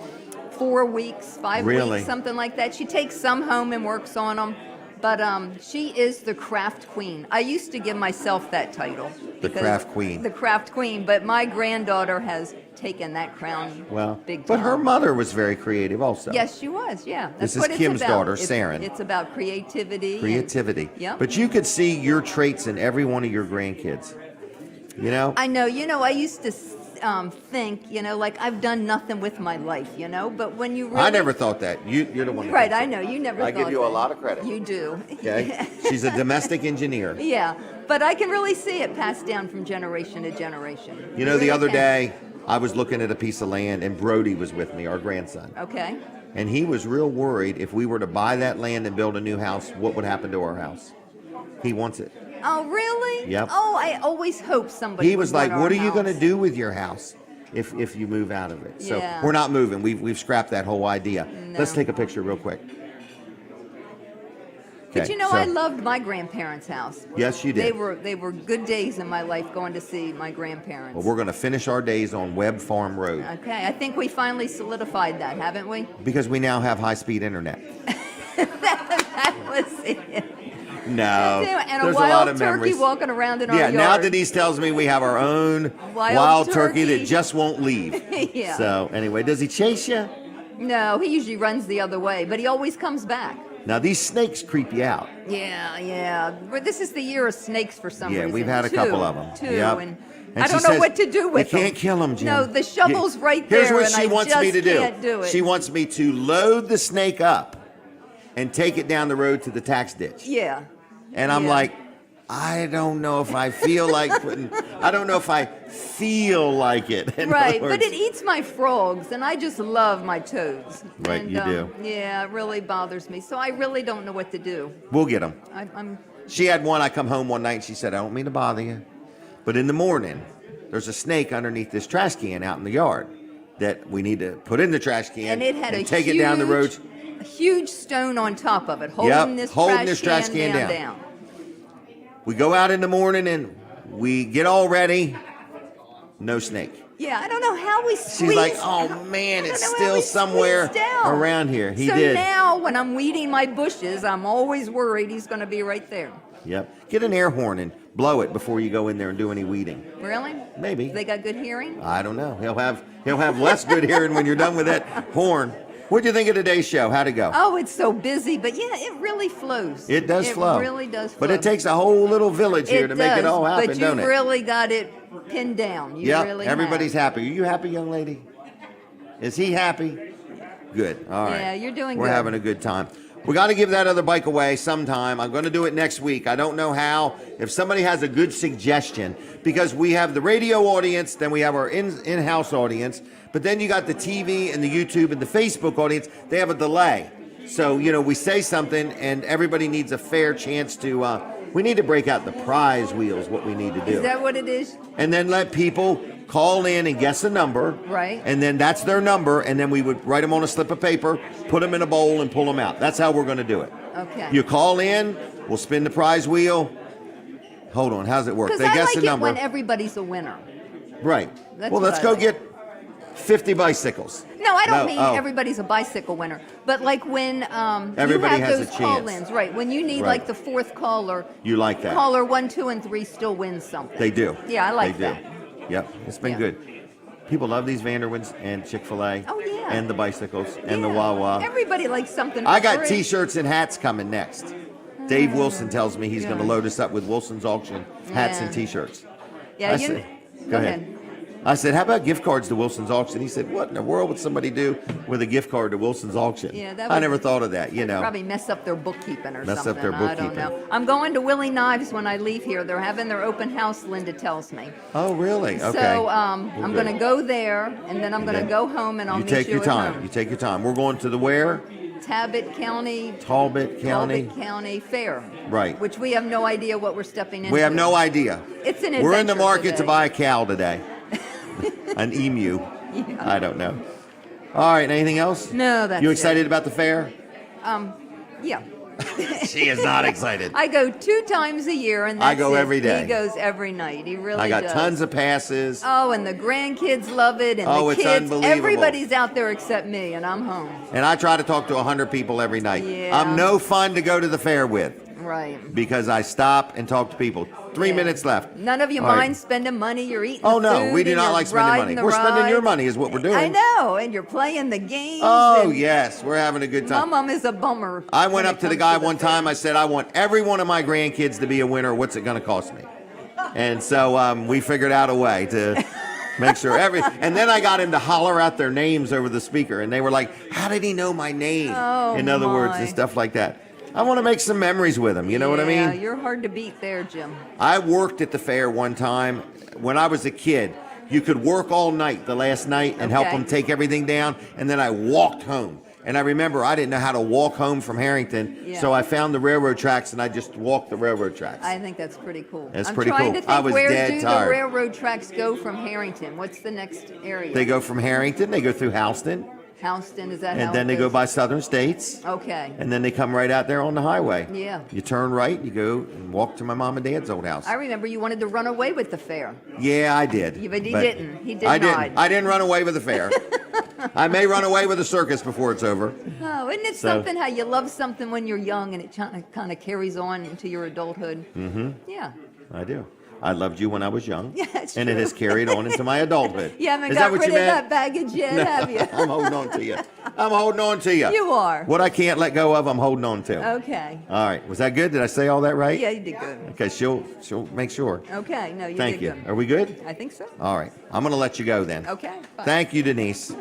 4 weeks, 5 Really? weeks, something like that. She takes some home and works on them, But she is the craft queen. I used to give myself that title. The craft queen. The craft queen, but my granddaughter has taken that crown Well, big but time. her mother was very creative also. Yes, she was, yeah. This That's is what it's Kim's about. daughter, It's- Saren. It's about creativity. Creativity. Yeah. But you could see your traits in every one of your grandkids. You know? I know, I used to think, like I've done nothing with my life, but when you really... I never thought that. You're the one that Right, thinks I that. know, you never I thought give you a that. lot of credit. You do. Okay? She's a domestic engineer. Yeah, but I can really see it passed down from generation to generation. You know, the other day, I was looking at a piece of land, and Brody was with me, our grandson. Okay. And he was real worried if we were to buy that land and build a new house, what would happen to our house? He wants it. Oh, really? Yep. Oh, I always hope somebody He was would like, want what are our you going to house." do with your house if you move out of it? So Yeah. we're not moving. We've scrapped that whole idea. Let's No. take a picture real quick. But Okay, I so- loved my grandparents' house. Yes, you did. They were good days in my life going to see my grandparents. Well, we're going to finish our days on Webb Farm Road Okay, I think we finally solidified that, haven't we? because we now have high-speed internet. That was it. No, And a there's wild a lot of turkey memories. walking around in our Yeah, yard. now Denise tells me we have our own Wild turkey that turkey. just won't leave. Yeah. So anyway, does he chase you? No, he usually runs the other way, but he always comes back. Now these snakes creep you out. Yeah. But this is the year of snakes for some reason. We've had a couple of them. Two, Yep. and And I she don't know says, what to do with You them. can't kill them, Jim. No, the shovel's right Here's there, what and she I wants just me to can't do it. She wants me to load the snake up and take it down the road to the tax ditch. Yeah. And I'm Yeah. like, I don't know if I feel like putting, I don't know if I feel like it. In Right, other but words. it eats my frogs, and I just love my toads. Right, And, you do. Yeah, it really bothers me. So I really don't know what to do. We'll get them. I'm She had one, I come home one night and she said, I don't mean to bother you, but in the morning, there's a snake underneath this trash can out in the yard that we need to put in the trash can and it had a take it down the road. a huge stone on top of it, holding this trash can down. We go out in the morning and we get all ready. No snake. Yeah, I don't know how we squeezed. She's like, oh man, it's still somewhere around here. He so did. now when I'm weeding my bushes, I'm always worried he's going to be right there. Yep. Get an air horn and blow it before you go in there and do any weeding. Really? Maybe. They got good hearing? I don't know. He'll have less good hearing when you're done with that horn. What'd you think of today's show? How'd it go? Oh, it's so busy, but yeah, it really flows. It does flow. It really does flow. But it takes a whole little village here to make it all happen, but don't you it? really got it pinned down. You Yep, really everybody's have. happy. Are you happy, young lady? Is he happy? Good. All right. Yeah, you're doing We're good. having a good time. We got to give that other bike away sometime. I'm going to do it next week. I don't know how. If somebody has a good suggestion, because we have the radio audience, then we have our in-house audience, but then you got the TV and the YouTube and the Facebook audience. They have a delay. So, we say something and everybody needs a fair chance to, we need to break out the prize wheels, what we need to do. Is that what it is? And then let people call in and guess a number. Right. And then that's their number, and then we would write them on a slip of paper, put them in a bowl, and pull them out. That's how we're going to do it. Okay. You call in, we'll spin the prize wheel. Hold on, how's it work? Because They I guess like the it number. when everybody's a winner. Right. That's Well, what let's I go like. get 50 bicycles. No, I don't mean oh. everybody's a bicycle winner, but like when Everybody you have has a those chance. call-ins, right? When you need Right. like the fourth caller, You like that? caller 1, 2, and 3 still wins something. They do. Yeah, I like they that. do. Yep, it's been good. People love these Vanderwins and Chick-fil-A. Oh, yeah. And the bicycles and the Yeah. Wawa. Everybody likes something. I got free. T-shirts and hats coming next. Dave Wilson tells me he's going to load us up with Wilson's auction hats and Yeah. T-shirts. Yeah, I you. said, go ahead. I said, how about gift cards to Wilson's auction? He said, what in the world would somebody do with a gift card to Wilson's auction? Yeah, that I would- never thought of that, Probably mess up their bookkeeping or Mess up something. their I don't bookkeeping. know. I'm going to Willie Knives when I leave here. They're having their open house, Linda tells me. Oh, really? Okay. So Well, I'm good. going to go there, and then I'm going to then go home, and I'll You meet take you your at time. home. You take your time. We're going to the where? Talbot County Talbot County. Talbot County Fair. Right. Which we have no idea what we're stepping into. We have no idea. It's an We're in the adventure market today. to buy a cow today. An emu. I don't know. All right. Anything else? No, that's You it. excited about the fair? Yeah. She is not excited. I go 2 times a year, and that's I go it. every day. He goes every night. He really I got does. tons of passes. Oh, and the grandkids love it, and Oh, the it's kids. unbelievable. Everybody's out there except me, and I'm home. And I try to talk to 100 people every night. Yeah. I'm no fun to go to the fair with Right. because I stop and talk to people. 3 minutes left. None of you All right. mind spending money. You're eating. Oh, the no, food we do and not you're like spending money. riding the We're spending your rides. money is what we're doing. I know, and you're playing the games. Oh, and yes, we're having a good My time. mom is a bummer. I when went it up to the comes guy the one time. I said, I want every one of my grandkids to be a winner. What's it going to cost me? And so we figured out a way to make sure and then I got him to holler out their names over the speaker. And they were like, how did he know my name? Oh, In other words, my. and stuff like that. I want to make some memories with him. You know what I mean? Yeah, you're hard to beat there, Jim. I worked at the fair one time when I was a kid. You could work all night the last night and help Okay. them take everything down. And then I walked home. And I remember I didn't know how to walk home from Harrington. Yeah. So I found the railroad tracks and I just walked the railroad tracks. I think that's pretty cool. That's I'm pretty trying cool. to I think, was where dead do tired. the railroad tracks go from Harrington? What's the next area? They go from Harrington, they go through Houston, Houston, is that how and then it they go goes? by Southern States. Okay. And then they come right out there on the highway. Yeah. You turn right, you go and walk to my mom and dad's old house. I remember you wanted to run away with the fair. Yeah, I did. Yeah, but he didn't. He did I not. didn't. I didn't run away with the fair. I may run away with the circus before it's over. Oh, isn't it So- something how you love something when you're young and it kind of carries on into your adulthood? Mm-hmm. Yeah. I do. I loved you when I was young. Yeah, it's and it true. has carried on into my adulthood. You haven't Is got that what rid you of meant? that baggage yet, No, have you? I'm holding on to you. I'm holding on to you. You are. What I can't let go of, I'm holding on to. Okay. All right. Was that good? Did I say all that right? Yeah, you did good. Okay, she'll make sure. Okay, no, you Thank did you. good. Are we good? I think so. All right. I'm going to let you go then. Okay. Fine. Thank you, Denise.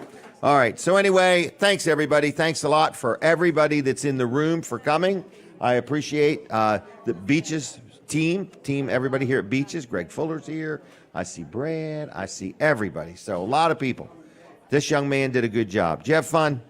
All right. So anyway, thanks everybody. Thanks a lot for everybody that's in the room for coming. I appreciate the Beaches team, everybody here at Beaches. Greg Fuller's here. I see Brad. I see everybody. So a lot of people. This young man did a good job. Did you have fun?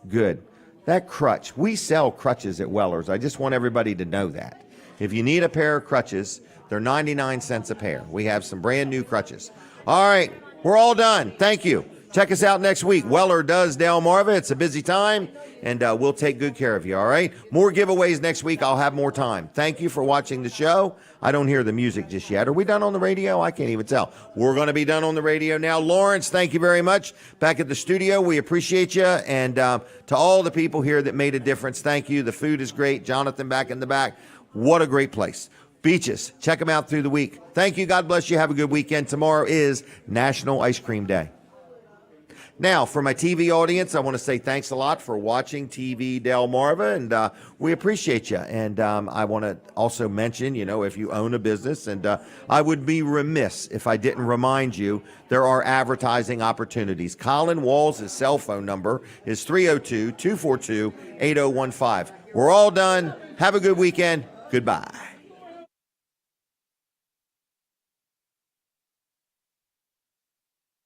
Good. That crutch. We sell crutches at Weller's. I just want everybody to know that. If you need a pair of crutches, they're 99 cents a pair. We have some brand new crutches. All right. We're all done. Thank you. Check us out next week. Weller Does Delmarva. It's a busy time, and we'll take good care of you, all right? More giveaways next week. I'll have more time. Thank you for watching the show. I don't hear the music just yet. Are we done on the radio? I can't even tell. We're going to be done on the radio now. Lawrence, thank you very much. Back at the studio, we appreciate you. And to all the people here that made a difference, thank you. The food is great. Jonathan back in the back. What a great place. Beaches. Check them out through the week. Thank you. God bless you. Have a good weekend. Tomorrow is National Ice Cream Day. Now, for my TV audience, I want to say thanks a lot for watching TV Delmarva, and we appreciate you. And I want to also mention, if you own a business, and I would be remiss if I didn't remind you, there are advertising opportunities. Colin Walls' cell phone number is 302-242-8015. We're all done. Have a good weekend. Goodbye.